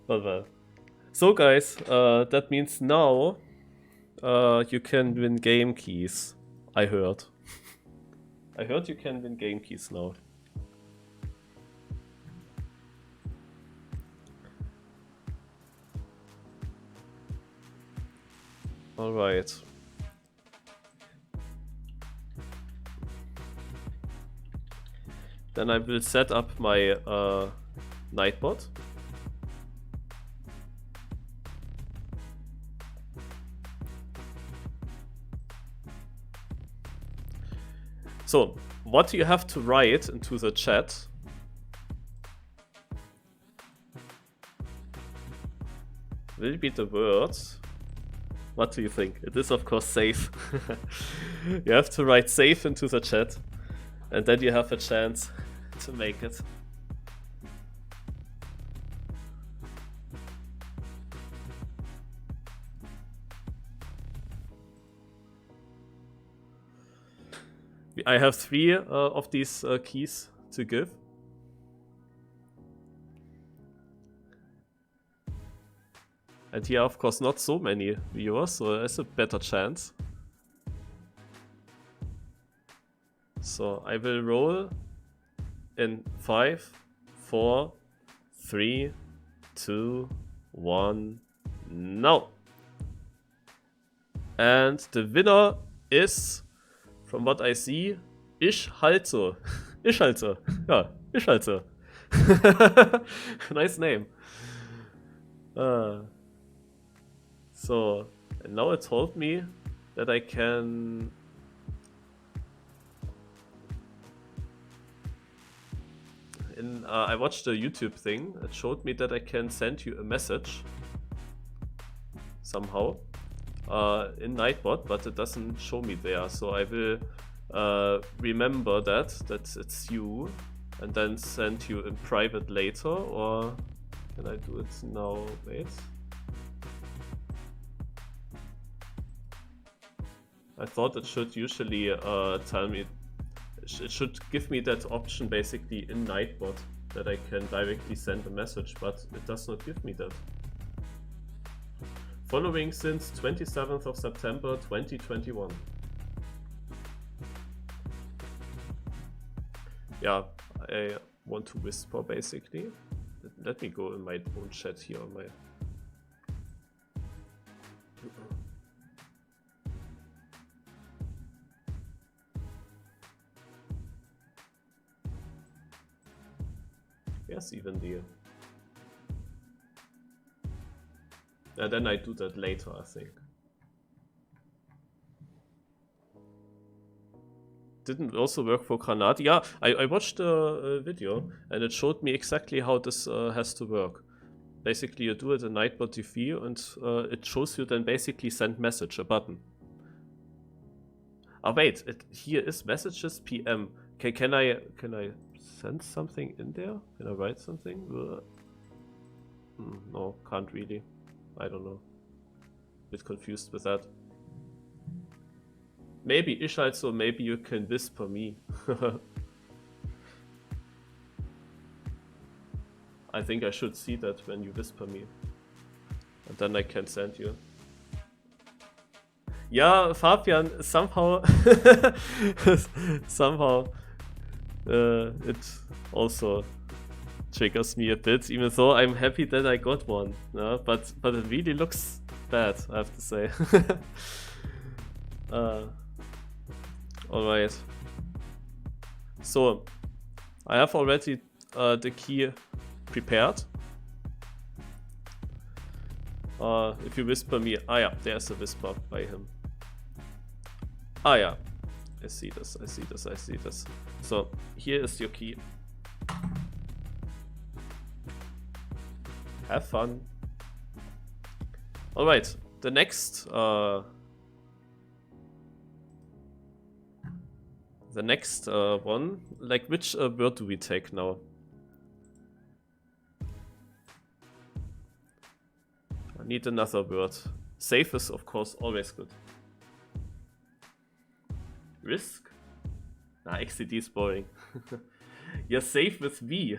A: But well. So guys, that means now you can win game keys. I heard. I heard you can win game keys now. Alright. Then I will set up my Nightbot. So, what you have to write into the chat will be the words. What do you think? It is of course safe. You have to write safe into the chat, and then you have a chance to make it. I have 3 of these keys to give. And here, of course, not so many viewers, so there's a better chance. So I will roll in 5, 4, 3, 2, 1, now. And the winner is, from what I see, Ich halt so. Ich halt so. Ja, Ich halt so. Nice name. So, and now it told me that I can... I watched a YouTube thing. It showed me that I can send you a message somehow in Nightbot, but it doesn't show me there. So I will remember that it's you, and then send you in private later. Or can I do it now? Wait. I thought it should usually tell me. It should give me that option basically in Nightbot that I can directly send a message, but it does not give me that. Following since 27th of September 2021. Yeah, I want to whisper basically. Let me go in my own chat here on my... Yes, even the... And then I do that later, I think. Didn't also work for GranaDy. Yeah, I watched a video and it showed me exactly how this has to work. Basically, you do it in Nightbot TV and it shows you then basically send message, a button. Oh wait, here is messages PM. Okay, can I send something in there? Can I write something? No, can't really. I don't know. Bit confused with that. Maybe Ich halt so, maybe you can whisper me. I think I should see that when you whisper me. And then I can send you. Yeah, Fabian, somehow... somehow... it also triggers me a bit, even though I'm happy that I got one. But it really looks bad, I have to say. Alright. So, I have already the key prepared. If you whisper me, yeah, there's a whisper by him. Yeah, I see this, I see this, I see this. So, here is your key. Have fun. Alright, the next one, like which word do we take now? I need another word. Safe is of course always good. Risk? Nah, XCD is boring. You're safe with V.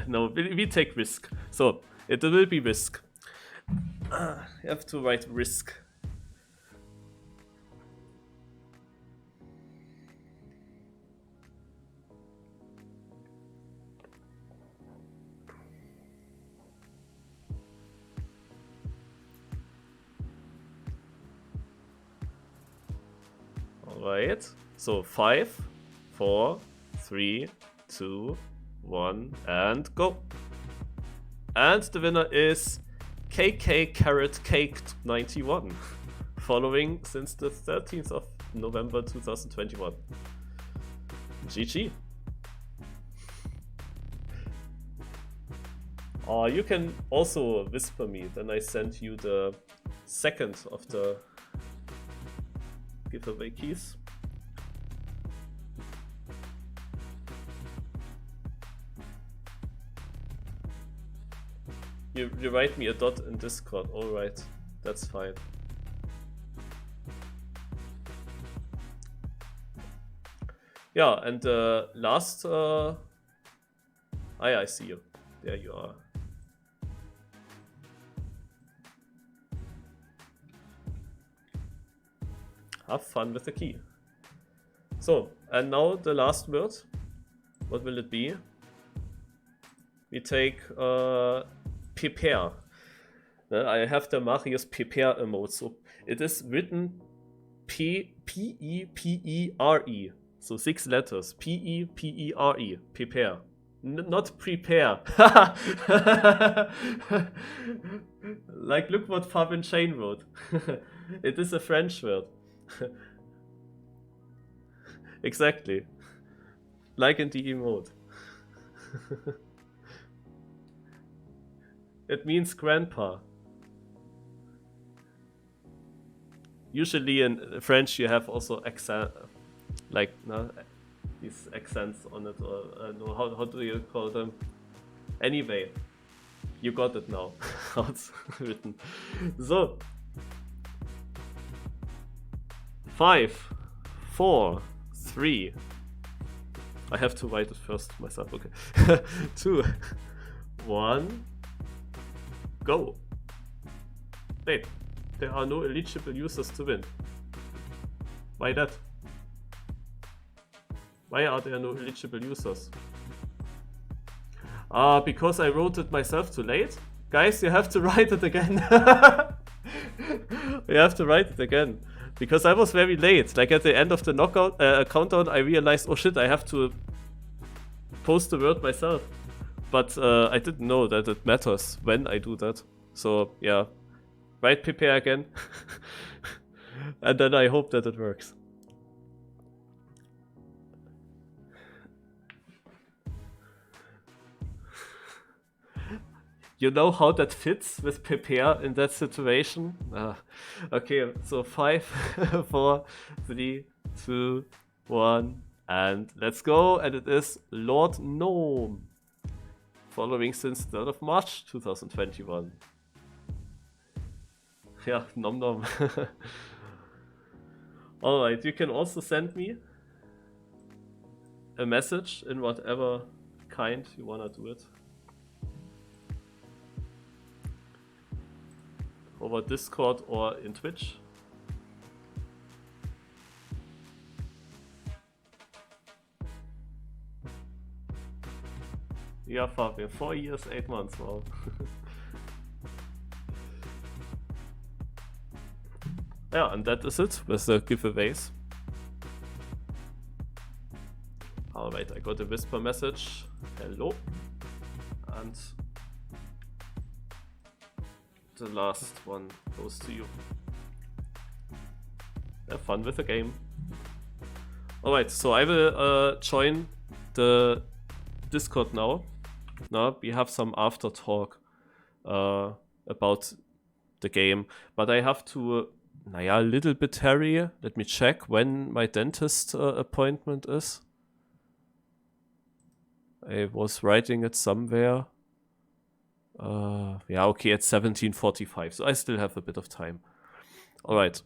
A: No, we take risk. So, it will be risk. You have to write risk. Alright. So 5, 4, 3, 2, 1, and go. And the winner is KK Carrot Caked 91, following since the 13th of November 2021. GG. You can also whisper me, then I send you the second of the giveaway keys. You write me a dot in Discord, alright, that's fine. Yeah, and last... I see you. There you are. Have fun with the key. So, and now the last word. What will it be? We take prepare. I have the Marius prepare emote. So it is written P-E-P-E-R-E. So 6 letters. P-E-P-E-R-E. Prepare. Not prepare. Like, look what Fabian Chain wrote. It is a French word. Exactly. Like in the emote. It means grandpa. Usually in French you have also accent, like these accents on it, or no, how do you call them? Anyway, you got it now. How it's written. So 5, 4, 3. I have to write it first myself. Okay. 2, 1. Go. Wait, there are no eligible users to win. Why that? Why are there no eligible users? Because I wrote it myself too late? Guys, you have to write it again. You have to write it again. Because I was very late. Like at the end of the knockout countdown, I realized, oh shit, I have to post the word myself. But I didn't know that it matters when I do that. So yeah, write prepare again. And then I hope that it works. You know how that fits with prepare in that situation? Okay, so 5, 4, 3, 2, 1, and let's go. And it is Lord Gnome, following since 3rd of March 2021. Yeah, nom nom. Alright, you can also send me a message in whatever kind you wanna do it. over Discord or in Twitch. Yeah, Fabian, 4 years, 8 months, wow. Yeah, and that is it with the giveaways. Alright, I got a whisper message. Hello. And the last one goes to you. Have fun with the game. Alright, so I will join the Discord now. Now we have some after talk about the game, but I have to, a little bit hurry. Let me check when my dentist appointment is. I was writing it somewhere. Yeah, okay, it's 17:45, so I still have a bit of time. Alright.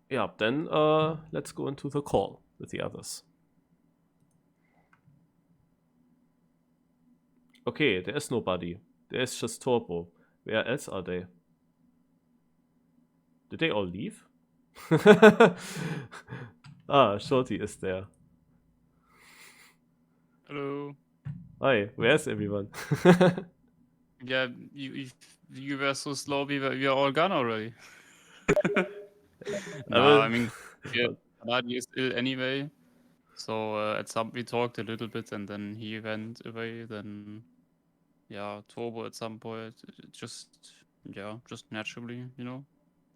A: Yeah, then let's go into the call with the others. Okay, there is nobody. There's just Turbo. Where else are they? Did they all leave? Ah, Shorty is there.
D: Hello.
A: Hi, where's everyone?
D: Yeah, you were so slow. We were all gone already. No, I mean, yeah, GranaDy is ill anyway. So at some we talked a little bit, and then he went away. Then yeah, Turbo at some point, just naturally, you know.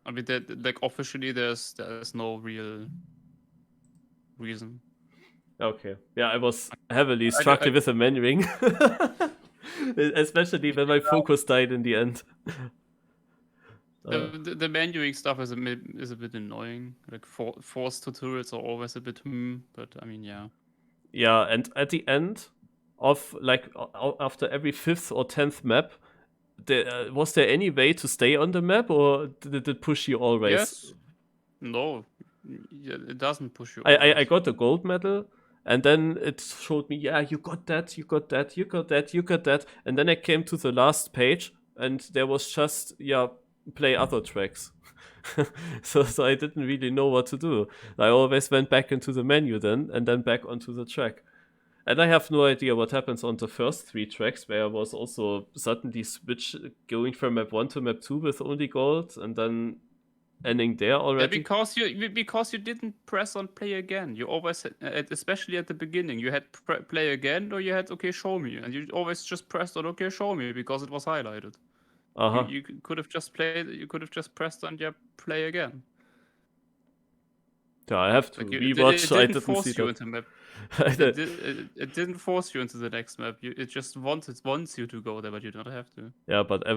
D: I mean, like officially, there's no real reason.
A: Okay. Yeah, I was heavily struggling with the menuing. Especially when my focus died in the end.
D: The menuing stuff is a bit annoying. Like forced tutorials are always a bit but I mean, yeah.
A: Yeah, and at the end of like after every 5th or 10th map, was there any way to stay on the map, or did it push you always?
D: Yes. No, it doesn't push you.
A: I got the gold medal, and then it showed me, yeah, you got that, you got that, you got that, you got that, and then I came to the last page, and there was just, yeah, play other tracks. so I didn't really know what to do. I always went back into the menu then, and then back onto the track. And I have no idea what happens on the first 3 tracks, where I was also suddenly going from map 1 to map 2 with only gold, and then ending there already.
D: Yeah, because you didn't press on play again. You always had, especially at the beginning, you had play again, or you had okay, show me, and you always just pressed on okay, show me because it was highlighted. You could have just played. You could have just pressed on play again.
A: Yeah, I have to rewatch.
D: It didn't force you into map. It didn't force you into the next map. It just wants you to go there, but you don't have to.
A: Yeah, but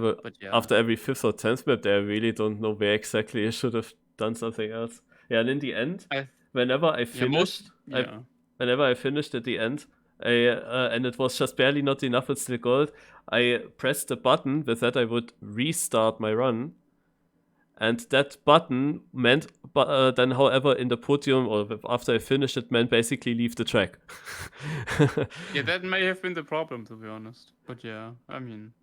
A: after every 5th or 10th map, I really don't know where exactly I should have done something else. Yeah, and in the end, whenever I finished, whenever I finished at the end, and it was just barely not enough, it's still gold, I pressed the button. With that, I would restart my run. And that button meant, then, however, in the podium, or after I finished, it meant basically leave the track.
D: Yeah, that may have been the problem, to be honest. But yeah, I mean,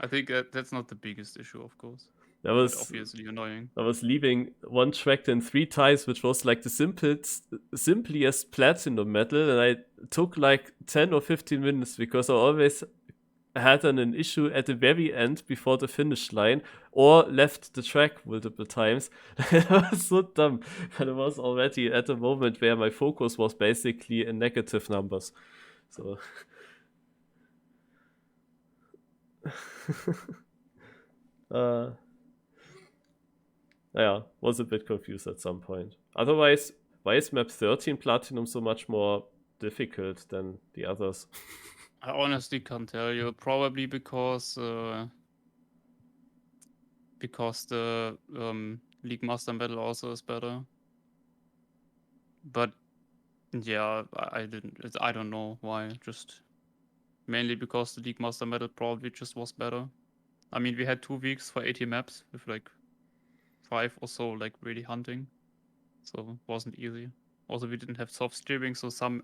D: I think that's not the biggest issue, of course.
A: That was
D: obviously annoying.
A: I was leaving one track then 3 times, which was like the simplest platinum medal, and I took like 10 or 15 minutes because I always had an issue at the very end before the finish line, or left the track multiple times. It was so dumb, but it was already at a moment where my focus was basically in negative numbers. So yeah, was a bit confused at some point. Otherwise, why is map 13 platinum so much more difficult than the others?
D: I honestly can't tell you. Probably because the League Master Medal also is better. But yeah, I don't know why. Just mainly because the League Master Medal probably just was better. I mean, we had 2 weeks for 80 maps with like 5 or so like really hunting, so it wasn't easy. Also, we didn't have soft steering, so some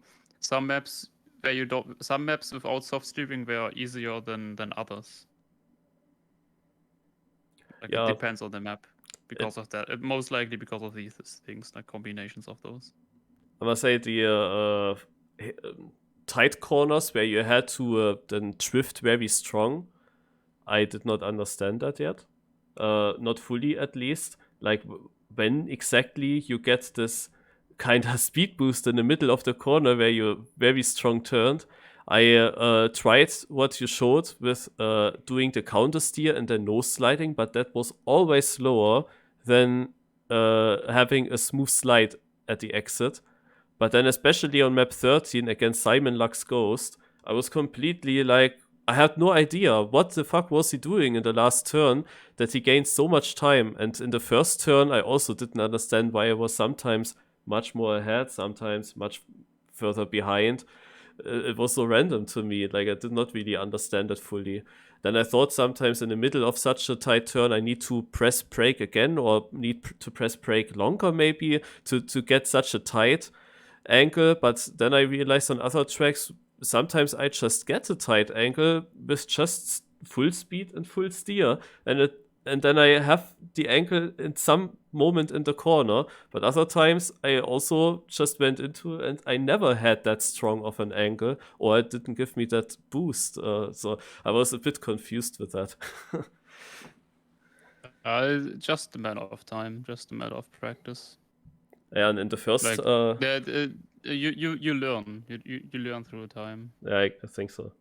D: maps without soft steering were easier than others. Like
A: Yeah.
D: it depends on the map because of that. Most likely because of these things, like combinations of those.
A: I must say the tight corners where you had to then drift very strong, I did not understand that yet. Not fully, at least. Like when exactly you get this kind of speed boost in the middle of the corner where you very strong turned. I tried what you showed with doing the counter steer and then nose sliding, but that was always slower than having a smooth slide at the exit. But then especially on map 13 against Simon Lux Ghost, I was completely like, I had no idea what the fuck was he doing in the last turn that he gained so much time. And in the first turn, I also didn't understand why I was sometimes much more ahead, sometimes much further behind. It was so random to me, like I did not really understand it fully. Then I thought sometimes in the middle of such a tight turn, I need to press brake again or need to press brake longer maybe to get such a tight angle. But then I realized on other tracks, sometimes I just get a tight angle with just full speed and full steer, and then I have the angle in some moment in the corner. But other times I also just went into and I never had that strong of an angle, or it didn't give me that boost. So I was a bit confused with that.
D: Just a matter of time, just a matter of practice.
A: And in the first,
D: Like you learn, you learn through time.
A: yeah, I think so.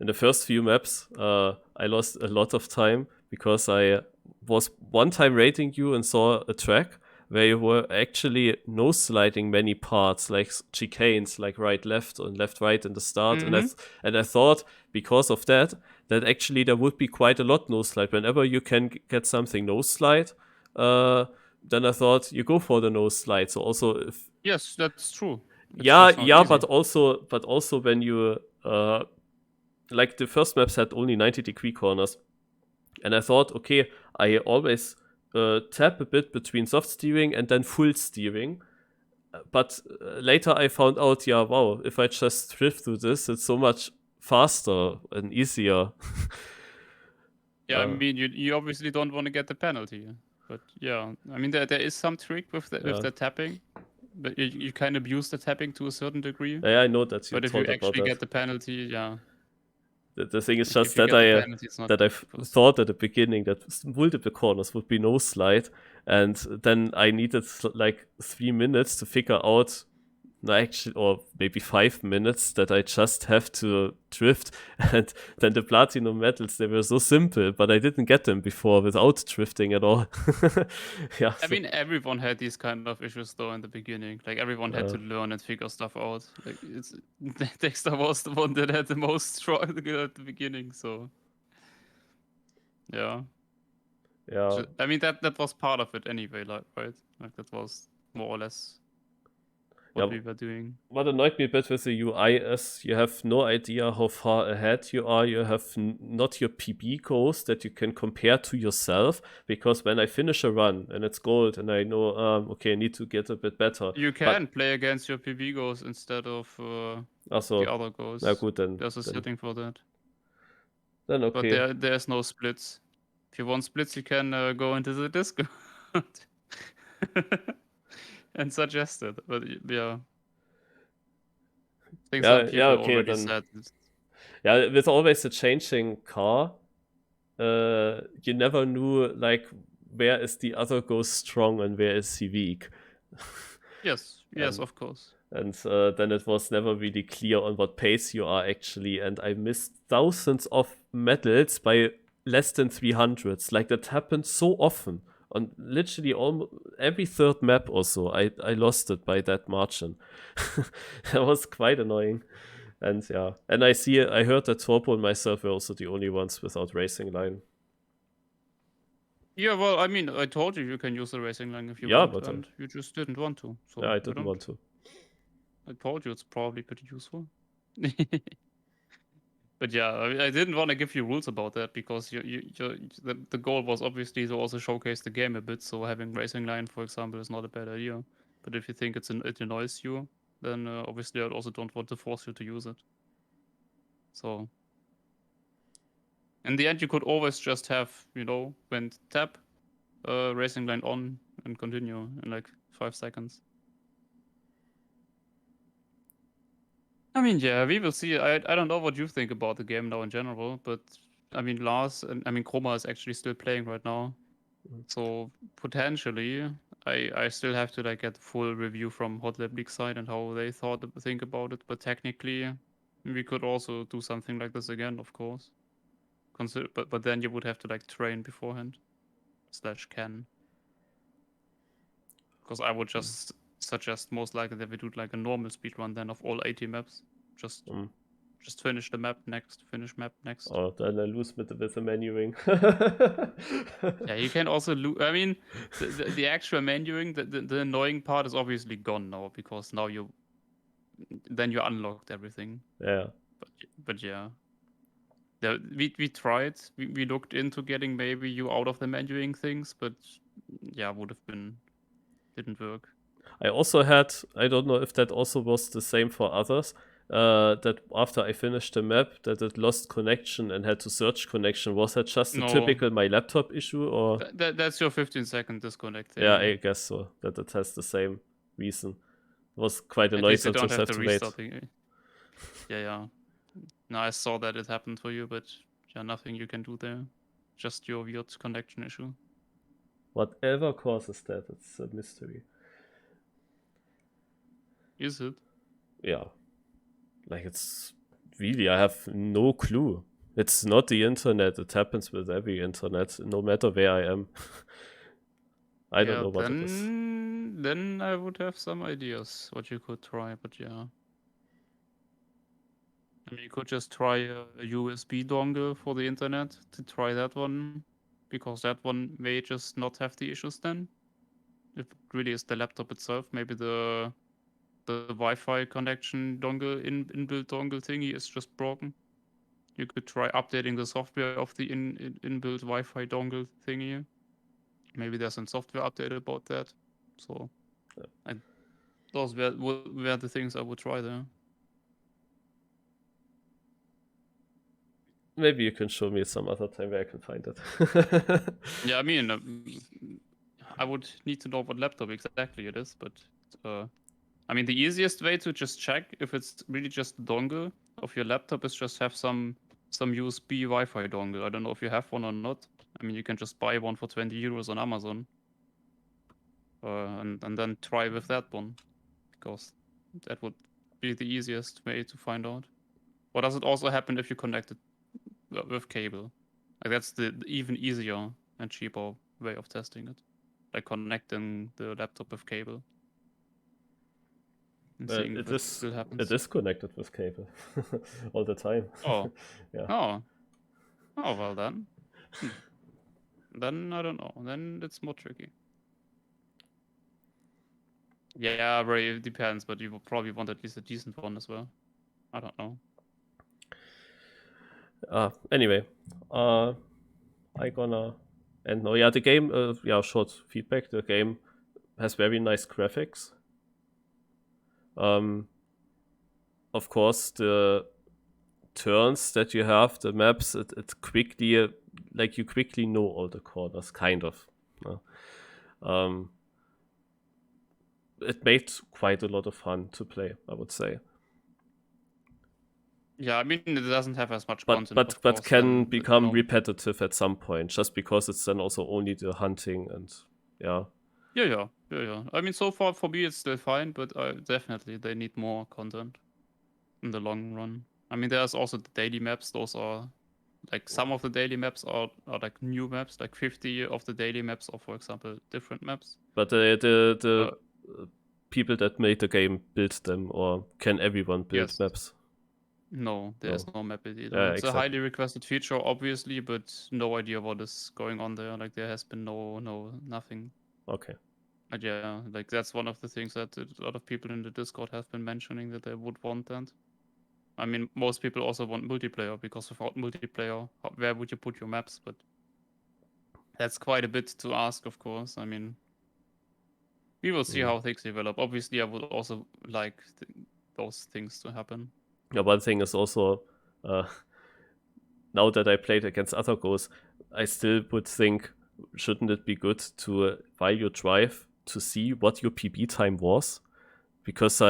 A: In the first few maps, I lost a lot of time because I was one time rating you and saw a track where you were actually nose sliding many parts, like chicanes, like right left and left right in the start, and I thought because of that actually there would be quite a lot nose slide. Whenever you can get something nose slide, then I thought you go for the nose slide. So also if
D: Yes, that's true.
A: yeah,
D: It's not easy.
A: but also when you like the first maps had only 90-degree corners, and I thought, okay, I always tap a bit between soft steering and then full steering. But later I found out, yeah, wow, if I just drift through this, it's so much faster and easier.
D: Yeah, I mean, you obviously don't want to get the penalty, but yeah, I mean, there is some trick with the tapping, but you can abuse the tapping to a certain degree.
A: Yeah, I know that you
D: But if
A: thought
D: you
A: about
D: actually
A: that.
D: get the penalty, yeah.
A: The thing is
D: If
A: just
D: you
A: that
D: get the penalty, it's not
A: I
D: good.
A: thought at the beginning that multiple corners would be no slide, and then I needed like 3 minutes to figure out, no, actually, or maybe 5 minutes, that I just have to drift. And then the platinum medals, they were so simple, but I didn't get them before without drifting at all. Yeah.
D: I mean, everyone had these kind of issues though in the beginning. Like everyone had to learn and figure stuff out. Like Dexter was the one that had the most struggle at the beginning. So yeah.
A: Yeah.
D: I mean that was part of it anyway. Like right, like that was more or less what we were doing.
A: What annoyed me a bit with the UI is you have no idea how far ahead you are. You have not your PB goals that you can compare to yourself, because when I finish a run and it's gold and I know, okay, I need to get a bit better.
D: You can play against your PB goals instead of the other goals.
A: Na gut, then
D: there's a setting for that.
A: Then okay.
D: But there's no splits. If you want splits, you can go into the Discord and suggest it. But yeah, things that people already said.
A: Yeah, with always a changing car, you never knew like where is the other ghost strong and where is he weak.
D: Yes, of course.
A: And then it was never really clear on what pace you are actually, and I missed thousands of medals by less than 300s. Like that happened so often on literally almost every third map or so. I lost it by that margin. That was quite annoying. And yeah, and I heard that Torpo and myself were also the only ones without racing line.
D: Yeah, well, I mean, I told you can use the racing line if you want, and you just didn't want to. So
A: yeah, I didn't want to.
D: I told you it's probably pretty useful. But yeah, I didn't want to give you rules about that, because the goal was obviously to also showcase the game a bit. So having racing line, for example, is not a bad idea. But if you think it annoys you, then obviously I also don't want to force you to use it. So in the end, you could always just have, when tap, racing line on and continue in like 5 seconds. I mean, yeah, we will see. I don't know what you think about the game now in general, but I mean, Lars and I mean, Chroma is actually still playing right now. So potentially, I still have to like get full review from HotLapLeague side and how they think about it. But technically, we could also do something like this again, of course. But then you would have to like train beforehand, / can. Because I would just suggest most likely that we do like a normal speedrun then of all 80 maps. Just finish the map next, finish map next.
A: Oh, then I lose with the menuing.
D: Yeah, you can also lose. I mean, the actual menuing, the annoying part is obviously gone now because now you unlocked everything.
A: Yeah.
D: But yeah. We tried. We looked into getting maybe you out of the menuing things, but yeah, didn't work.
A: I also had, I don't know if that also was the same for others, that after I finished the map, that it lost connection and had to search connection. Was that just a typical my laptop issue, or?
D: That's your 15-second disconnect thing.
A: Yeah, I guess so. That it has the same reason. It was quite annoying to just have to wait.
D: Yeah. No, I saw that it happened for you, but yeah, nothing you can do there. Just your weird connection issue.
A: Whatever causes that, it's a mystery.
D: Is it?
A: Yeah. Like, it's really, I have no clue. It's not the internet. It happens with every internet, no matter where I am. I don't know what it is.
D: Then I would have some ideas what you could try, but yeah. I mean, you could just try a USB dongle for the internet to try that one, because that one may just not have the issues then. If it really is the laptop itself, maybe the Wi-Fi connection dongle, inbuilt dongle thingy is just broken. You could try updating the software of the inbuilt Wi-Fi dongle thingy. Maybe there's some software update about that. So, those were the things I would try there.
A: Maybe you can show me some other time where I can find it.
D: Yeah, I mean, I would need to know what laptop exactly it is, but I mean, the easiest way to just check if it's really just the dongle of your laptop is just have some USB Wi-Fi dongle. I don't know if you have one or not. I mean, you can just buy one for 20 euros on Amazon. And then try with that one, because that would be the easiest way to find out. Or does it also happen if you connect it with cable? Like, that's the even easier and cheaper way of testing it. Like connecting the laptop with cable.
A: It is connected with cable all the time.
D: Oh.
A: Yeah.
D: Oh, well then. Then I don't know. Then it's more tricky. Yeah, really, it depends, but you will probably want at least a decent one as well. I don't know.
A: Anyway, I gonna end now. Yeah, the game, short feedback. The game has very nice graphics. Of course, the turns that you have, the maps, it quickly, like, you quickly know all the corners, kind of. It made quite a lot of fun to play, I would say.
D: Yeah, I mean, it doesn't have as much content,
A: but can become repetitive at some point, just because it's then also only the hunting and yeah.
D: Yeah. I mean, so far for me it's still fine, but definitely they need more content in the long run. I mean, there's also the daily maps. Those are like, some of the daily maps are like new maps. Like 50 of the daily maps are, for example, different maps.
A: But the people that made the game build them, or can everyone build maps?
D: No, there's no map editor.
A: Yeah,
D: it's
A: exactly.
D: a highly requested feature, obviously, but no idea what is going on there. Like, there has been nothing.
A: Okay.
D: But yeah, like, that's one of the things that a lot of people in the Discord have been mentioning, that they would want that. I mean, most people also want multiplayer, because without multiplayer, where would you put your maps? But that's quite a bit to ask, of course. I mean, we will see how things develop. Obviously, I would also like those things to happen.
A: Yeah, one thing is also, now that I played against other goals, I still would think shouldn't it be good to, while you drive, to see what your PB time was? Because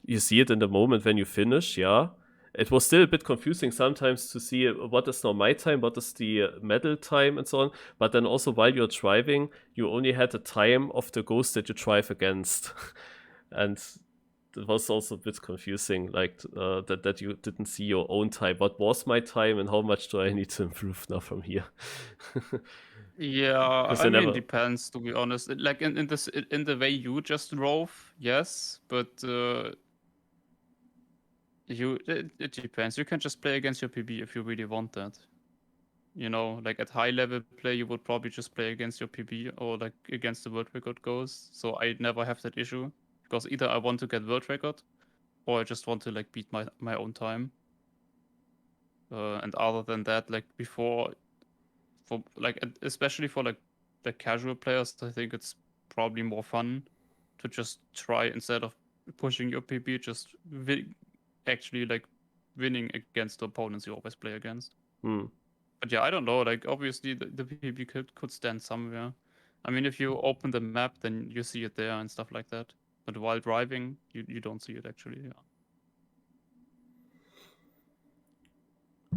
A: you see it in the moment when you finish, yeah. It was still a bit confusing sometimes to see what is now my time, what is the medal time, and so on. But then also while you're driving, you only had the time of the ghost that you drive against. And it was also a bit confusing, like that you didn't see your own time. What was my time and how much do I need to improve now from here?
D: Yeah,
A: 'Cause
D: I
A: they
D: mean,
A: never-
D: depends, to be honest. Like in the way you just drove, yes, but it depends. You can just play against your PB if you really want that. You know, like at high level play, you would probably just play against your PB or like against the world record goes. So I never have that issue because either I want to get world record or I just want to like beat my own time. And other than that, like before, for like especially for like the casual players, I think it's probably more fun to just try instead of pushing your PB, just actually like winning against the opponents you always play against. But yeah, I don't know. Like obviously the PB could stand somewhere. I mean, if you open the map, then you see it there and stuff like that. But while driving, you don't see it actually. Yeah.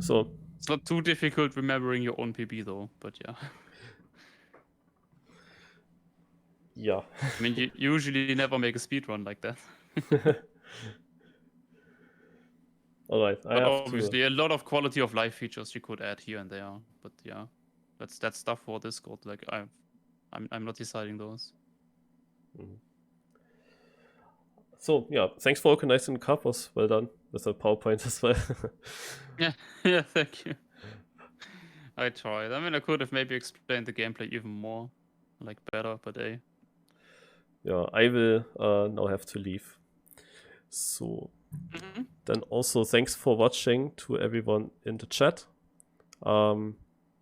A: So
D: It's not too difficult remembering your own PB though. But yeah.
A: Yeah.
D: I mean, you usually never make a speedrun like that.
A: Alright, I
D: But
A: have
D: obviously a lot of quality of life features you could add here and there. But yeah, that's stuff for Discord. Like I'm not deciding those.
A: So yeah, thanks for organizing the cup. Was well done with the PowerPoint as well.
D: Yeah, thank you. I tried. I mean, I could have maybe explained the gameplay even more, like better, but
A: Yeah, I will now have to leave. So then also thanks for watching to everyone in the chat.